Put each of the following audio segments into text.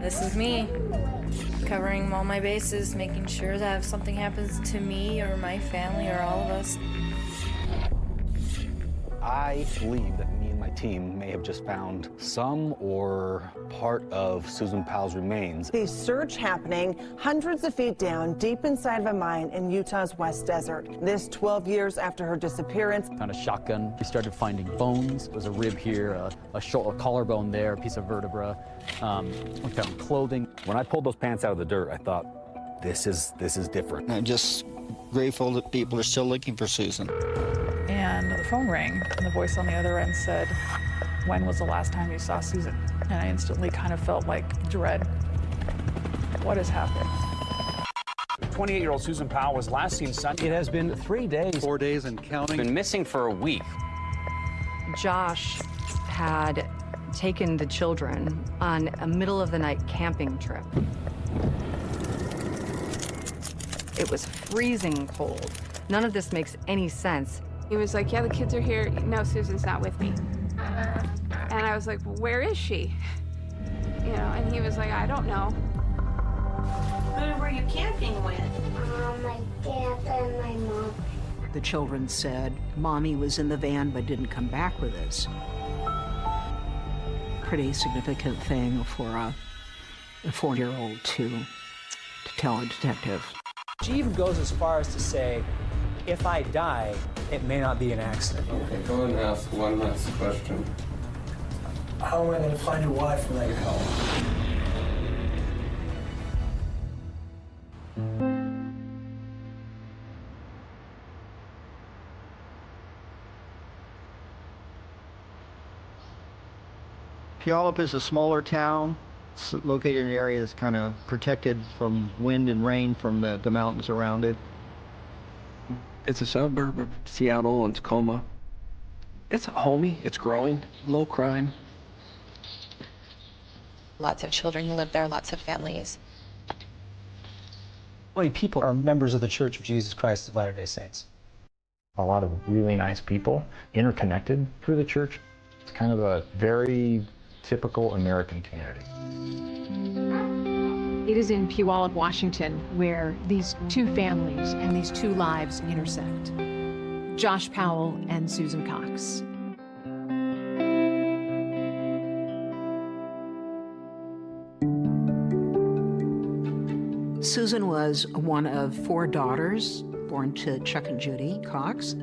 This is me, covering all my bases, making sure that if something happens to me or my family or all of us. I believe that me and my team may have just found some or part of Susan Powell's remains. A search happening hundreds of feet down, deep inside of a mine in Utah's West Desert. This 12 years after her disappearance. Found a shotgun. We started finding bones. There's a rib here, a collarbone there, a piece of vertebra. We found clothing. When I pulled those pants out of the dirt, I thought, this is different. I'm just grateful that people are still looking for Susan. And the phone rang, and the voice on the other end said, "When was the last time you saw Susan?" And I instantly kind of felt like dread. What has happened? 28-year-old Susan Powell was last seen Sunday. It has been 3 days. 4 days and counting. Been missing for a week. Josh had taken the children on a middle-of-the-night camping trip. It was freezing cold. None of this makes any sense. He was like, yeah, the kids are here. No, Susan's not with me. And I was like, well, where is she? You know, and he was like, I don't know. Who were you camping with? My dad and my mom. The children said, Mommy was in the van but didn't come back with us. Pretty significant thing for a 4-year-old to tell a detective. She even goes as far as to say, if I die, it may not be an accident. Okay, go and ask one last question. How am I going to find your wife without your help? Puyallup is a smaller town. It's located in an area that's kind of protected from wind and rain from the mountains around it. It's a suburb of Seattle and Tacoma. It's homey, it's growing, low crime. Lots of children who live there, lots of families. Well, people are members of the Church of Jesus Christ of Latter-day Saints. A lot of really nice people, interconnected through the church. It's kind of a very typical American community. It is in Puyallup, Washington, where these two families and these two lives intersect. Josh Powell and Susan Cox. Susan was one of 4 daughters born to Chuck and Judy Cox.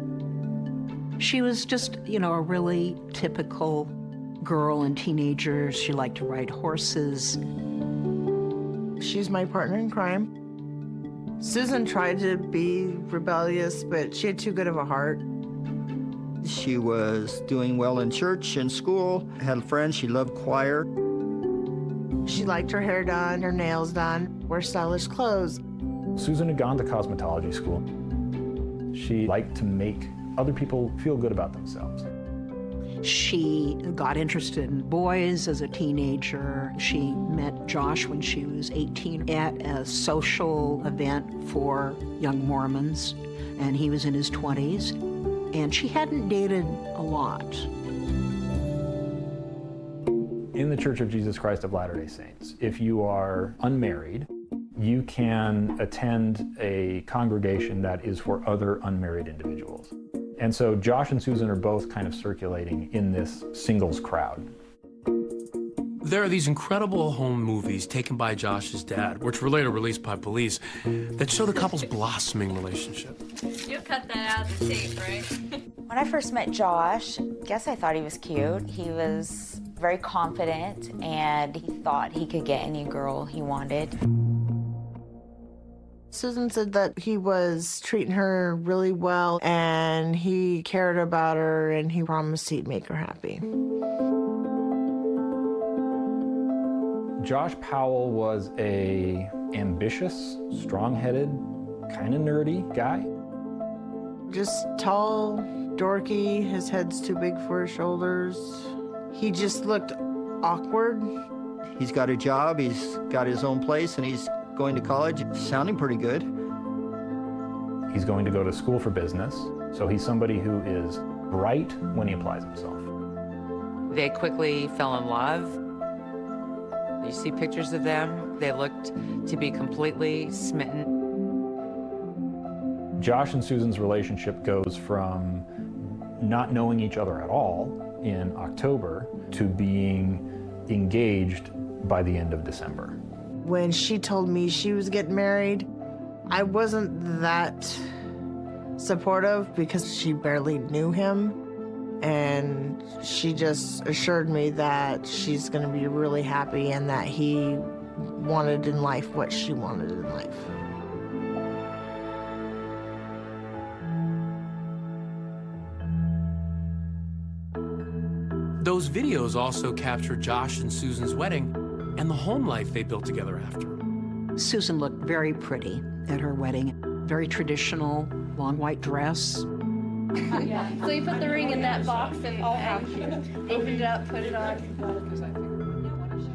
She was just, you know, a really typical girl and teenager. She liked to ride horses. She's my partner in crime. Susan tried to be rebellious, but she had too good of a heart. She was doing well in church and school, had friends, she loved choir. She liked her hair done, her nails done, wore stylish clothes. Susan had gone to cosmetology school. She liked to make other people feel good about themselves. She got interested in boys as a teenager. She met Josh when she was 18 at a social event for young Mormons, and he was in his 20s, and she hadn't dated a lot. In the Church of Jesus Christ of Latter-day Saints, if you are unmarried, you can attend a congregation that is for other unmarried individuals. And so Josh and Susan are both kind of circulating in this singles crowd. There are these incredible home movies taken by Josh's dad, which were later released by police, that show the couple's blossoming relationship. You cut that out of the tape, right? When I first met Josh, I guess I thought he was cute. He was very confident, and he thought he could get any girl he wanted. Susan said that he was treating her really well, and he cared about her, and he promised he'd make her happy. Josh Powell was a ambitious, strong-headed, kind of nerdy guy. Just tall, dorky, his head's too big for his shoulders. He just looked awkward. He's got a job, he's got his own place, and he's going to college, sounding pretty good. He's going to go to school for business, so he's somebody who is bright when he applies himself. They quickly fell in love. You see pictures of them, they looked to be completely smitten. Josh and Susan's relationship goes from not knowing each other at all in October to being engaged by the end of December. When she told me she was getting married, I wasn't that supportive because she barely knew him. And she just assured me that she's going to be really happy and that he wanted in life what she wanted in life. Those videos also capture Josh and Susan's wedding and the home life they built together after. Susan looked very pretty at her wedding. Very traditional, long white dress. Yeah. So you put the ring in that box and opened it up, put it on.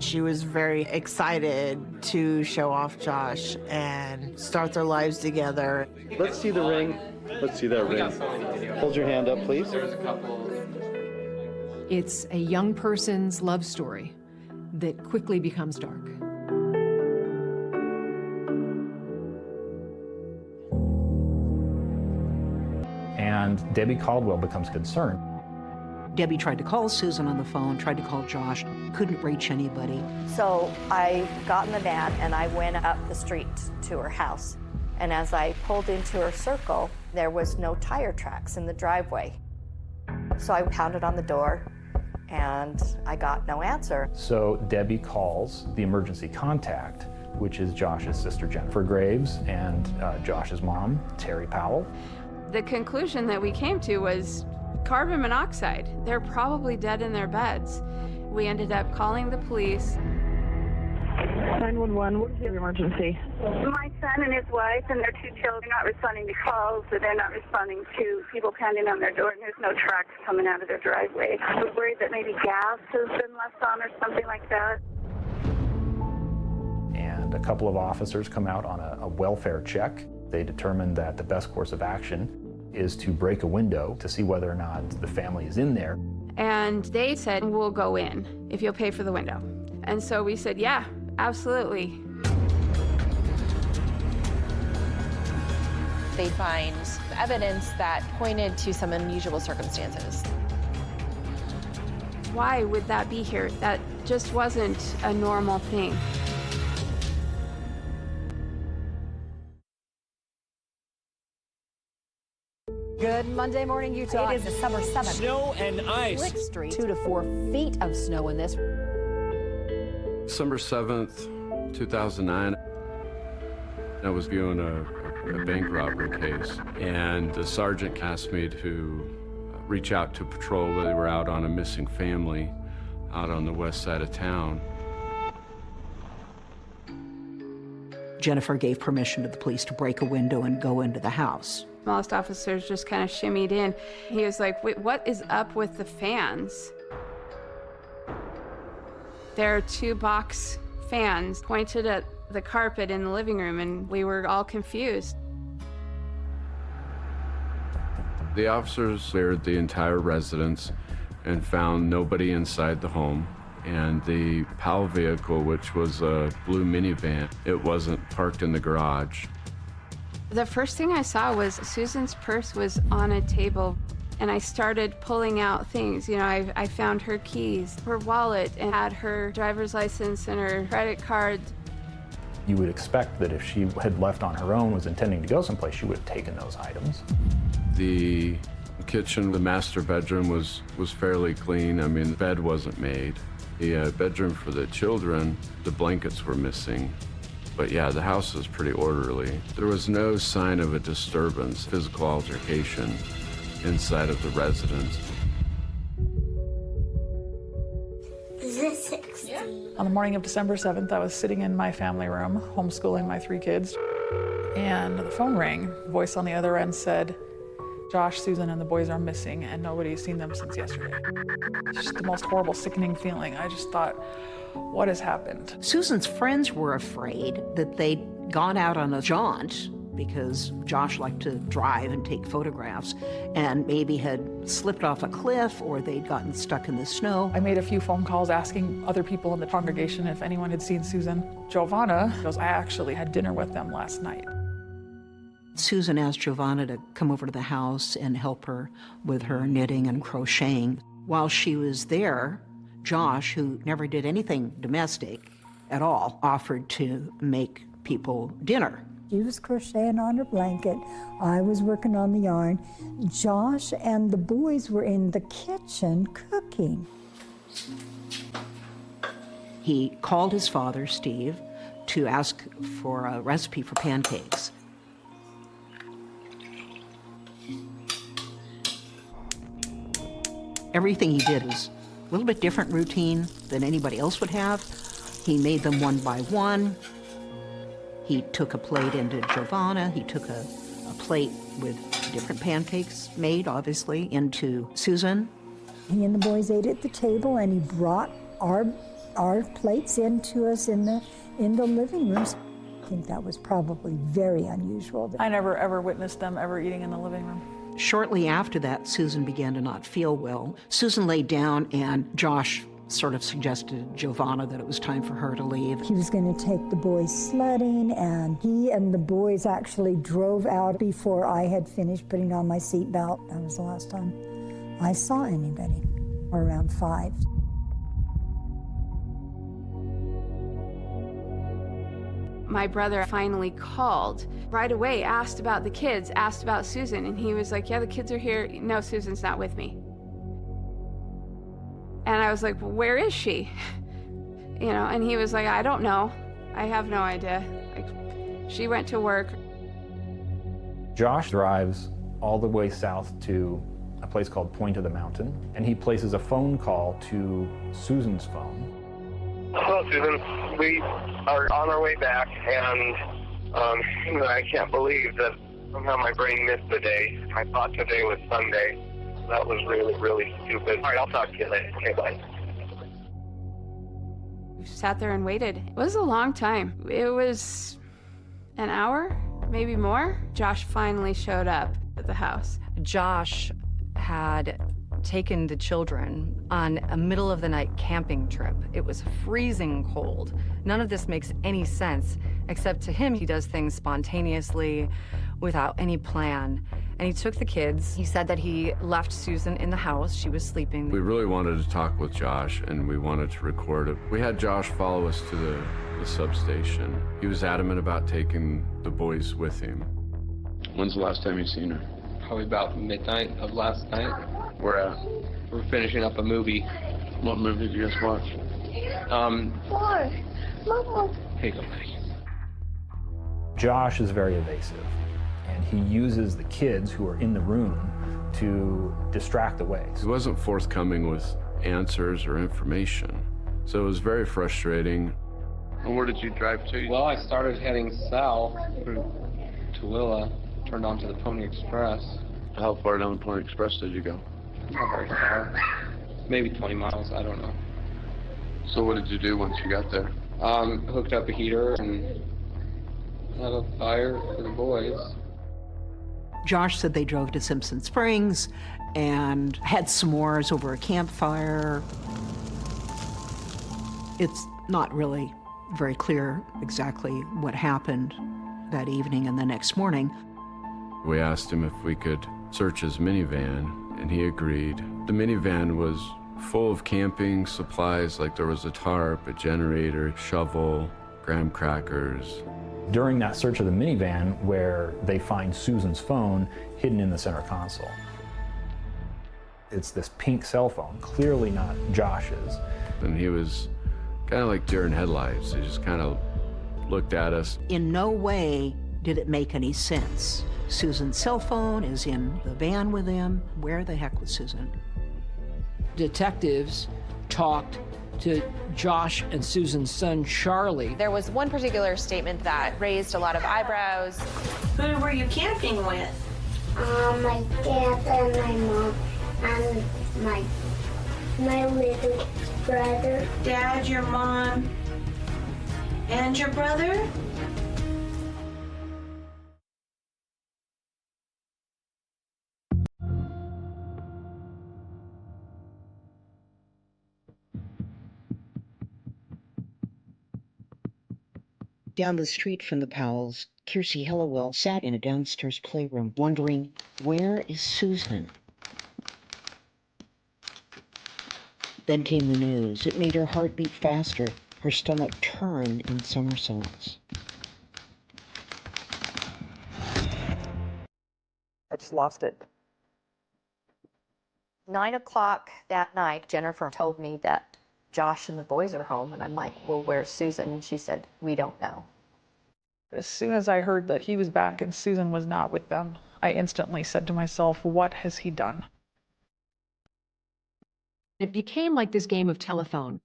She was very excited to show off Josh and start their lives together. Let's see the ring. Let's see that ring. Hold your hand up, please. It's a young person's love story that quickly becomes dark. And Debbie Caldwell becomes concerned. Debbie tried to call Susan on the phone, tried to call Josh, couldn't reach anybody. So I got in the van and I went up the street to her house. And as I pulled into her circle, there was no tire tracks in the driveway. So I pounded on the door and I got no answer. So Debbie calls the emergency contact, which is Josh's sister Jennifer Graves and Josh's mom, Terry Powell. The conclusion that we came to was carbon monoxide. They're probably dead in their beds. We ended up calling the police. 911, what is your emergency? My son and his wife and their 2 children are not responding to calls, so they're not responding to people pounding on their door, and there's no tracks coming out of their driveway. We're worried that maybe gas has been left on or something like that. And a couple of officers come out on a welfare check. They determined that the best course of action is to break a window to see whether or not the family is in there. And they said, we'll go in if you'll pay for the window. And so we said, yeah, absolutely. They find evidence that pointed to some unusual circumstances. Why would that be here? That just wasn't a normal thing. Good Monday morning, Utah. It is December 7th. Snow and ice. Lick Street, 2 to 4 feet of snow in this. December 7th, 2009, I was viewing a bank robbery case, and the sergeant asked me to reach out to patrol. They were out on a missing family out on the west side of town. Jennifer gave permission to the police to break a window and go into the house. Most officers just kind of shimmied in. He was like, wait, what is up with the fans? There are 2 box fans pointed at the carpet in the living room, and we were all confused. The officers cleared the entire residence and found nobody inside the home. And the Powell vehicle, which was a blue minivan, it wasn't parked in the garage. The first thing I saw was Susan's purse was on a table, and I started pulling out things. You know, I found her keys, her wallet, and had her driver's license and her credit card. You would expect that if she had left on her own, was intending to go someplace, she would have taken those items. The kitchen, the master bedroom was fairly clean. I mean, the bed wasn't made. The bedroom for the children, the blankets were missing. But yeah, the house was pretty orderly. There was no sign of a disturbance, physical altercation inside of the residence. Is this 16? On the morning of December 7th, I was sitting in my family room, homeschooling my 3 kids, and the phone rang. The voice on the other end said, Josh, Susan, and the boys are missing, and nobody's seen them since yesterday. It's just the most horrible, sickening feeling. I just thought, what has happened? Susan's friends were afraid that they'd gone out on a jaunt because Josh liked to drive and take photographs and maybe had slipped off a cliff or they'd gotten stuck in the snow. I made a few phone calls asking other people in the congregation if anyone had seen Susan. Giovanna goes, I actually had dinner with them last night. Susan asked Giovanna to come over to the house and help her with her knitting and crocheting. While she was there, Josh, who never did anything domestic at all, offered to make people dinner. She was crocheting on her blanket. I was working on the yarn. Josh and the boys were in the kitchen cooking. He called his father, Steve, to ask for a recipe for pancakes. Everything he did was a little bit different routine than anybody else would have. He made them one by one. He took a plate into Giovanna. He took a plate with different pancakes made, obviously, into Susan. He and the boys ate at the table, and he brought our plates into us in the living rooms. I think that was probably very unusual. I never ever witnessed them ever eating in the living room. Shortly after that, Susan began to not feel well. Susan laid down, and Josh sort of suggested to Giovanna that it was time for her to leave. He was going to take the boys sledding, and he and the boys actually drove out before I had finished putting on my seatbelt. That was the last time I saw anybody, around 5. My brother finally called right away, asked about the kids, asked about Susan, and he was like, yeah, the kids are here. No, Susan's not with me. And I was like, well, where is she? You know, and he was like, I don't know. I have no idea. Like, she went to work. Josh drives all the way south to a place called Point of the Mountain, and he places a phone call to Susan's phone. Hello, Susan. We are on our way back, and I can't believe that somehow my brain missed the day. I thought today was Sunday. That was really, really stupid. All right, I'll talk to you later. Okay, bye. We sat there and waited. It was a long time. It was an hour, maybe more. Josh finally showed up at the house. Josh had taken the children on a middle-of-the-night camping trip. It was freezing cold. None of this makes any sense, except to him, he does things spontaneously, without any plan. And he took the kids. He said that he left Susan in the house. She was sleeping. We really wanted to talk with Josh, and we wanted to record it. We had Josh follow us to the substation. He was adamant about taking the boys with him. When's the last time you seen her? Probably about midnight of last night. Where at? We're finishing up a movie. What movie did you guys watch? Mama. Here you go, buddy. Josh is very evasive, and he uses the kids who are in the room to distract away. He wasn't forthcoming with answers or information, so it was very frustrating. And where did you drive to? Well, I started heading south through Tooele, turned onto the Pony Express. How far down the Pony Express did you go? Not very far. Maybe 20 miles, I don't know. So what did you do once you got there? Hooked up a heater and had a fire for the boys. Josh said they drove to Simpson Springs and had s'mores over a campfire. It's not really very clear exactly what happened that evening and the next morning. We asked him if we could search his minivan, and he agreed. The minivan was full of camping supplies, like there was a tarp, a generator, shovel, graham crackers. During that search of the minivan, where they find Susan's phone hidden in the center console. It's this pink cell phone, clearly not Josh's. And he was kind of like deer in headlights. He just kind of looked at us. In no way did it make any sense. Susan's cell phone is in the van with him. Where the heck was Susan? Detectives talked to Josh and Susan's son, Charlie. There was one particular statement that raised a lot of eyebrows. Who were you camping with? My dad and my mom and my little brother. Dad, your mom, and your brother? Down the street from the Powells, Kiersey Hillowell sat in a downstairs playroom, wondering, where is Susan? Then came the news. It made her heart beat faster, her stomach turn in somersaults. I just lost it. 9 o'clock that night, Jennifer told me that Josh and the boys are home, and I'm like, well, where's Susan? And she said, we don't know. As soon as I heard that he was back and Susan was not with them, I instantly said to myself, what has he done? It became like this game of telephone,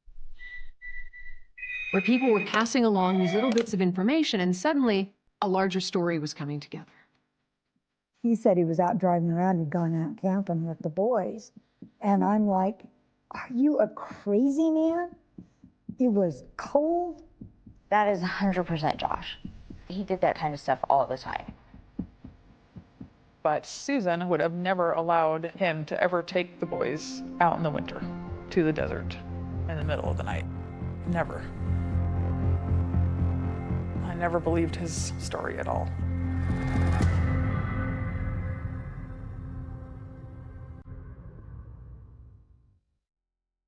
where people were passing along these little bits of information, and suddenly a larger story was coming together. He said he was out driving around and going out camping with the boys. And I'm like, are you a crazy man? It was cold. That is 100% Josh. He did that kind of stuff all the time. But Susan would have never allowed him to ever take the boys out in the winter to the desert in the middle of the night. Never. I never believed his story at all.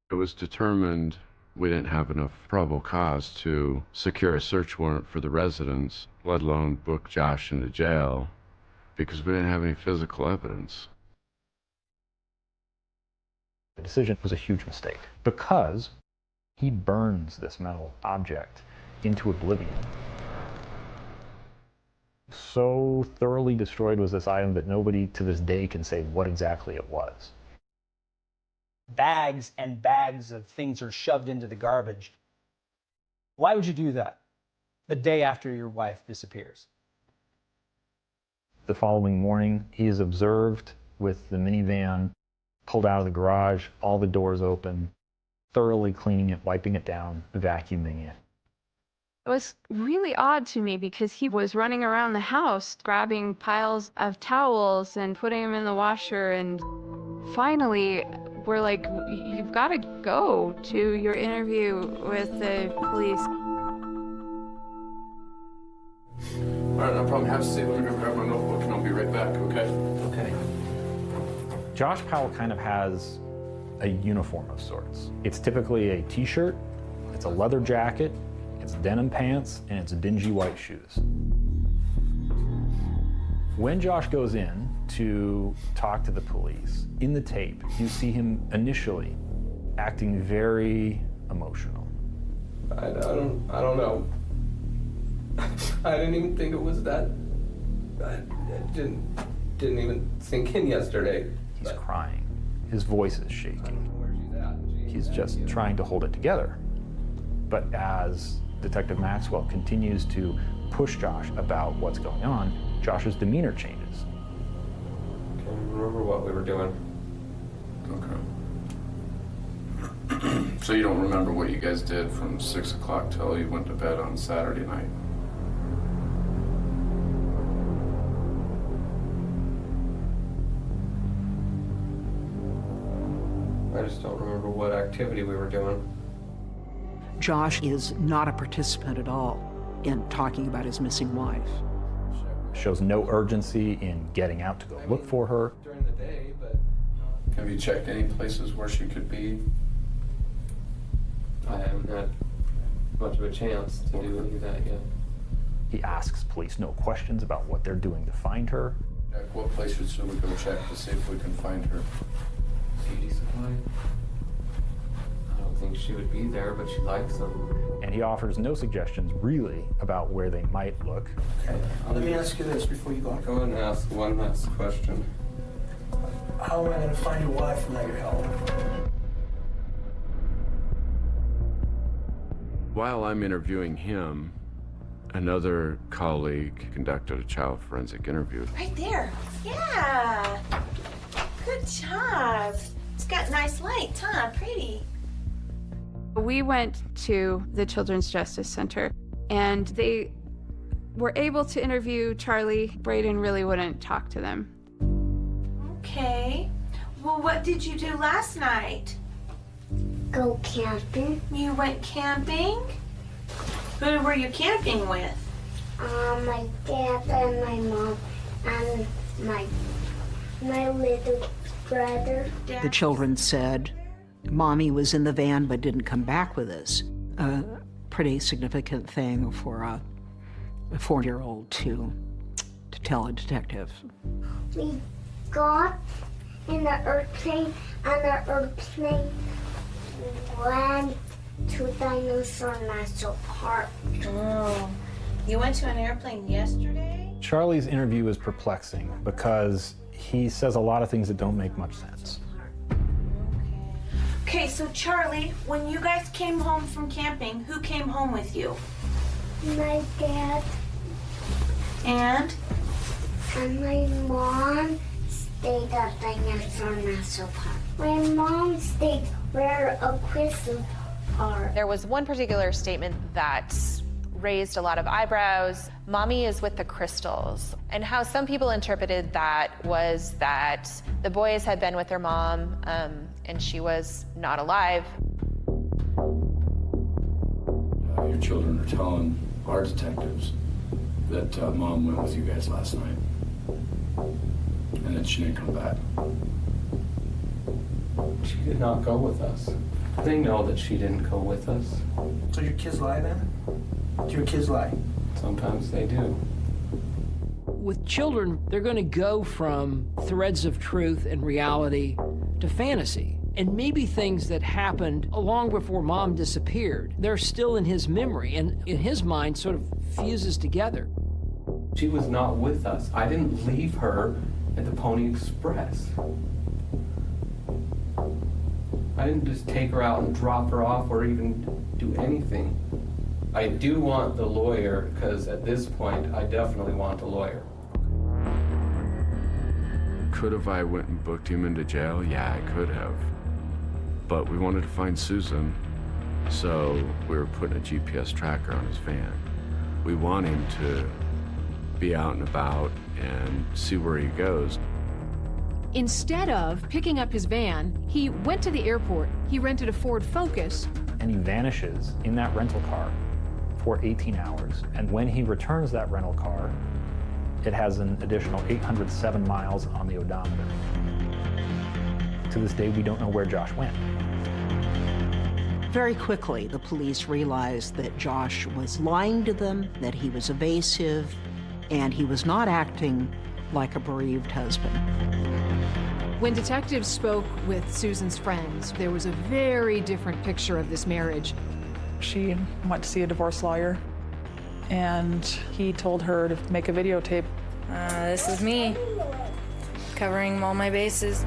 It was determined we didn't have enough probable cause to secure a search warrant for the residence, let alone book Josh into jail, because we didn't have any physical evidence. The decision was a huge mistake because he burns this metal object into oblivion. So thoroughly destroyed was this item that nobody to this day can say what exactly it was. Bags and bags of things are shoved into the garbage. Why would you do that the day after your wife disappears? The following morning, he is observed with the minivan pulled out of the garage, all the doors open, thoroughly cleaning it, wiping it down, vacuuming it. It was really odd to me because he was running around the house grabbing piles of towels and putting them in the washer, and finally we're like, you've got to go to your interview with the police. All right, no problem. Have a seat. Let me go grab my notebook and I'll be right back, okay? Okay. Josh Powell kind of has a uniform of sorts. It's typically a t-shirt, it's a leather jacket, it's denim pants, and it's dingy white shoes. When Josh goes in to talk to the police, in the tape, you see him initially acting very emotional. I don't know. I didn't even think it was that. It didn't even sink in yesterday. He's crying. His voice is shaking. He's just trying to hold it together. But as Detective Maxwell continues to push Josh about what's going on, Josh's demeanor changes. I can't remember what we were doing. Okay. So you don't remember what you guys did from 6 o'clock till you went to bed on Saturday night? I just don't remember what activity we were doing. Josh is not a participant at all in talking about his missing wife. Shows no urgency in getting out to go look for her. During the day, but... Have you checked any places where she could be? I haven't had much of a chance to do any of that yet. He asks police no questions about what they're doing to find her. Check what places should we go check to see if we can find her? Beauty supply? I don't think she would be there, but she likes them. And he offers no suggestions, really, about where they might look. Okay, let me ask you this before you go. Go ahead and ask one last question. How am I going to find your wife without your help? While I'm interviewing him, another colleague conducted a child forensic interview. Right there. Yeah. Good job. It's got nice lights, huh? Pretty. We went to the Children's Justice Center, and they were able to interview Charlie. Braden really wouldn't talk to them. Okay. Well, what did you do last night? Go camping. You went camping? Who were you camping with? My dad and my mom and my little brother. The children said, Mommy was in the van but didn't come back with us. A pretty significant thing for a 4-year-old to tell a detective. We got in the airplane, and the airplane went to Dinosaur National Park. Oh, you went to an airplane yesterday? Charlie's interview is perplexing because he says a lot of things that don't make much sense. Okay, so Charlie, when you guys came home from camping, who came home with you? My dad. And my mom stayed at Dinosaur National Park. My mom stayed where a crystal are. There was one particular statement that raised a lot of eyebrows. Mommy is with the crystals. And how some people interpreted that was that the boys had been with their mom and she was not alive. Your children are telling our detectives that Mom went with you guys last night and that she didn't come back. She did not go with us. They know that she didn't go with us. So your kids lie then? Do your kids lie? Sometimes they do. With children, they're going to go from threads of truth and reality to fantasy. And maybe things that happened long before Mom disappeared, they're still in his memory, and in his mind sort of fuses together. She was not with us. I didn't leave her at the Pony Express. I didn't just take her out and drop her off or even do anything. I do want the lawyer, because at this point, I definitely want the lawyer. Could have I went and booked him into jail? Yeah, I could have. But we wanted to find Susan, so we were putting a GPS tracker on his van. We want him to be out and about and see where he goes. Instead of picking up his van, he went to the airport. He rented a Ford Focus. And he vanishes in that rental car for 18 hours. And when he returns that rental car, it has an additional 807 miles on the odometer. To this day, we don't know where Josh went. Very quickly, the police realized that Josh was lying to them, that he was evasive, and he was not acting like a bereaved husband. When detectives spoke with Susan's friends, there was a very different picture of this marriage. She went to see a divorce lawyer, and he told her to make a videotape. This is me, covering all my bases.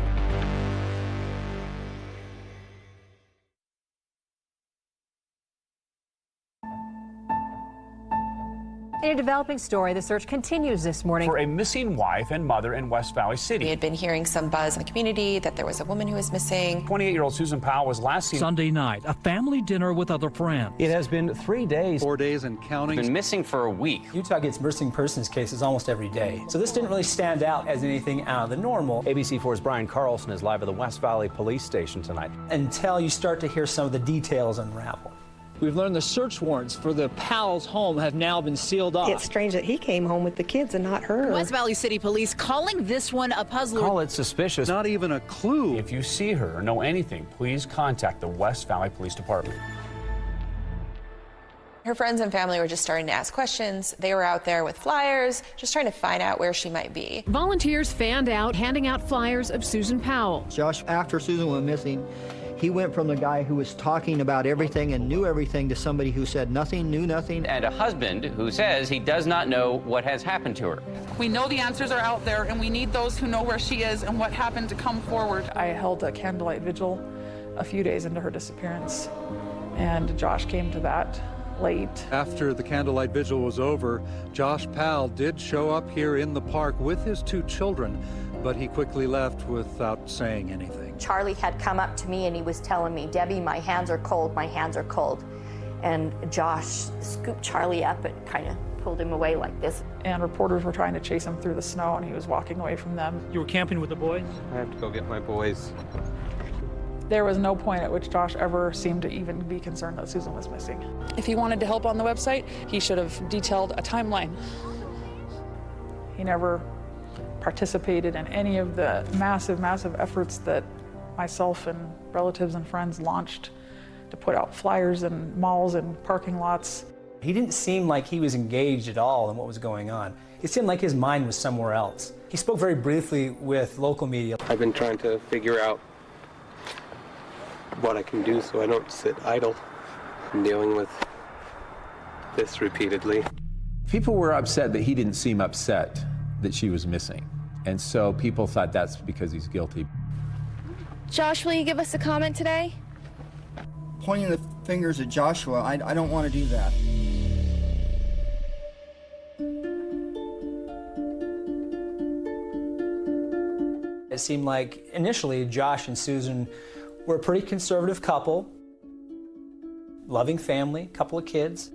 In a developing story, the search continues this morning for a missing wife and mother in West Valley City. We had been hearing some buzz in the community that there was a woman who was missing. 28-year-old Susan Powell was last seen Sunday night, a family dinner with other friends. It has been 3 days. 4 days and counting. Been missing for a week. Utah gets missing persons cases almost every day, so this didn't really stand out as anything out of the normal. ABC4's Brian Carlson is live at the West Valley Police Station tonight. Until you start to hear some of the details unravel. We've learned the search warrants for the Powell's home have now been sealed off. It's strange that he came home with the kids and not her. West Valley City Police calling this one a puzzler. Call it suspicious. Not even a clue. If you see her or know anything, please contact the West Valley Police Department. Her friends and family were just starting to ask questions. They were out there with flyers, just trying to find out where she might be. Volunteers fanned out, handing out flyers of Susan Powell. Josh, after Susan went missing, he went from the guy who was talking about everything and knew everything to somebody who said nothing, knew nothing. And a husband who says he does not know what has happened to her. We know the answers are out there, and we need those who know where she is and what happened to come forward. I held a candlelight vigil a few days into her disappearance, and Josh came to that late. After the candlelight vigil was over, Josh Powell did show up here in the park with his 2 children, but he quickly left without saying anything. Charlie had come up to me and he was telling me, Debbie, my hands are cold, my hands are cold. And Josh scooped Charlie up and kind of pulled him away like this. And reporters were trying to chase him through the snow, and he was walking away from them. You were camping with the boys? I have to go get my boys. There was no point at which Josh ever seemed to even be concerned that Susan was missing. If he wanted to help on the website, he should have detailed a timeline. He never participated in any of the massive, massive efforts that myself and relatives and friends launched to put out flyers in malls and parking lots. He didn't seem like he was engaged at all in what was going on. It seemed like his mind was somewhere else. He spoke very briefly with local media. I've been trying to figure out what I can do so I don't sit idle. I'm dealing with this repeatedly. People were upset that he didn't seem upset that she was missing. And so people thought that's because he's guilty. Josh, will you give us a comment today? Pointing the fingers at Joshua, I don't want to do that. It seemed like initially Josh and Susan were a pretty conservative couple, loving family, couple of kids.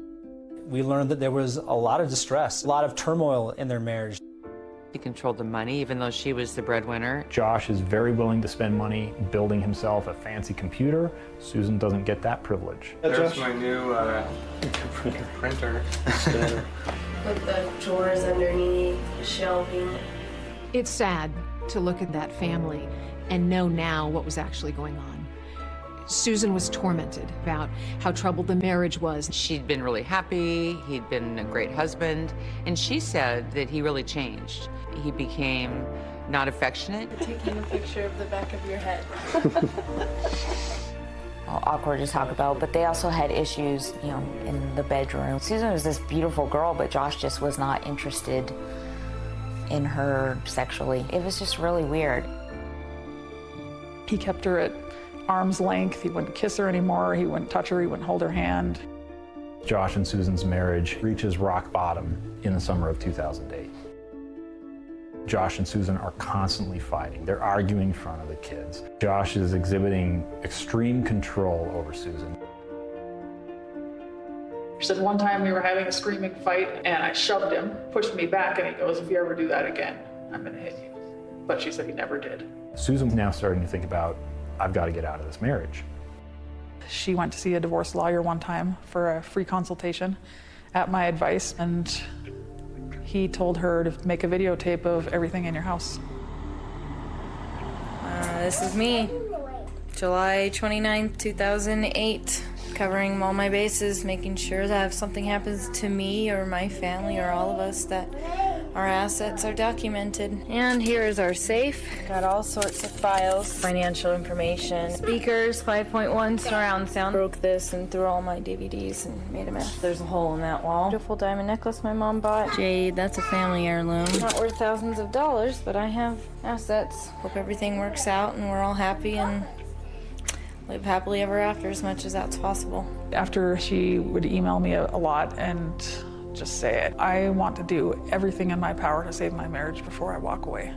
We learned that there was a lot of distress, a lot of turmoil in their marriage. He controlled the money, even though she was the breadwinner. Josh is very willing to spend money building himself a fancy computer. Susan doesn't get that privilege. There's my new printer. With the drawers underneath, shelving. It's sad to look at that family and know now what was actually going on. Susan was tormented about how troubled the marriage was. She'd been really happy, he'd been a great husband, and she said that he really changed. He became not affectionate. Taking a picture of the back of your head. Awkward to talk about, but they also had issues, you know, in the bedroom. Susan was this beautiful girl, but Josh just was not interested in her sexually. It was just really weird. He kept her at arm's length. He wouldn't kiss her anymore. He wouldn't touch her. He wouldn't hold her hand. Josh and Susan's marriage reaches rock bottom in the summer of 2008. Josh and Susan are constantly fighting. They're arguing in front of the kids. Josh is exhibiting extreme control over Susan. She said one time we were having a screaming fight and I shoved him, pushed me back, and he goes, "If you ever do that again, I'm gonna hit you." But she said he never did. Susan's now starting to think about, I've got to get out of this marriage. She went to see a divorce lawyer one time for a free consultation at my advice, and he told her to make a videotape of everything in your house. This is me, July 29th, 2008, covering all my bases, making sure that if something happens to me or my family or all of us, that our assets are documented. And here is our safe. Got all sorts of files, financial information, speakers, 5.1 surround sound. Broke this and threw all my DVDs and made a mess. There's a hole in that wall. Beautiful diamond necklace my mom bought. Jade, that's a family heirloom. Not worth thousands of dollars, but I have assets. Hope everything works out and we're all happy and live happily ever after, as much as that's possible. After she would email me a lot and just say it, I want to do everything in my power to save my marriage before I walk away.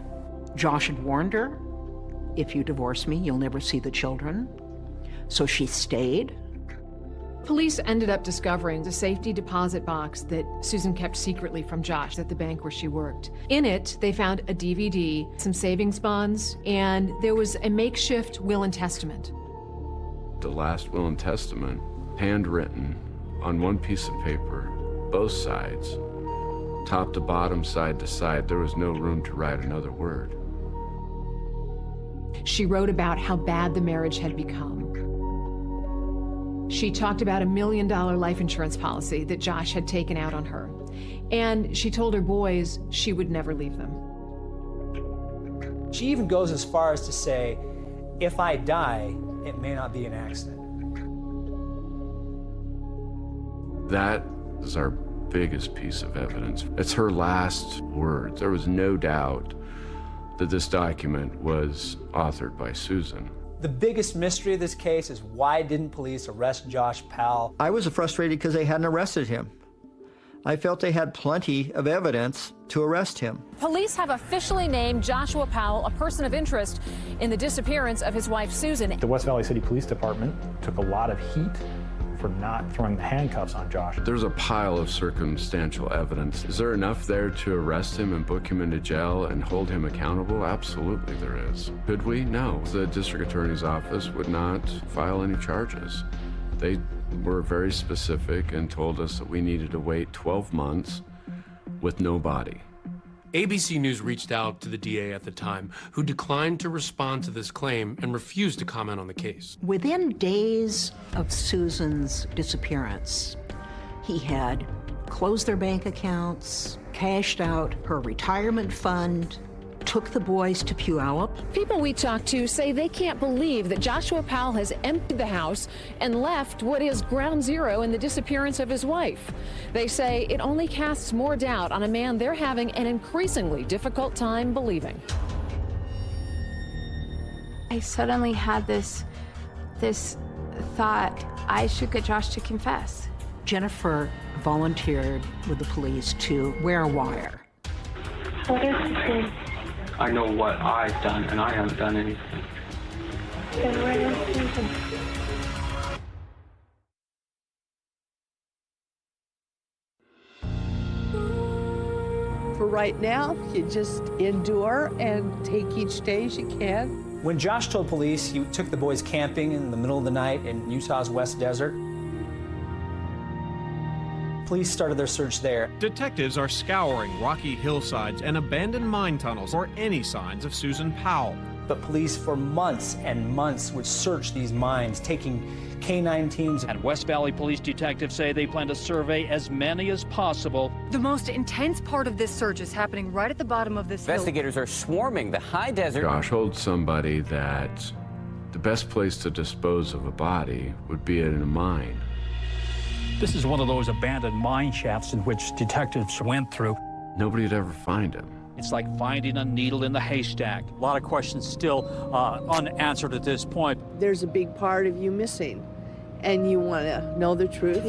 Josh had warned her, if you divorce me, you'll never see the children. So she stayed. Police ended up discovering the safety deposit box that Susan kept secretly from Josh at the bank where she worked. In it, they found a DVD, some savings bonds, and there was a makeshift will and testament. The last will and testament, handwritten on one piece of paper, both sides, top to bottom, side to side. There was no room to write another word. She wrote about how bad the marriage had become. She talked about $1 million life insurance policy that Josh had taken out on her. And she told her boys she would never leave them. She even goes as far as to say, if I die, it may not be an accident. That is our biggest piece of evidence. It's her last words. There was no doubt that this document was authored by Susan. The biggest mystery of this case is why didn't police arrest Josh Powell? I was frustrated because they hadn't arrested him. I felt they had plenty of evidence to arrest him. Police have officially named Joshua Powell a person of interest in the disappearance of his wife, Susan. The West Valley City Police Department took a lot of heat for not throwing the handcuffs on Josh. There's a pile of circumstantial evidence. Is there enough there to arrest him and book him into jail and hold him accountable? Absolutely there is. Could we? No. The district attorney's office would not file any charges. They were very specific and told us that we needed to wait 12 months with no body. ABC News reached out to the DA at the time, who declined to respond to this claim and refused to comment on the case. Within days of Susan's disappearance, he had closed their bank accounts, cashed out her retirement fund, took the boys to Puyallup. People we talked to say they can't believe that Joshua Powell has emptied the house and left what is ground zero in the disappearance of his wife. They say it only casts more doubt on a man they're having an increasingly difficult time believing. I suddenly had this thought, I should get Josh to confess. Jennifer volunteered with the police to wear a wire. What is this? I know what I've done, and I haven't done anything. Then where is Susan? For right now, you just endure and take each day as you can. When Josh told police he took the boys camping in the middle of the night in Utah's West Desert, police started their search there. Detectives are scouring rocky hillsides and abandoned mine tunnels for any signs of Susan Powell. But police for months and months would search these mines, taking K-9 teams. And West Valley police detectives say they plan to survey as many as possible. The most intense part of this search is happening right at the bottom of this hill. Investigators are swarming the high desert. Josh told somebody that the best place to dispose of a body would be in a mine. This is one of those abandoned mine shafts in which detectives went through. Nobody'd ever find him. It's like finding a needle in the haystack. A lot of questions still unanswered at this point. There's a big part of you missing, and you want to know the truth.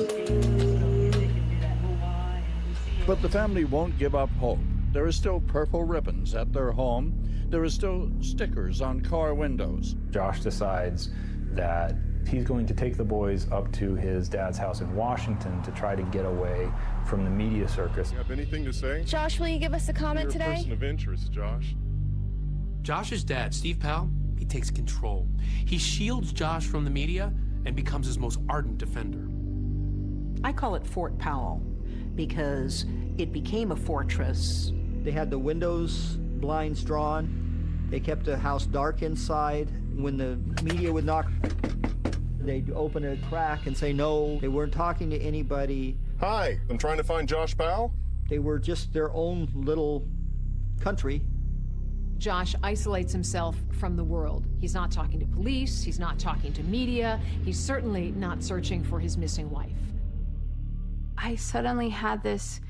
But the family won't give up hope. There are still purple ribbons at their home. There are still stickers on car windows. Josh decides that he's going to take the boys up to his dad's house in Washington to try to get away from the media circus. You have anything to say? Josh, will you give us a comment You're today? a person of interest, Josh. Josh's dad, Steve Powell, he takes control. He shields Josh from the media and becomes his most ardent defender. I call it Fort Powell because it became a fortress. They had the windows, blinds drawn. They kept the house dark inside. When the media would knock, they'd open a crack and say no. They weren't talking to anybody. Hi, I'm trying to find Josh Powell. They were just their own little country. Josh isolates himself from the world. He's not talking to police, he's not talking to media, he's certainly not searching for his missing wife. I suddenly had this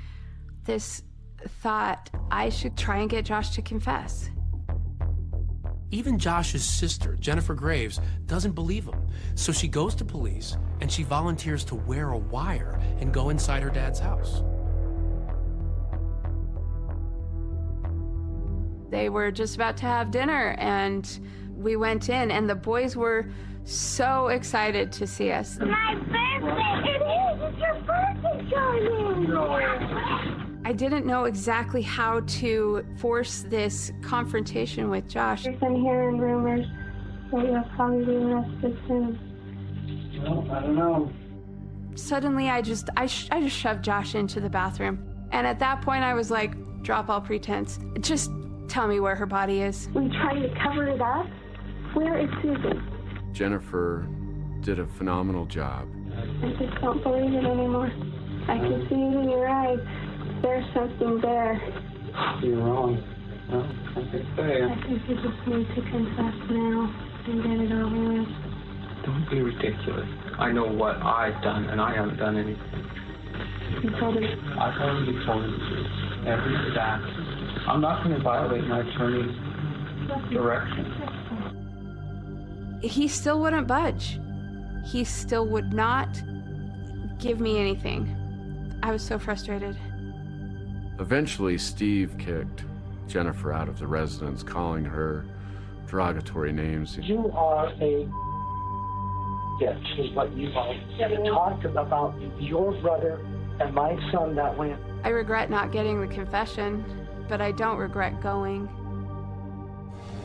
thought, I should try and get Josh to confess. Even Josh's sister, Jennifer Graves, doesn't believe him. So she goes to police and she volunteers to wear a wire and go inside her dad's house. They were just about to have dinner and we went in and the boys were so excited to see us. My birthday! It is! It's your birthday, Charlie! I didn't know exactly how to force this confrontation with Josh. I'm hearing rumors that you'll probably be arrested soon. Well, I don't know. Suddenly, I just shoved Josh into the bathroom. And at that point, I was like, drop all pretense. Just tell me where her body is. We tried to cover it up. Where is Susan? Jennifer did a phenomenal job. I just don't believe it anymore. I can see it in your eyes. There's something there. You're wrong. Well, I could say. I think you just need to confess now and get it over with. Don't be ridiculous. I know what I've done, and I haven't done anything. You told him. I've already told him every fact. I'm not going to violate my attorney's direction. He still wouldn't budge. He still would not give me anything. I was so frustrated. Eventually, Steve kicked Jennifer out of the residence, calling her derogatory names. You are a forget is what you like. You talked about your brother and my son that went. I regret not getting the confession, but I don't regret going.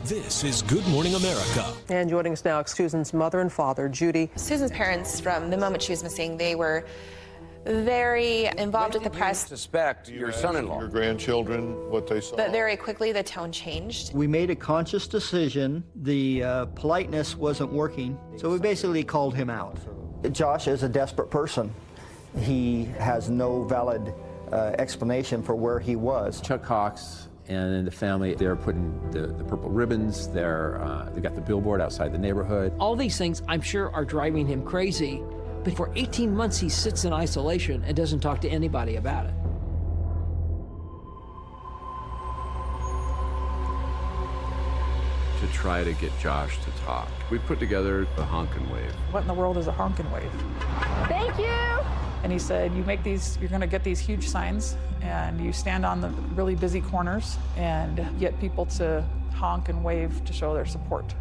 This is Good Morning America. And joining us now, Susan's mother and father, Judy. Susan's parents, from the moment she was missing, they were very involved with the press. Suspect your son-in-law, your grandchildren, what they saw. But very quickly, the tone changed. We made a conscious decision. The politeness wasn't working, so we basically called him out. Josh is a desperate person. He has no valid explanation for where he was. Chuck Cox and the family, they're putting the purple ribbons, they've got the billboard outside the neighborhood. All these things, I'm sure, are driving him crazy, but for 18 months he sits in isolation and doesn't talk to anybody about it. To try to get Josh to talk, we put together the honk and wave. What in the world is a honk and wave? Thank you. And he said, you make these, you're gonna get these huge signs and you stand on the really busy corners and get people to honk and wave to show their support.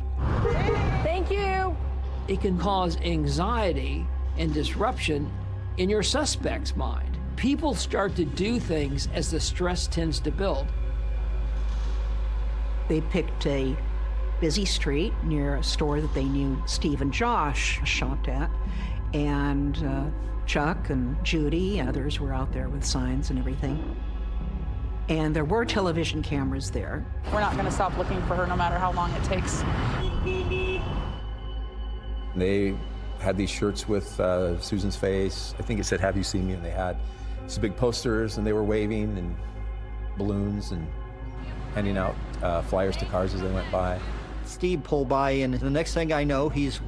Thank you. It can cause anxiety and disruption in your suspect's mind. People start to do things as the stress tends to build. They picked a busy street near a store that they knew Steve and Josh shopped at, and Chuck and Judy, others were out there with signs and everything. And there were television cameras there. We're not gonna stop looking for her no matter how long it takes. They had these shirts with Susan's face. I think it said, "Have you seen me?" And they had these big posters, and they were waving and balloons and handing out flyers to cars as they went by. Steve pulled by, and the next thing I know, he's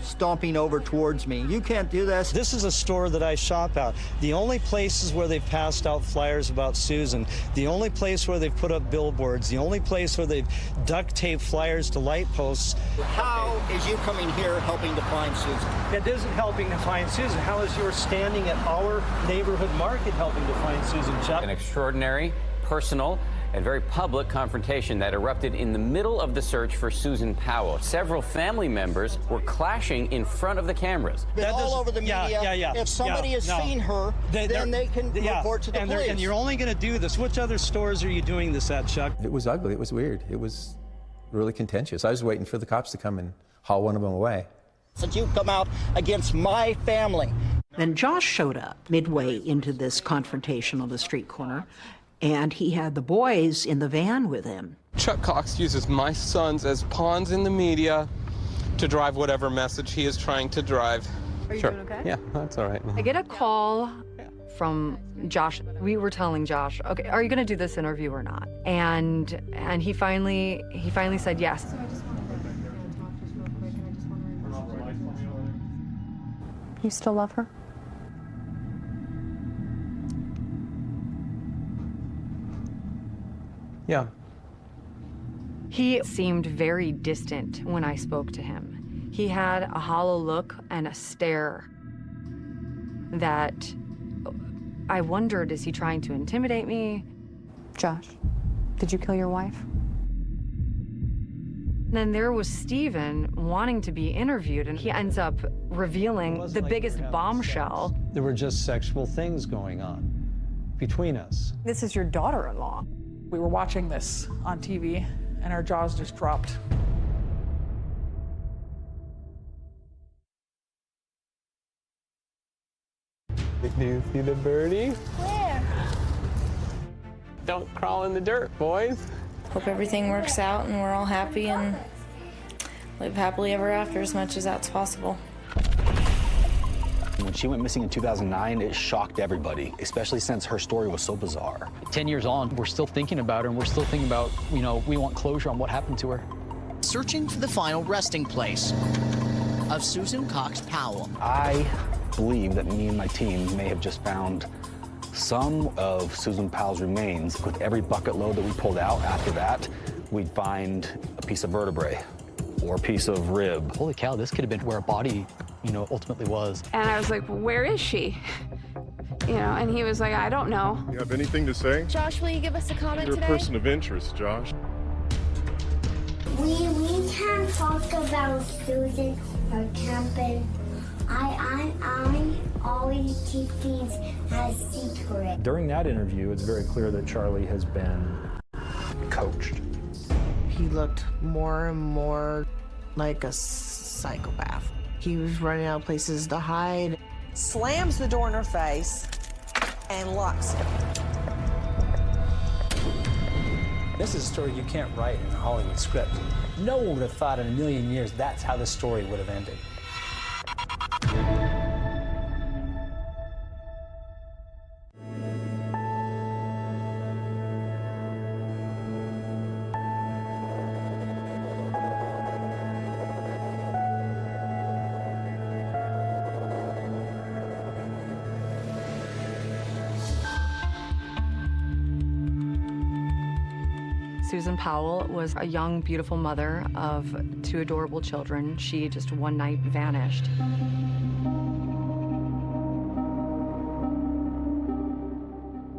stomping over towards me. You can't do this. This is a store that I shop at. The only places where they've passed out flyers about Susan, the only place where they've put up billboards, the only place where they've duct taped flyers to light posts. How is you coming here helping to find Susan? It isn't helping to find Susan. How is your standing at our neighborhood market helping to find Susan, Chuck? An extraordinary, personal, and very public confrontation that erupted in the middle of the search for Susan Powell. Several family members were clashing in front of the cameras. Been all over the media. Yeah. If somebody has seen her, then they can report to the police. And you're only going to do this. Which other stores are you doing this at, Chuck? It was ugly. It was weird. It was really contentious. I was waiting for the cops to come and haul one of them away. Since you've come out against my family. Then Josh showed up midway into this confrontation on the street corner, and he had the boys in the van with him. Chuck Cox uses my sons as pawns in the media to drive whatever message he is trying to drive. Are you doing okay? Yeah, that's all right. I get a call from Josh. We were telling Josh, okay, are you going to do this interview or not? And he finally said yes. You still love her? Yeah. He seemed very distant when I spoke to him. He had a hollow look and a stare that I wondered, is he trying to intimidate me? Josh, did you kill your wife? Then there was Steven wanting to be interviewed, and he ends up revealing the biggest bombshell. There were just sexual things going on between us. This is your daughter-in-law. We were watching this on TV, and our jaws just dropped. Do you see the birdie? Where? Don't crawl in the dirt, boys. Hope everything works out and we're all happy and live happily ever after as much as that's possible. When she went missing in 2009, it shocked everybody, especially since her story was so bizarre. 10 years on, we're still thinking about her, and we're still thinking about, we want closure on what happened to her. Searching for the final resting place of Susan Cox Powell. I believe that me and my team may have just found some of Susan Powell's remains. With every bucket load that we pulled out after that, we'd find a piece of vertebrae or a piece of rib. Holy cow, this could have been where a body, ultimately was. And I was like, where is she? And he was like, I don't know. You have anything to say? Josh, will you give us a comment You're today? a person of interest, Josh. We can talk about Susan or camping I always keep things as secret. During that interview, it's very clear that Charlie has been coached. He looked more and more like a psychopath. He was running out of places to hide. Slams the door in her face and locks it. This is a story you can't write in a Hollywood script. No one would have thought in a million years that's how the story would have ended. Susan Powell was a young, beautiful mother of 2 adorable children. She just one night vanished.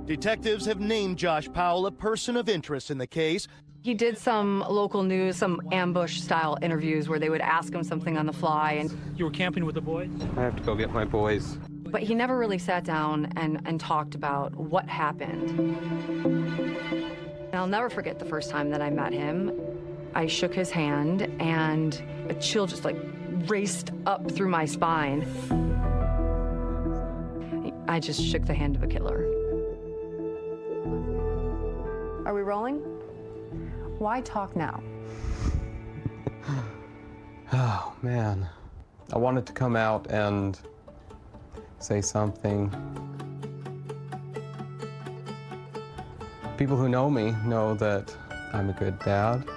Detectives have named Josh Powell a person of interest in the case. He did some local news, some ambush-style interviews where they would ask him something on the fly. And You were camping with the boys? I have to go get my boys. But he never really sat down and talked about what happened. I'll never forget the first time that I met him. I shook his hand and a chill just like raced up through my spine. I just shook the hand of a killer. Are we rolling? Why talk now? Oh, man. I wanted to come out and say something. People who know me know that I'm a good dad.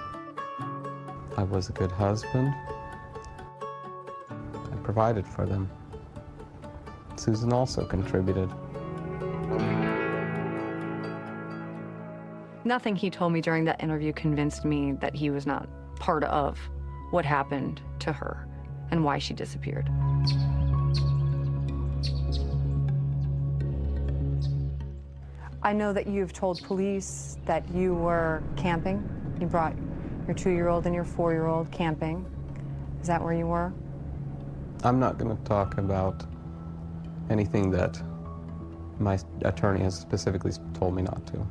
I was a good husband. I provided for them. Susan also contributed. Nothing he told me during that interview convinced me that he was not part of what happened to her and why she disappeared. I know that you've told police that you were camping. You brought your 2-year-old and your 4-year-old camping. Is that where you were? I'm not going to talk about anything that my attorney has specifically told me not to.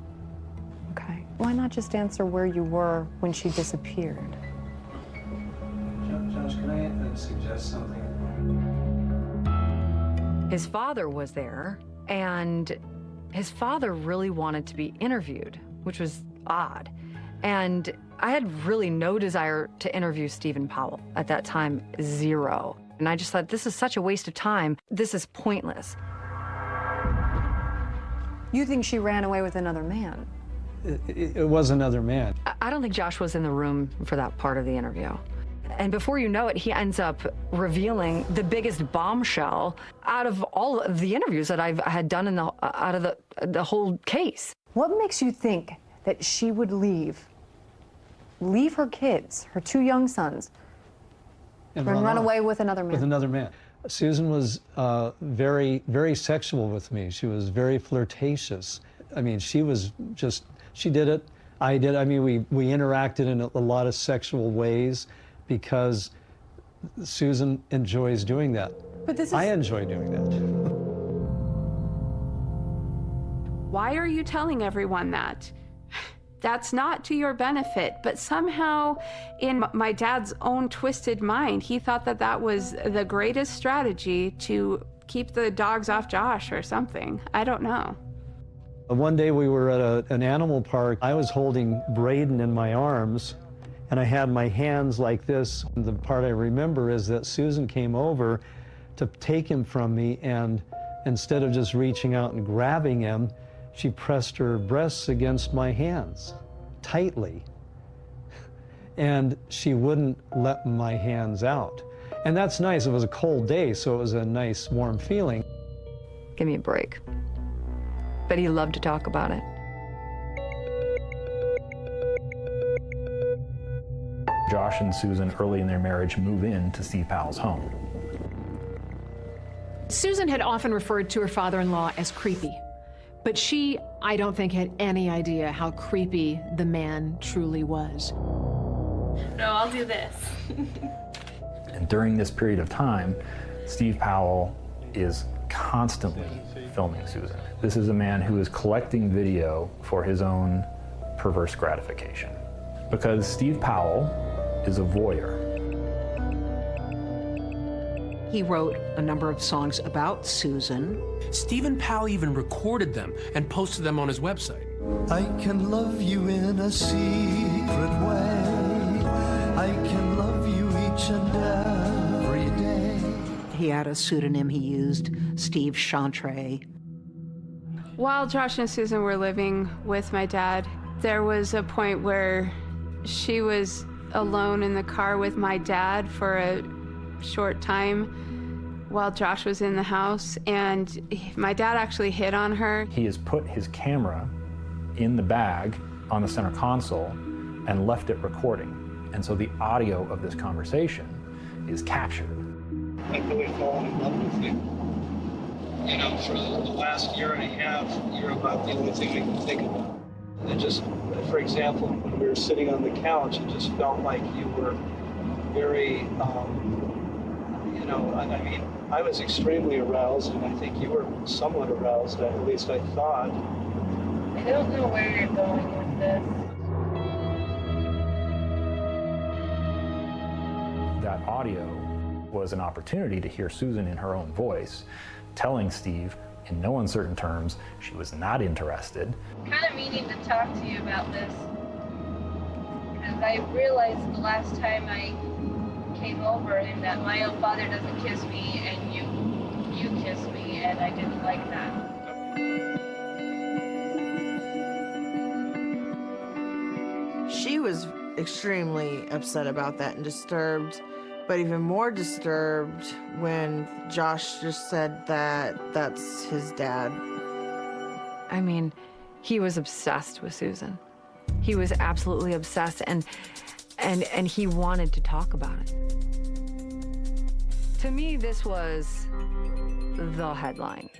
Okay. Why not just answer where you were when she disappeared? Josh, can I suggest something? His father was there, and his father really wanted to be interviewed, which was odd. And I had really no desire to interview Stephen Powell at that time, 0. And I just thought, this is such a waste of time. This is pointless. You think she ran away with another man? It was another man. I don't think Josh was in the room for that part of the interview. And before you know it, he ends up revealing the biggest bombshell out of all of the interviews that I had done in out of the whole case. What makes you think that she would leave her kids, her 2 young sons, and run away with another man? With another man. Susan was very, very sexual with me. She was very flirtatious. I mean, she was just, she did it, I did. I mean, we interacted in a lot of sexual ways because Susan enjoys doing that. But this is... I enjoy doing that. Why are you telling everyone that? That's not to your benefit, but somehow in my dad's own twisted mind, he thought that that was the greatest strategy to keep the dogs off Josh or something. I don't know. One day we were at an animal park. I was holding Braden in my arms, and I had my hands like this. The part I remember is that Susan came over to take him from me, and instead of just reaching out and grabbing him, she pressed her breasts against my hands, tightly. And she wouldn't let my hands out. And that's nice. It was a cold day, so it was a nice, warm feeling. Give me a break. But he loved to talk about it. Josh and Susan, early in their marriage, move in to Steve Powell's home. Susan had often referred to her father-in-law as creepy, but she, I don't think, had any idea how creepy the man truly was. No, I'll do this. And during this period of time, Steve Powell is constantly filming Susan. This is a man who is collecting video for his own perverse gratification. Because Steve Powell is a voyeur. He wrote a number of songs about Susan. Stephen Powell even recorded them and posted them on his website. I can love you in a secret way. I can love you each and every day. He had a pseudonym he used, Steve Chantre. While Josh and Susan were living with my dad, there was a point where she was alone in the car with my dad for a short time while Josh was in the house, and my dad actually hit on her. He has put his camera in the bag on the center console and left it recording. And so the audio of this conversation is captured. I've really fallen in love with you. You know, for the last year and a half, you're about the only thing I can think about. And just, for example, when we were sitting on the couch, it just felt like you were very, you know, I mean, I was extremely aroused, and I think you were somewhat aroused, at least I thought. I don't know where you're going with this. That audio was an opportunity to hear Susan in her own voice, telling Steve in no uncertain terms she was not interested. I'm kind of meaning to talk to you about this, because I realized the last time I came over and that my own father doesn't kiss me and you kiss me, and I didn't like that. She was extremely upset about that and disturbed, but even more disturbed when Josh just said that that's his dad. I mean, he was obsessed with Susan. He was absolutely obsessed, and he wanted to talk about it. To me, this was the headline.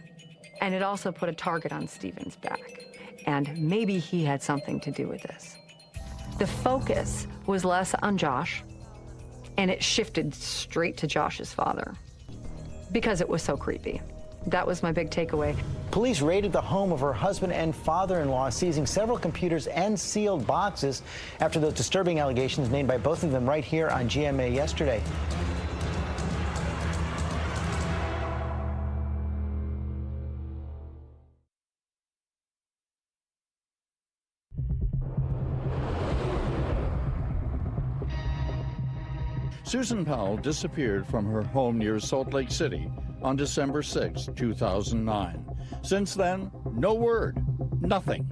And it also put a target on Stephen's back. And maybe he had something to do with this. The focus was less on Josh, and it shifted straight to Josh's father because it was so creepy. That was my big takeaway. Police raided the home of her husband and father-in-law, seizing several computers and sealed boxes after those disturbing allegations made by both of them right here on GMA yesterday. Susan Powell disappeared from her home near Salt Lake City on December 6, 2009. Since then, no word, nothing.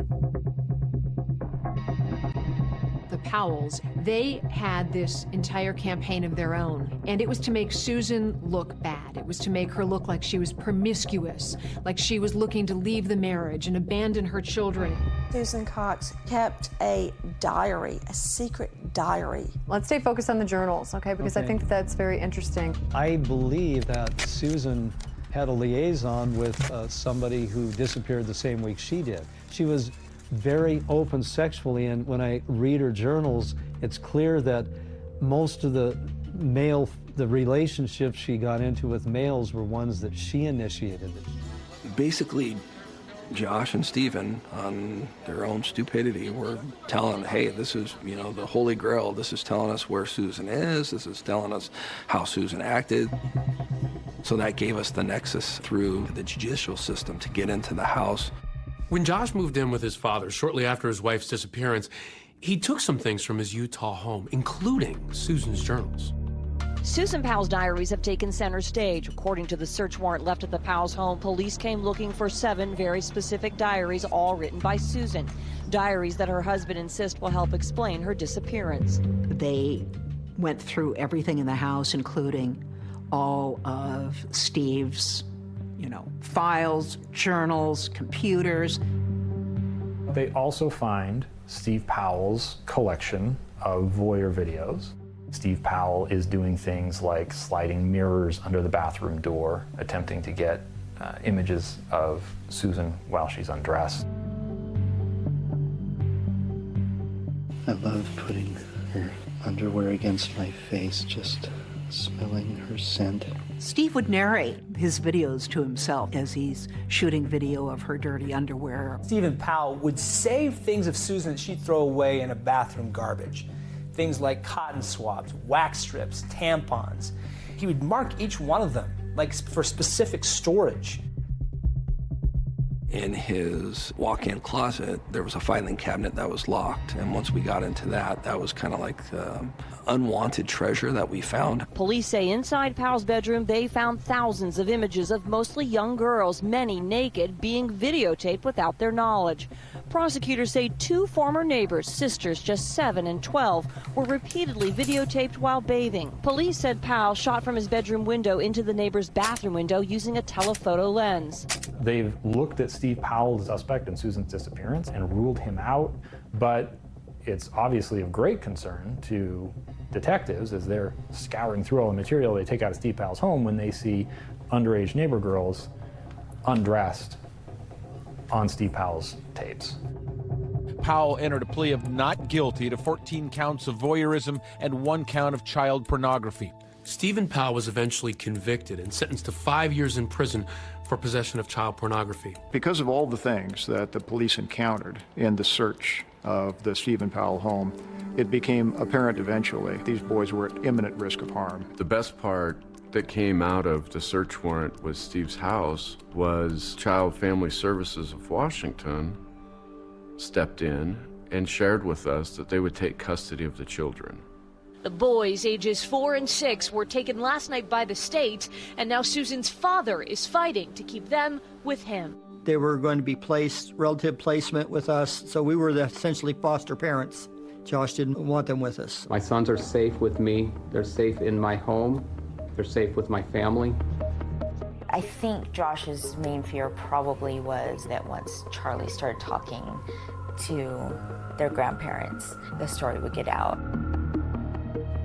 The Powells, they had this entire campaign of their own, and it was to make Susan look bad. It was to make her look like she was promiscuous, like she was looking to leave the marriage and abandon her children. Susan Cox kept a diary, a secret diary. Let's stay focused on the journals, okay? Because I think that's very interesting. I believe that Susan had a liaison with somebody who disappeared the same week she did. She was very open sexually, and when I read her journals, it's clear that most of the relationships she got into with males were ones that she initiated. Basically, Josh and Stephen, on their own stupidity, were telling, hey, this is, you know, the Holy Grail. This is telling us where Susan is. This is telling us how Susan acted. So that gave us the nexus through the judicial system to get into the house. When Josh moved in with his father shortly after his wife's disappearance, he took some things from his Utah home, including Susan's journals. Susan Powell's diaries have taken center stage. According to the search warrant left at the Powell's home, police came looking for 7 very specific diaries, all written by Susan. Diaries that her husband insists will help explain her disappearance. They went through everything in the house, including all of Steve's, files, journals, computers. They also find Steve Powell's collection of voyeur videos. Steve Powell is doing things like sliding mirrors under the bathroom door, attempting to get images of Susan while she's undressed. I love putting her underwear against my face, just smelling her scent. Steve would narrate his videos to himself as he's shooting video of her dirty underwear. Stephen Powell would save things of Susan that she'd throw away in a bathroom garbage. Things like cotton swabs, wax strips, tampons. He would mark each one of them, like for specific storage. In his walk-in closet, there was a filing cabinet that was locked, and once we got into that, that was kind of like unwanted treasure that we found. Police say inside Powell's bedroom, they found thousands of images of mostly young girls, many naked, being videotaped without their knowledge. Prosecutors say 2 former neighbors, sisters just 7 and 12, were repeatedly videotaped while bathing. Police said Powell shot from his bedroom window into the neighbor's bathroom window using a telephoto lens. They've looked at Steve Powell, the suspect in Susan's disappearance, and ruled him out, but it's obviously of great concern to detectives as they're scouring through all the material they take out of Steve Powell's home when they see underage neighbor girls undressed on Steve Powell's tapes. Powell entered a plea of not guilty to 14 counts of voyeurism and 1 count of child pornography. Stephen Powell was eventually convicted and sentenced to 5 years in prison for possession of child pornography. Because of all the things that the police encountered in the search of the Stephen Powell home, it became apparent eventually these boys were at imminent risk of harm. The best part that came out of the search warrant with Steve's house was Child Family Services of Washington stepped in and shared with us that they would take custody of the children. The boys, ages 4 and 6, were taken last night by the state, and now Susan's father is fighting to keep them with him. They were going to be placed, relative placement with us, so we were essentially foster parents. Josh didn't want them with us. My sons are safe with me. They're safe in my home. They're safe with my family. I think Josh's main fear probably was that once Charlie started talking to their grandparents, the story would get out.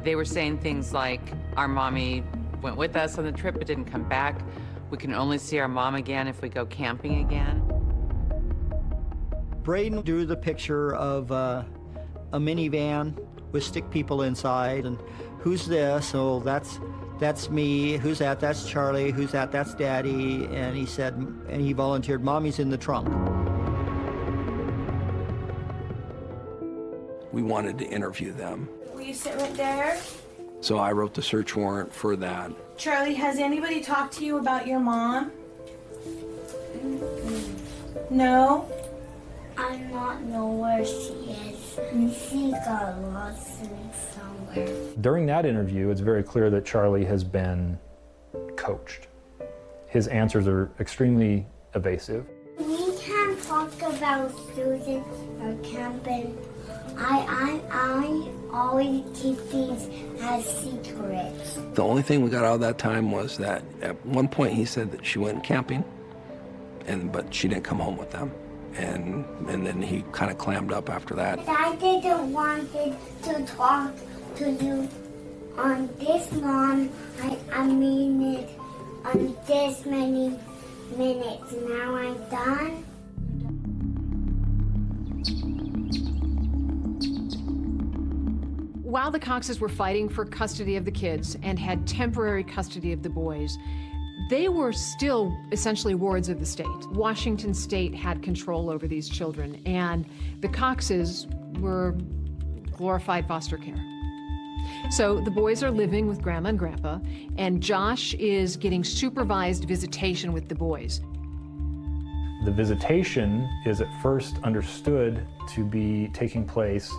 They were saying things like, our mommy went with us on the trip but didn't come back. We can only see our mom again if we go camping again. Braden drew the picture of a minivan with stick people inside, and who's this? Oh, that's me. Who's that? That's Charlie. Who's that? That's Daddy. And he said, and he volunteered, Mommy's in the trunk. We wanted to interview them. Will you sit right there? So I wrote the search warrant for that. Charlie, has anybody talked to you about your mom? No? I not know where she is. She got lost somewhere. During that interview, it's very clear that Charlie has been coached. His answers are extremely evasive. We can't talk about Susan or camping. I always keep things as secrets. The only thing we got out of that time was that at one point he said that she went camping, but she didn't come home with them. And then he kind of clammed up after that. I didn't want to talk to you on this long. I mean it on this many minutes. Now I'm done. While the Coxes were fighting for custody of the kids and had temporary custody of the boys, they were still essentially wards of the state. Washington State had control over these children, and the Coxes were glorified foster care. So the boys are living with Grandma and Grandpa, and Josh is getting supervised visitation with the boys. The visitation is at first understood to be taking place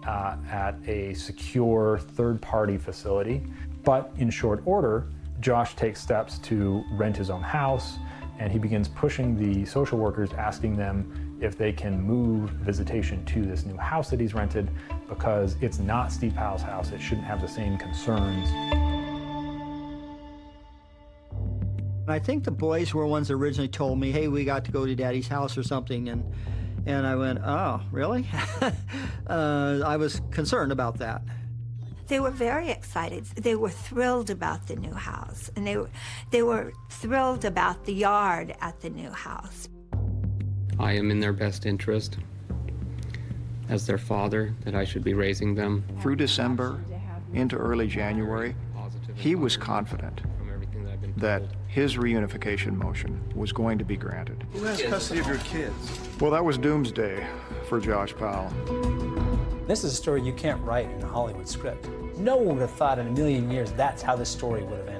at a secure third-party facility, but in short order, Josh takes steps to rent his own house, and he begins pushing the social workers, asking them if they can move visitation to this new house that he's rented, because it's not Steve Powell's house. It shouldn't have the same concerns. I think the boys were ones that originally told me, hey, we got to go to Daddy's house or something, and I went, oh, really? I was concerned about that. They were very excited. They were thrilled about the new house, and they were thrilled about the yard at the new house. I am in their best interest as their father, that I should be raising them. Through December into early January, He was confident that his reunification motion was going to be granted. Who has custody of your kids? Well, that was doomsday for Josh Powell. This is a story you can't write in a Hollywood script. No one would have thought in a million years that's how this story would have ended.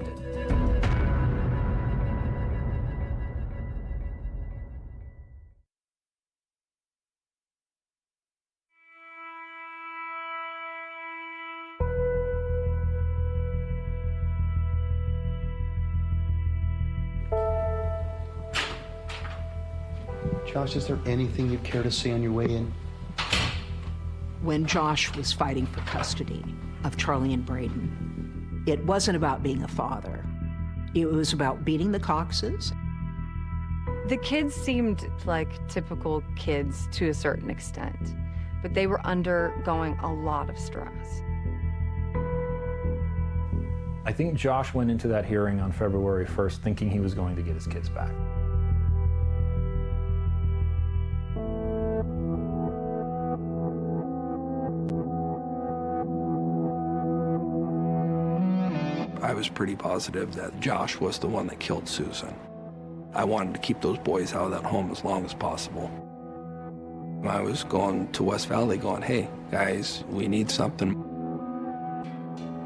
Josh, is there anything you'd care to say on your way in? When Josh was fighting for custody of Charlie and Braden, it wasn't about being a father. It was about beating the Coxes. The kids seemed like typical kids to a certain extent, but they were undergoing a lot of stress. I think Josh went into that hearing on February 1st thinking he was going to get his kids back. I was pretty positive that Josh was the one that killed Susan. I wanted to keep those boys out of that home as long as possible. I was going to West Valley going, hey, guys, we need something.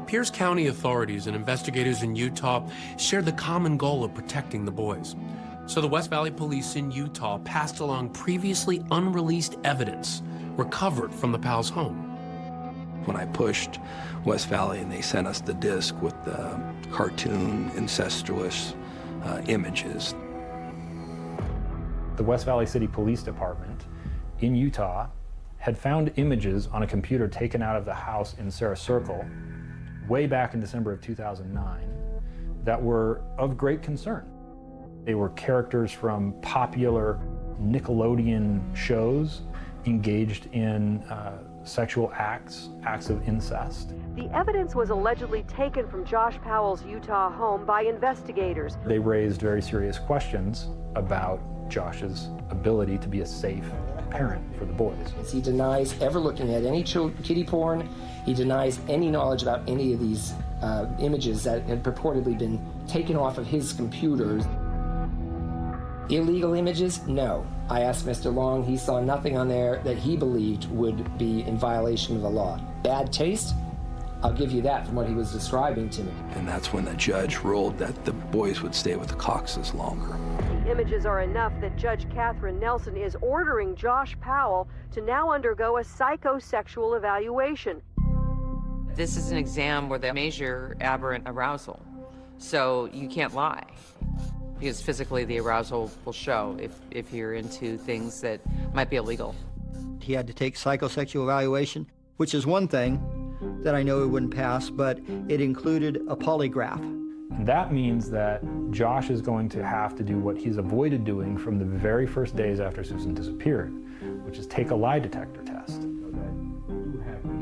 Pierce County authorities and investigators in Utah shared the common goal of protecting the boys. So the West Valley police in Utah passed along previously unreleased evidence recovered from the Powell's home. When I pushed West Valley and they sent us the disc with the cartoon, incestuous images. The West Valley City Police Department in Utah had found images on a computer taken out of the house in Sarah Circle way back in December of 2009 that were of great concern. They were characters from popular Nickelodeon shows engaged in sexual acts of incest. The evidence was allegedly taken from Josh Powell's Utah home by investigators. They raised very serious questions about Josh's ability to be a safe parent for the boys. He denies ever looking at any kiddie porn. He denies any knowledge about any of these images that had purportedly been taken off of his computers. Illegal images? No. I asked Mr. Long, he saw nothing on there that he believed would be in violation of the law. Bad taste? I'll give you that from what he was describing to me. And that's when the judge ruled that the boys would stay with the Coxes longer. The images are enough that Judge Catherine Nelson is ordering Josh Powell to now undergo a psychosexual evaluation. This is an exam where they measure aberrant arousal, so you can't lie. Because physically the arousal will show if you're into things that might be illegal. He had to take psychosexual evaluation, which is one thing that I know he wouldn't pass, but it included a polygraph. That means that Josh is going to have to do what he's avoided doing from the very first days after Susan disappeared, which is take a lie detector test.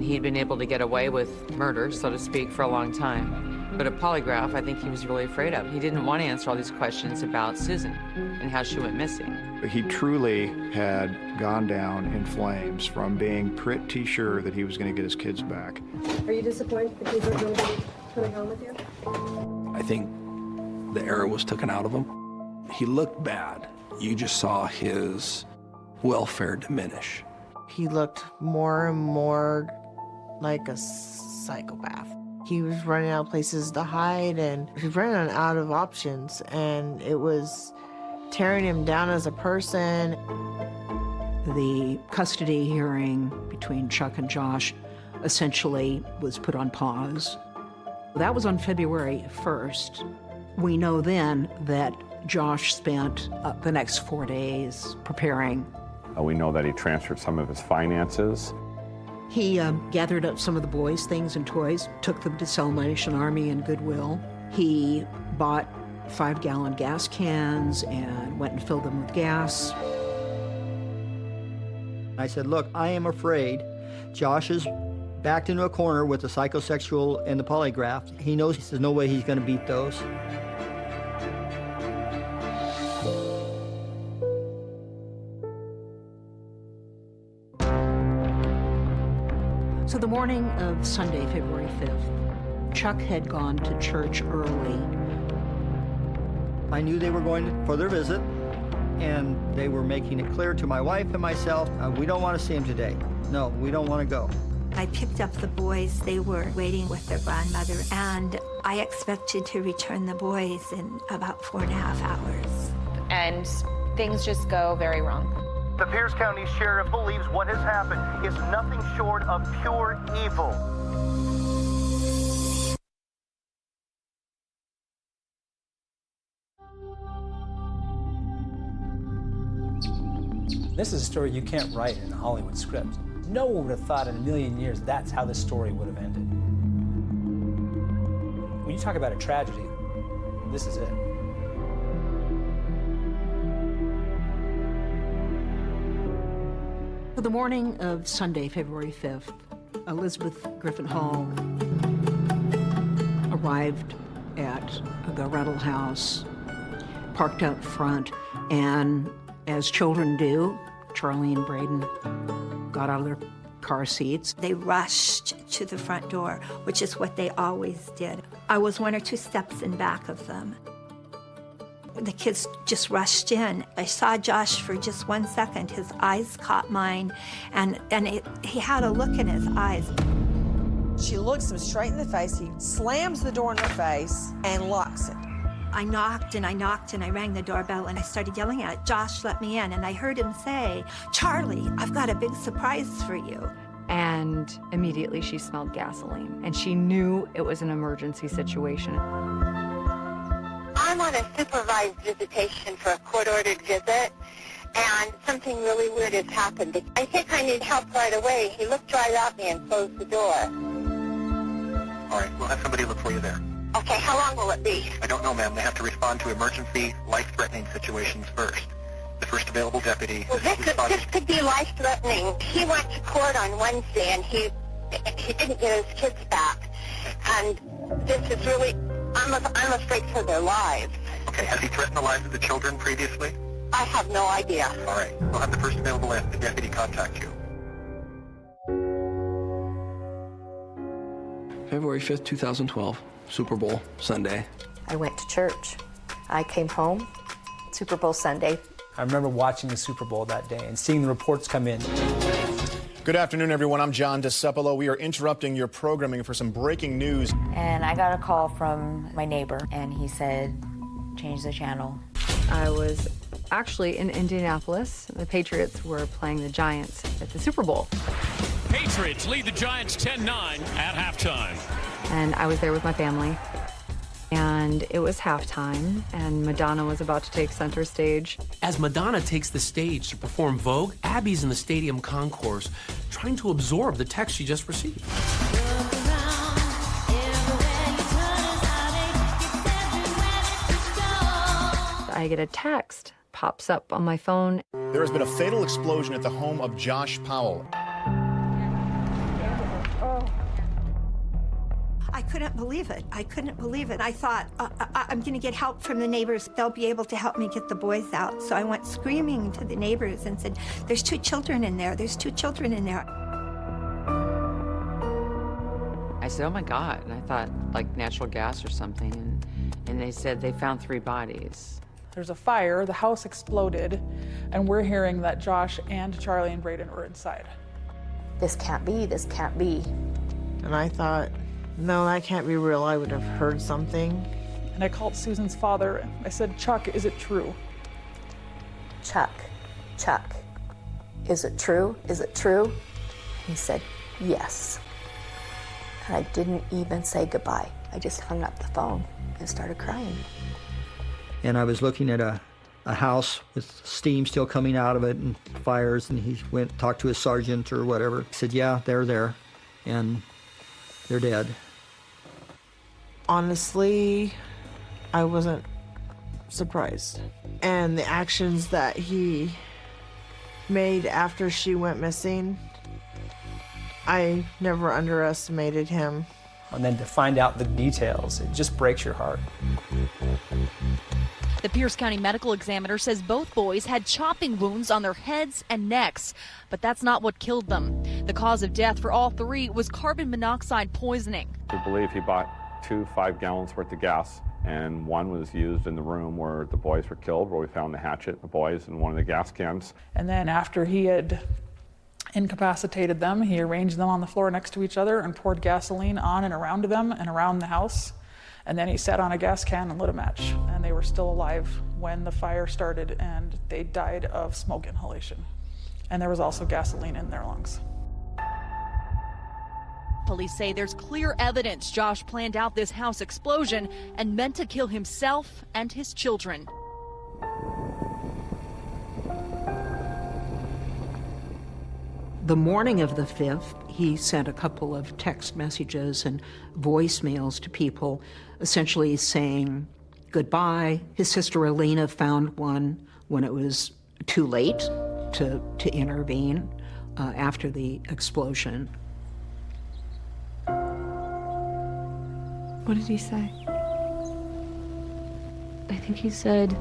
He'd been able to get away with murder, so to speak, for a long time. But a polygraph, I think he was really afraid of. He didn't want to answer all these questions about Susan and how she went missing. He truly had gone down in flames from being pretty sure that he was going to get his kids back. Are you disappointed the kids are going to be coming home with you? I think the error was taken out of him. He looked bad. You just saw his welfare diminish. He looked more and more like a psychopath. He was running out of places to hide, and he was running out of options, and it was tearing him down as a person. The custody hearing between Chuck and Josh essentially was put on pause. That was on February 1st. We know then that Josh spent the next 4 days preparing. We know that he transferred some of his finances. He gathered up some of the boys' things and toys, took them to Salvation Army and Goodwill. He bought 5-gallon gas cans and went and filled them with gas. I said, look, I am afraid Josh is backed into a corner with the psychosexual and the polygraph. He knows there's no way he's going to beat those. So the morning of Sunday, February 5th, Chuck had gone to church early. I knew they were going for their visit, and they were making it clear to my wife and myself, we don't want to see him today. No, we don't want to go. I picked up the boys. They were waiting with their grandmother, and I expected to return the boys in about 4.5 hours. And things just go very wrong. The Pierce County Sheriff believes what has happened is nothing short of pure evil. This is a story you can't write in a Hollywood script. No one would have thought in a million years that's how this story would have ended. When you talk about a tragedy, this is it. The morning of Sunday, February 5th, Elizabeth Griffin Hall arrived at the rental house, parked out front, and as children do, Charlie and Braden got out of their car seats. They rushed to the front door, which is what they always did. I was 1 or 2 steps in back of them. The kids just rushed in. I saw Josh for just 1 second. His eyes caught mine, and he had a look in his eyes. She looks him straight in the face. He slams the door in her face and locks it. I knocked and I knocked and I rang the doorbell and I started yelling at it, Josh, let me in. And I heard him say, Charlie, I've got a big surprise for you. And immediately she smelled gasoline, and she knew it was an emergency situation. I'm on a supervised visitation for a court-ordered visit, and something really weird has happened. I think I need help right away. He looked right at me and closed the door. All right, we'll have somebody look for you there. Okay, how long will it be? I don't know, ma'am. They have to respond to emergency, life-threatening situations first. The first available deputy Well, this could be life-threatening. He went to court on Wednesday, and he didn't get his kids back. And this is really, I'm afraid for their lives. Okay, has he threatened the lives of the children previously? I have no idea. All right, we'll have the first available deputy contact you. February 5th, 2012, Super Bowl Sunday. I went to church. I came home, Super Bowl Sunday. I remember watching the Super Bowl that day and seeing the reports come in. Good afternoon, everyone. I'm John DeCepolo. We are interrupting your programming for some breaking news. And I got a call from my neighbor, and he said, change the channel. I was actually in Indianapolis. The Patriots were playing the Giants at the Super Bowl. Patriots lead the Giants 10-9 at halftime. And I was there with my family. And it was halftime, and Madonna was about to take center stage. As Madonna takes the stage to perform Vogue, Abby's in the stadium concourse trying to absorb the text she just received. I get a text, pops up on my phone. There has been a fatal explosion at the home of Josh Powell. I couldn't believe it. I couldn't believe it. I thought, I'm going to get help from the neighbors. They'll be able to help me get the boys out. So I went screaming to the neighbors and said, there's 2 children in there. There's 2 children in there. I said, oh my God. And I thought like natural gas or something. And they said they found 3 bodies. There's a fire, the house exploded, and we're hearing that Josh and Charlie and Braden were inside. This can't be, this can't be. And I thought, no, that can't be real. I would have heard something. And I called Susan's father. I said, Chuck, is it true? Chuck, is it true? Is it true? He said, yes. And I didn't even say goodbye. I just hung up the phone and started crying. And I was looking at a house with steam still coming out of it and fires, and he went and talked to his sergeant or whatever. He said, yeah, they're there, and they're dead. Honestly, I wasn't surprised. And the actions that he made after she went missing, I never underestimated him. And then to find out the details, it just breaks your heart. The Pierce County medical examiner says both boys had chopping wounds on their heads and necks, but that's not what killed them. The cause of death for all 3 was carbon monoxide poisoning. We believe he bought 2 5-gallons worth of gas, and one was used in the room where the boys were killed, where we found the hatchet, the boys, and one of the gas cans. And then after he had incapacitated them, he arranged them on the floor next to each other and poured gasoline on and around them and around the house. And then he sat on a gas can and lit a match. And they were still alive when the fire started, and they died of smoke inhalation. And there was also gasoline in their lungs. Police say there's clear evidence Josh planned out this house explosion and meant to kill himself and his children. The morning of the 5th, he sent a couple of text messages and voicemails to people, essentially saying goodbye. His sister Elena found one when it was too late to intervene after the explosion. What did he say? I think he said,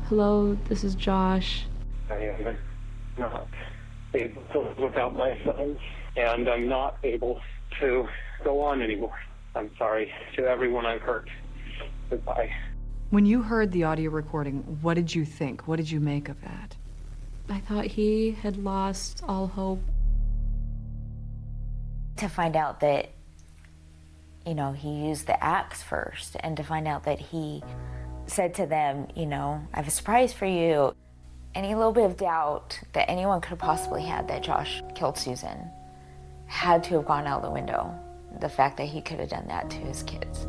"Hello, this is Josh." I am not able to live without my son, and I'm not able to go on anymore. I'm sorry to everyone I've hurt. Goodbye. When you heard the audio recording, what did you think? What did you make of that? I thought he had lost all hope. To find out that, you know, he used the axe first, and to find out that he said to them, you know, I have a surprise for you. Any little bit of doubt that anyone could have possibly had that Josh killed Susan had to have gone out the window. The fact that he could have done that to his kids.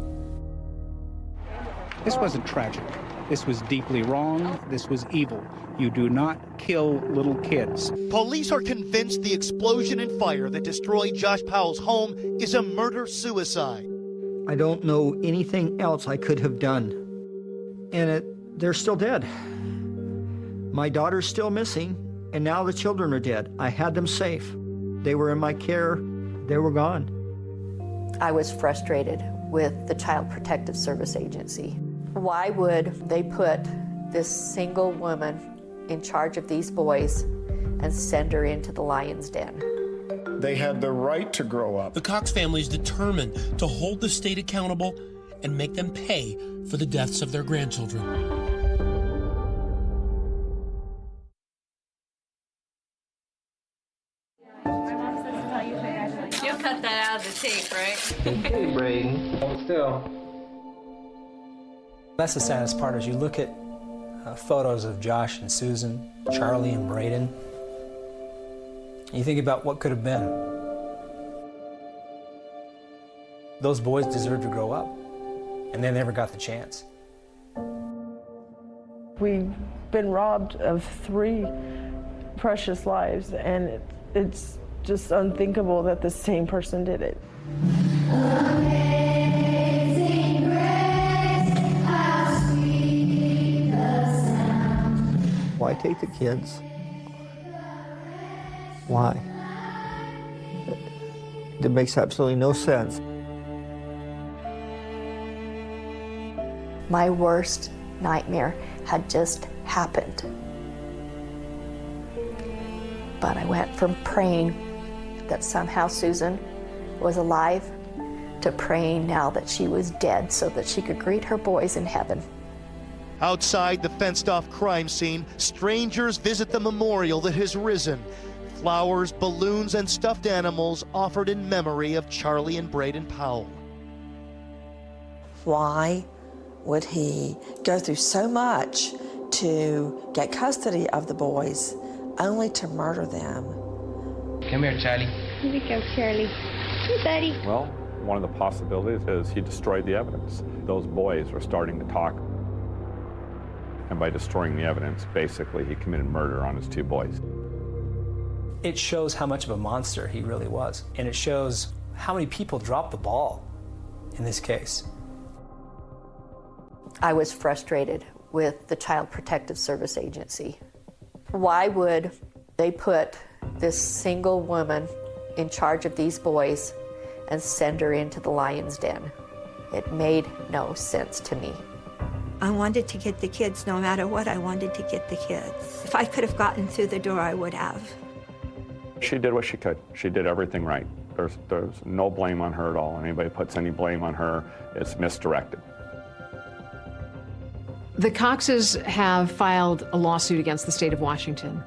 This wasn't tragic. This was deeply wrong. This was evil. You do not kill little kids. Police are convinced the explosion and fire that destroyed Josh Powell's home is a murder-suicide. I don't know anything else I could have done. And they're still dead. My daughter's still missing, and now the children are dead. I had them safe. They were in my care. They were gone. I was frustrated with the Child Protective Service Agency. Why would they put this single woman in charge of these boys and send her into the lion's den? They had the right to grow up. The Cox family is determined to hold the state accountable and make them pay for the deaths of their grandchildren. You'll cut that out of the tape, right? Hey, Braden. Hold still. That's the saddest part, is you look at photos of Josh and Susan, Charlie and Braden, and you think about what could have been. Those boys deserve to grow up, and they never got the chance. We've been robbed of 3 precious lives, and it's just unthinkable that the same person did it. Why take the kids? Why? It makes absolutely no sense. My worst nightmare had just happened. But I went from praying that somehow Susan was alive to praying now that she was dead so that she could greet her boys in heaven. Outside the fenced-off crime scene, strangers visit the memorial that has risen. Flowers, balloons, and stuffed animals offered in memory of Charlie and Braden Powell. Why would he go through so much to get custody of the boys, only to murder them? Come here, Charlie. Here we go, Charlie. Hey, buddy. Well, one of the possibilities is he destroyed the evidence. Those boys were starting to talk. And by destroying the evidence, basically, he committed murder on his 2 boys. It shows how much of a monster he really was, and it shows how many people dropped the ball in this case. I was frustrated with the Child Protective Service Agency. Why would they put this single woman in charge of these boys and send her into the lion's den? It made no sense to me. I wanted to get the kids no matter what. I wanted to get the kids. If I could have gotten through the door, I would have. She did what she could. She did everything right. There's no blame on her at all. Anybody puts any blame on her, it's misdirected. The Coxes have filed a lawsuit against the state of Washington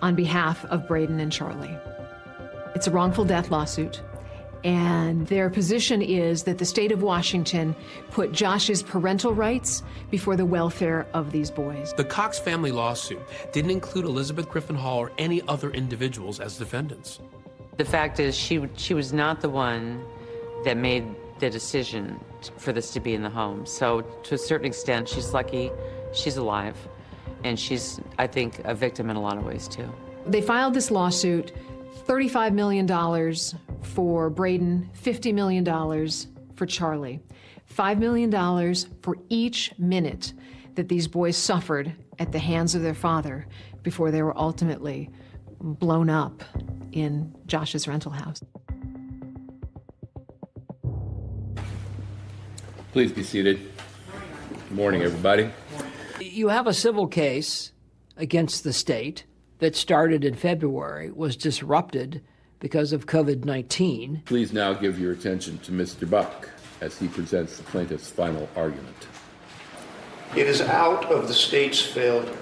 on behalf of Braden and Charlie. It's a wrongful death lawsuit, and their position is that the state of Washington put Josh's parental rights before the welfare of these boys. The Cox family lawsuit didn't include Elizabeth Griffin Hall or any other individuals as defendants. The fact is, she was not the one that made the decision for this to be in the home. So to a certain extent, she's lucky she's alive. And she's, I think, a victim in a lot of ways, too. They filed this lawsuit, $35 million for Braden, $50 million for Charlie. $5 million for each minute that these boys suffered at the hands of their father before they were ultimately blown up in Josh's rental house. Please be seated. Good morning, everybody. You have a civil case against the state that started in February, was disrupted because of COVID-19. Please now give your attention to Mr. Buck as he presents the plaintiff's final argument. It is out of the state's failure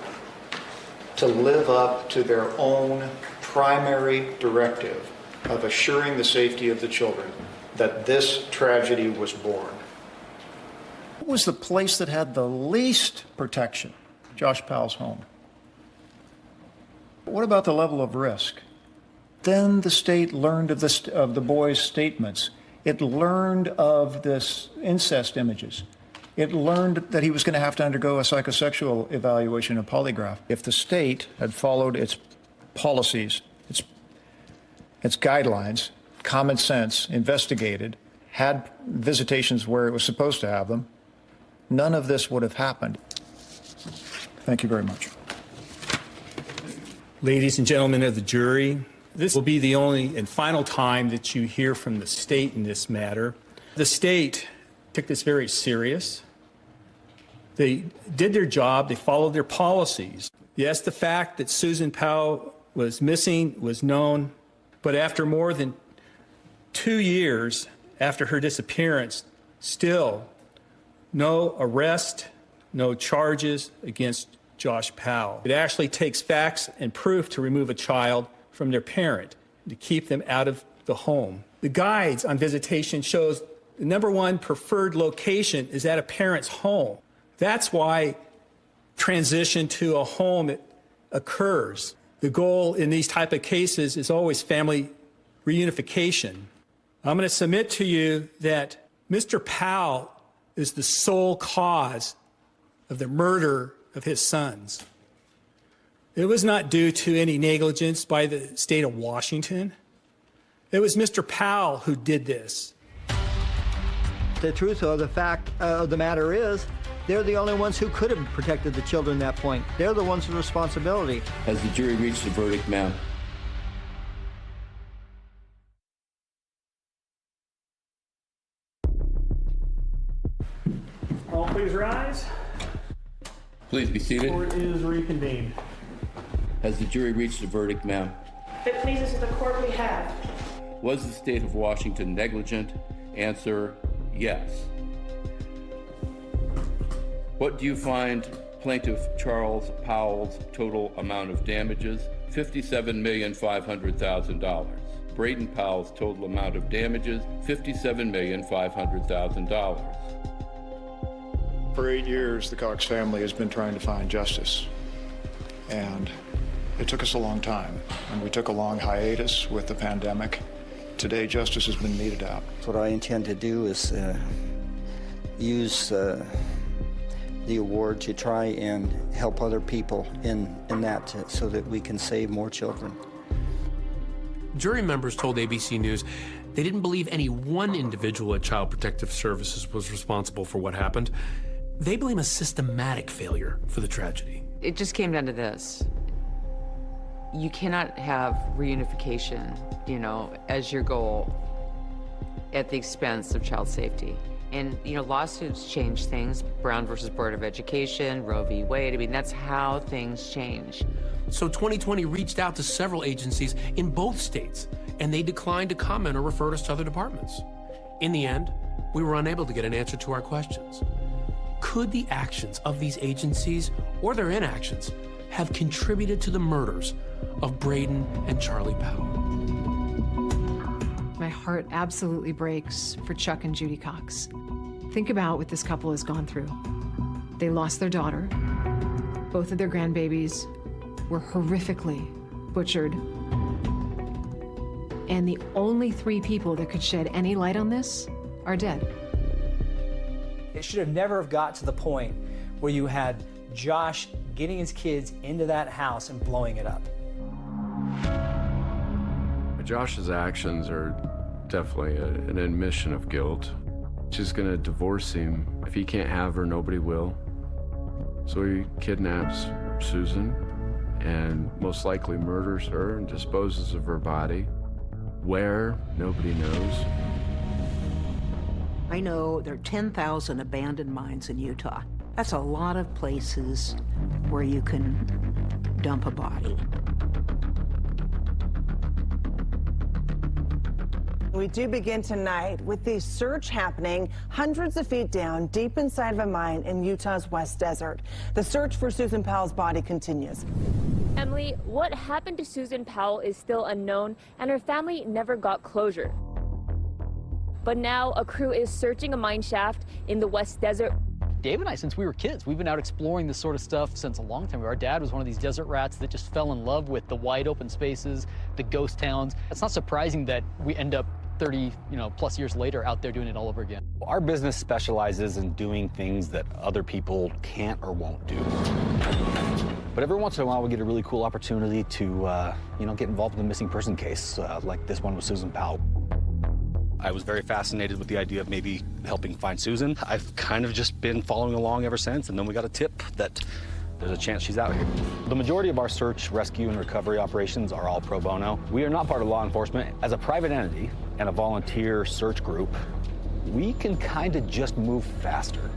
to live up to their own primary directive of assuring the safety of the children that this tragedy was born. What was the place that had the least protection? Josh Powell's home. What about the level of risk? Then the state learned of the boy's statements. It learned of this incest images. It learned that he was going to have to undergo a psychosexual evaluation, a polygraph. If the state had followed its policies, its guidelines, common sense, investigated, had visitations where it was supposed to have them, none of this would have happened. Thank you very much. Ladies and gentlemen of the jury, this will be the only and final time that you hear from the state in this matter. The state took this very serious. They did their job. They followed their policies. Yes, the fact that Susan Powell was missing was known, but after more than 2 years after her disappearance, still no arrest, no charges against Josh Powell. It actually takes facts and proof to remove a child from their parent, to keep them out of the home. The guides on visitation shows the #1 preferred location is at a parent's home. That's why transition to a home occurs. The goal in these type of cases is always family reunification. I'm going to submit to you that Mr. Powell is the sole cause of the murder of his sons. It was not due to any negligence by the state of Washington. It was Mr. Powell who did this. The truth of the fact of the matter is, they're the only ones who could have protected the children at that point. They're the ones with responsibility. Has the jury reached a verdict, ma'am? All please rise. Please be seated. Court is reconvened. Has the jury reached a verdict, ma'am? If it pleases the court, we have. Was the state of Washington negligent? Answer, yes. What do you find plaintiff Charles Powell's total amount of damages? $57,500,000. Braden Powell's total amount of damages, $57,500,000. For 8 years, the Cox family has been trying to find justice. And it took us a long time. And we took a long hiatus with the pandemic. Today, justice has been meted out. What I intend to do is use the award to try and help other people in that so that we can save more children. Jury members told ABC News they didn't believe any one individual at Child Protective Services was responsible for what happened. They blame a systematic failure for the tragedy. It just came down to this. You cannot have reunification, as your goal at the expense of child safety. And, lawsuits change things. Brown versus Board of Education, Roe v. Wade. I mean, that's how things change. So 2020 reached out to several agencies in both states, and they declined to comment or refer us to other departments. In the end, we were unable to get an answer to our questions. Could the actions of these agencies, or their inactions, have contributed to the murders of Braden and Charlie Powell? My heart absolutely breaks for Chuck and Judy Cox. Think about what this couple has gone through. They lost their daughter. Both of their grandbabies were horrifically butchered. And the only 3 people that could shed any light on this are dead. It should have never have got to the point where you had Josh getting his kids into that house and blowing it up. Josh's actions are definitely an admission of guilt. She's gonna divorce him. If he can't have her, nobody will. So he kidnaps Susan and most likely murders her and disposes of her body. Where? Nobody knows. I know there are 10,000 abandoned mines in Utah. That's a lot of places where you can dump a body. We do begin tonight with the search happening hundreds of feet down, deep inside of a mine in Utah's West Desert. The search for Susan Powell's body continues. Emily, what happened to Susan Powell is still unknown, and her family never got closure. But now a crew is searching a mine shaft in the West Desert. Dave and I, since we were kids, we've been out exploring this sort of stuff since a long time ago. Our dad was one of these desert rats that just fell in love with the wide open spaces, the ghost towns. It's not surprising that we end up 30, plus years later out there doing it all over again. Our business specializes in doing things that other people can't or won't do. But every once in a while we get a really cool opportunity to, get involved in a missing person case, like this one with Susan Powell. I was very fascinated with the idea of maybe helping find Susan. I've kind of just been following along ever since, and then we got a tip that there's a chance she's out here. The majority of our search, rescue, and recovery operations are all pro bono. We are not part of law enforcement. As a private entity and a volunteer search group, we can kind of just move faster.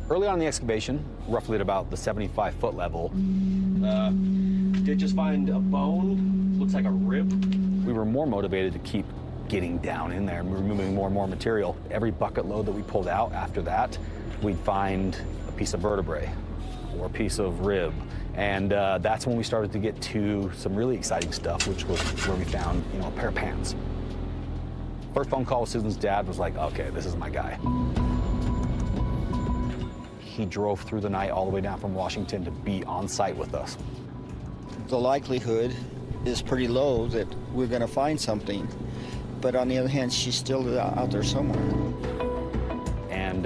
Early on in the excavation, roughly at about the 75-foot level, did just find a bone, looks like a rib. We were more motivated to keep getting down in there and removing more and more material. Every bucket load that we pulled out after that, we'd find a piece of vertebrae or a piece of rib. And that's when we started to get to some really exciting stuff, which was where we found, a pair of pants. First phone call with Susan's dad was like, okay, this is my guy. He drove through the night all the way down from Washington to be on site with us. The likelihood is pretty low that we're going to find something. But on the other hand, she's still out there somewhere. And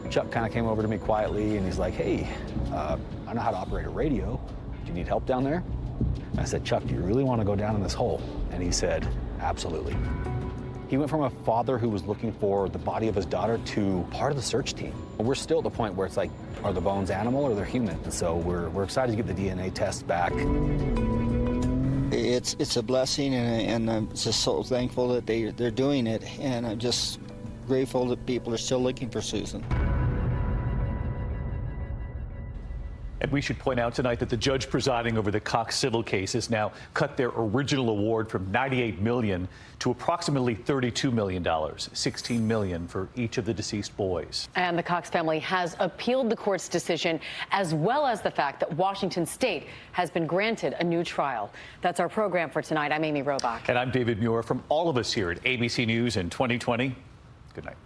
Chuck kind of came over to me quietly, and he's like, hey, I know how to operate a radio. Do you need help down there? And I said, Chuck, do you really want to go down in this hole? And he said, absolutely. He went from a father who was looking for the body of his daughter to part of the search team. We're still at the point where it's like, are the bones animal or they're human? And so we're excited to get the DNA test back. It's a blessing, and I'm just so thankful that they're doing it, and I'm just grateful that people are still looking for Susan. And we should point out tonight that the judge presiding over the Cox civil case has now cut their original award from $98 million to approximately $32 million, $16 million for each of the deceased boys. And the Cox family has appealed the court's decision, as well as the fact that Washington State has been granted a new trial. That's our program for tonight. I'm Amy Robach. And I'm David Muir. From all of us here at ABC News in 2020, good night.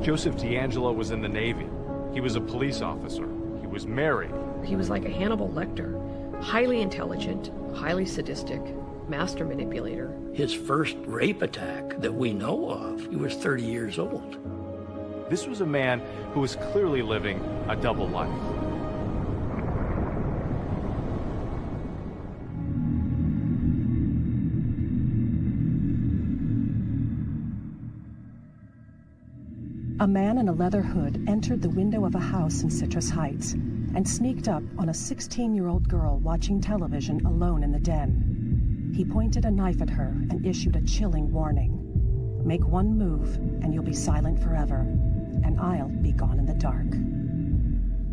Joseph D'Angelo was in the Navy. He was a police officer. He was married. He was like a Hannibal Lecter, highly intelligent, highly sadistic, master manipulator. His first rape attack that we know of, he was 30 years old. This was a man who was clearly living a double life. A man in a leather hood entered the window of a house in Citrus Heights and sneaked up on a 16-year-old girl watching television alone in the den. He pointed a knife at her and issued a chilling warning. Make one move and you'll be silent forever, and I'll be gone in the dark.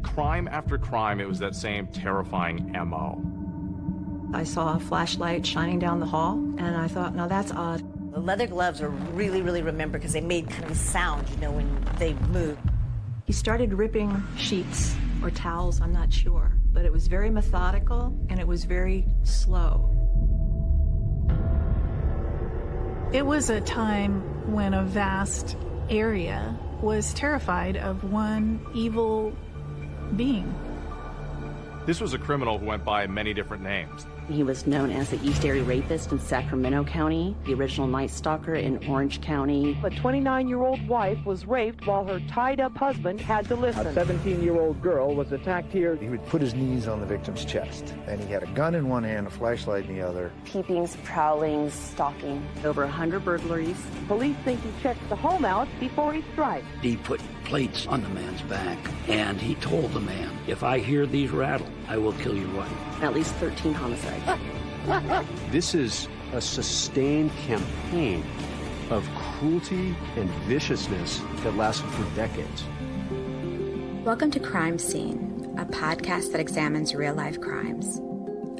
Crime after crime, it was that same terrifying MO. I saw a flashlight shining down the hall, and I thought, now that's odd. The leather gloves are really remembered because they made kind of a sound, you know, when they moved. He started ripping sheets or towels, I'm not sure, but it was very methodical and it was very slow. It was a time when a vast area was terrified of one evil being. This was a criminal who went by many different names. He was known as the East Area Rapist in Sacramento County, the original Night Stalker in Orange County. A 29-year-old wife was raped while her tied-up husband had to listen. A 17-year-old girl was attacked here. He would put his knees on the victim's chest, and he had a gun in one hand, a flashlight in the other. Peepings, prowlings, stalking. Over 100 burglaries. Police think he checked the home out before he strikes. He put plates on the man's back, and he told the man, if I hear these rattle, I will kill your wife. At least 13 homicides. This is a sustained campaign of cruelty and viciousness that lasted for decades. Welcome to Crime Scene, a podcast that examines real-life crimes.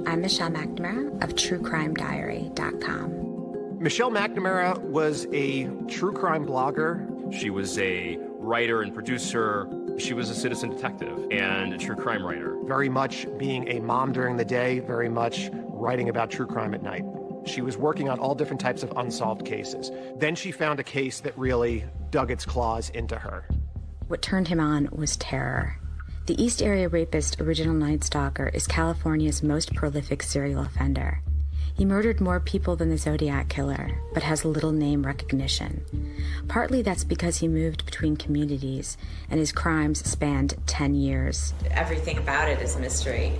I'm Michelle McNamara of TrueCrimeDiary.com. Michelle McNamara was a true crime blogger. She was a writer and producer. She was a citizen detective and a true crime writer. Very much being a mom during the day, very much writing about true crime at night. She was working on all different types of unsolved cases. Then she found a case that really dug its claws into her. What turned him on was terror. The East Area Rapist, original Night Stalker, is California's most prolific serial offender. He murdered more people than the Zodiac Killer, but has little name recognition. Partly that's because he moved between communities, and his crimes spanned 10 years. Everything about it is a mystery,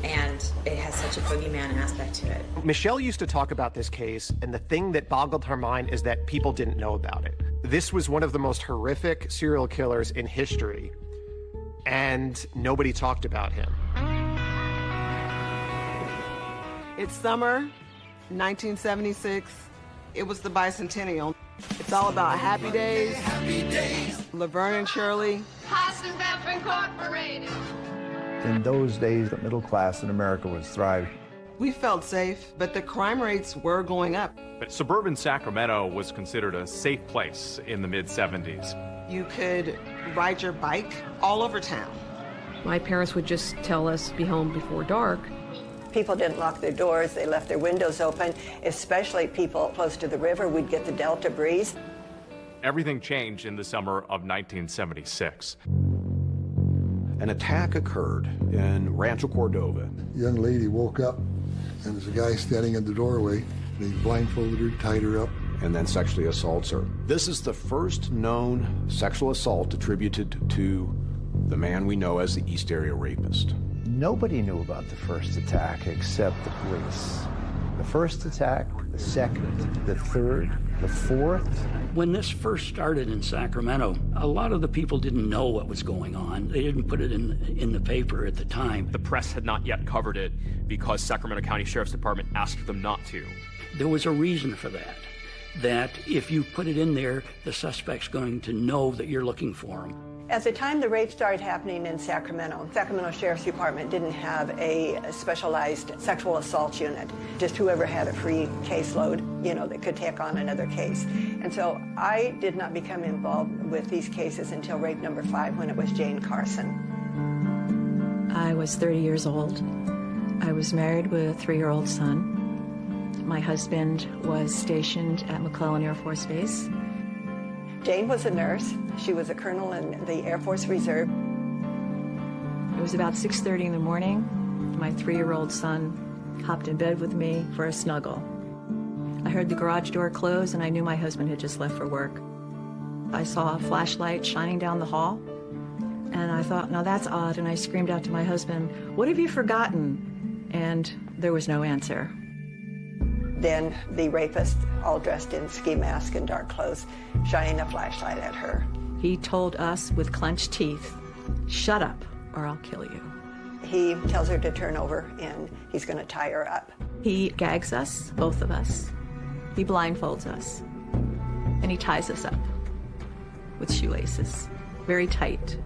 and it has such a boogeyman aspect to it. Michelle used to talk about this case, and the thing that boggled her mind is that people didn't know about it. This was one of the most horrific serial killers in history, and nobody talked about him. It's summer, 1976. It was the bicentennial. It's all about happy days. Laverne and Shirley. Hassenbeff Incorporated. In those days, the middle class in America was thriving. We felt safe, but the crime rates were going up. But suburban Sacramento was considered a safe place in the mid-70s. You could ride your bike all over town. My parents would just tell us be home before dark. People didn't lock their doors, they left their windows open, especially people close to the river. We'd get the Delta breeze. Everything changed in the summer of 1976. An attack occurred in Rancho Cordova. A young lady woke up, and there's a guy standing in the doorway, and he blindfolded her, tied her up, and then sexually assaults her. This is the first known sexual assault attributed to the man we know as the East Area Rapist. Nobody knew about the first attack except the police. The first attack, the second, the third, the fourth. When this first started in Sacramento, a lot of the people didn't know what was going on. They didn't put it in the paper at the time. The press had not yet covered it because Sacramento County Sheriff's Department asked them not to. There was a reason for that. That if you put it in there, the suspect's going to know that you're looking for him. At the time the rape started happening in Sacramento Sheriff's Department didn't have a specialized sexual assault unit. Just whoever had a free caseload, you know, that could take on another case. And so I did not become involved with these cases until rape number 5, when it was Jane Carson. I was 30 years old. I was married with a 3-year-old son. My husband was stationed at McClellan Air Force Base. Jane was a nurse. She was a colonel in the Air Force Reserve. It was about 6:30 in the morning. My 3-year-old son hopped in bed with me for a snuggle. I heard the garage door close, and I knew my husband had just left for work. I saw a flashlight shining down the hall, and I thought, now that's odd, and I screamed out to my husband, "What have you forgotten?" And there was no answer. Then the rapist, all dressed in ski mask and dark clothes, shining a flashlight at her. He told us with clenched teeth, "Shut up, or I'll kill you." He tells her to turn over, and he's going to tie her up. He gags us, both of us. He blindfolds us, and he ties us up with shoelaces, very tight.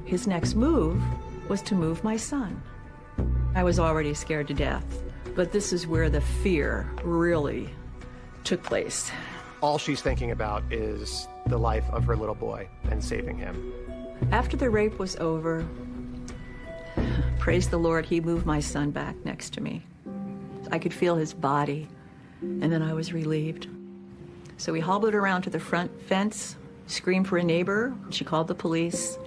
His next move was to move my son. I was already scared to death, but this is where the fear really took place. All she's thinking about is the life of her little boy and saving him. After the rape was over, praise the Lord, he moved my son back next to me. I could feel his body, and then I was relieved. So we hobbled around to the front fence, screamed for a neighbor. She called the police.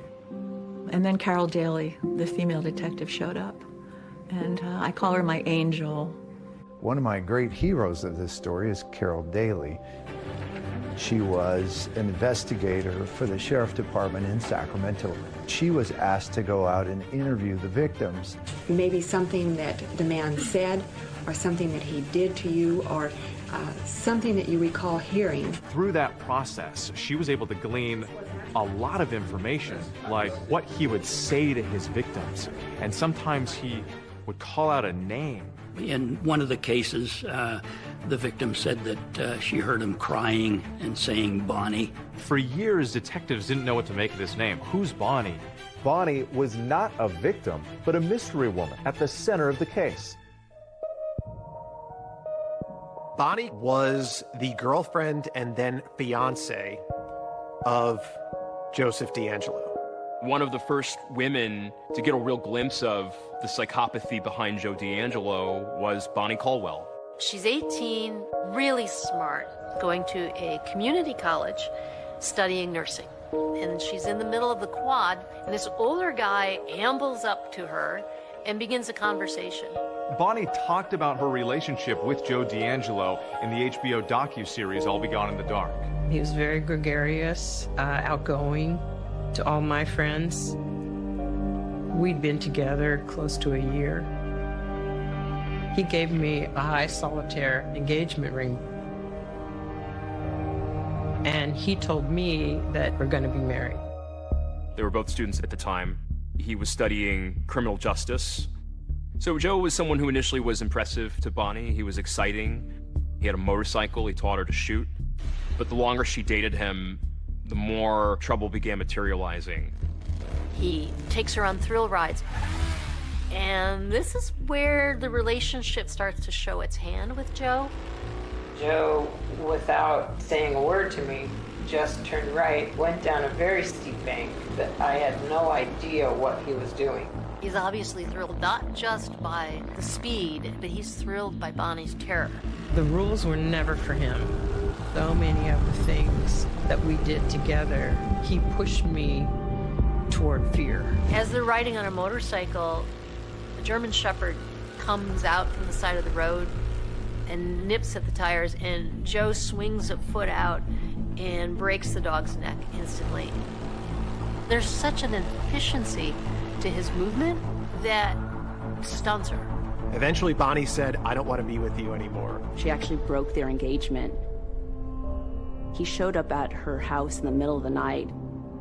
And then Carol Daly, the female detective, showed up. And I call her my angel. One of my great heroes of this story is Carol Daly. She was an investigator for the Sheriff Department in Sacramento. She was asked to go out and interview the victims. Maybe something that the man said, or something that he did to you, or something that you recall hearing. Through that process, she was able to glean a lot of information, like what he would say to his victims. And sometimes he would call out a name. In one of the cases, the victim said that she heard him crying and saying Bonnie. For years, detectives didn't know what to make of this name. Who's Bonnie? Bonnie was not a victim, but a mystery woman at the center of the case. Bonnie was the girlfriend and then fiance of Joseph DeAngelo. One of the first women to get a real glimpse of the psychopathy behind Joe DeAngelo was Bonnie Caldwell. She's 18, really smart, going to a community college studying nursing. And she's in the middle of the quad, and this older guy ambles up to her and begins a conversation. Bonnie talked about her relationship with Joe DeAngelo in the HBO docuseries All Be Gone in the Dark. He was very gregarious, outgoing to all my friends. We'd been together close to a year. He gave me a high solitaire engagement ring. And he told me that we're going to be married. They were both students at the time. He was studying criminal justice. So Joe was someone who initially was impressive to Bonnie. He was exciting. He had a motorcycle. He taught her to shoot. But the longer she dated him, the more trouble began materializing. He takes her on thrill rides. And this is where the relationship starts to show its hand with Joe. Joe, without saying a word to me, just turned right, went down a very steep bank that I had no idea what he was doing. He's obviously thrilled not just by the speed, but he's thrilled by Bonnie's terror. The rules were never for him. So many of the things that we did together, he pushed me toward fear. As they're riding on a motorcycle, a German Shepherd comes out from the side of the road and nips at the tires, and Joe swings a foot out and breaks the dog's neck instantly. There's such an efficiency to his movement that stuns her. Eventually, Bonnie said, "I don't want to be with you anymore." She actually broke their engagement. He showed up at her house in the middle of the night.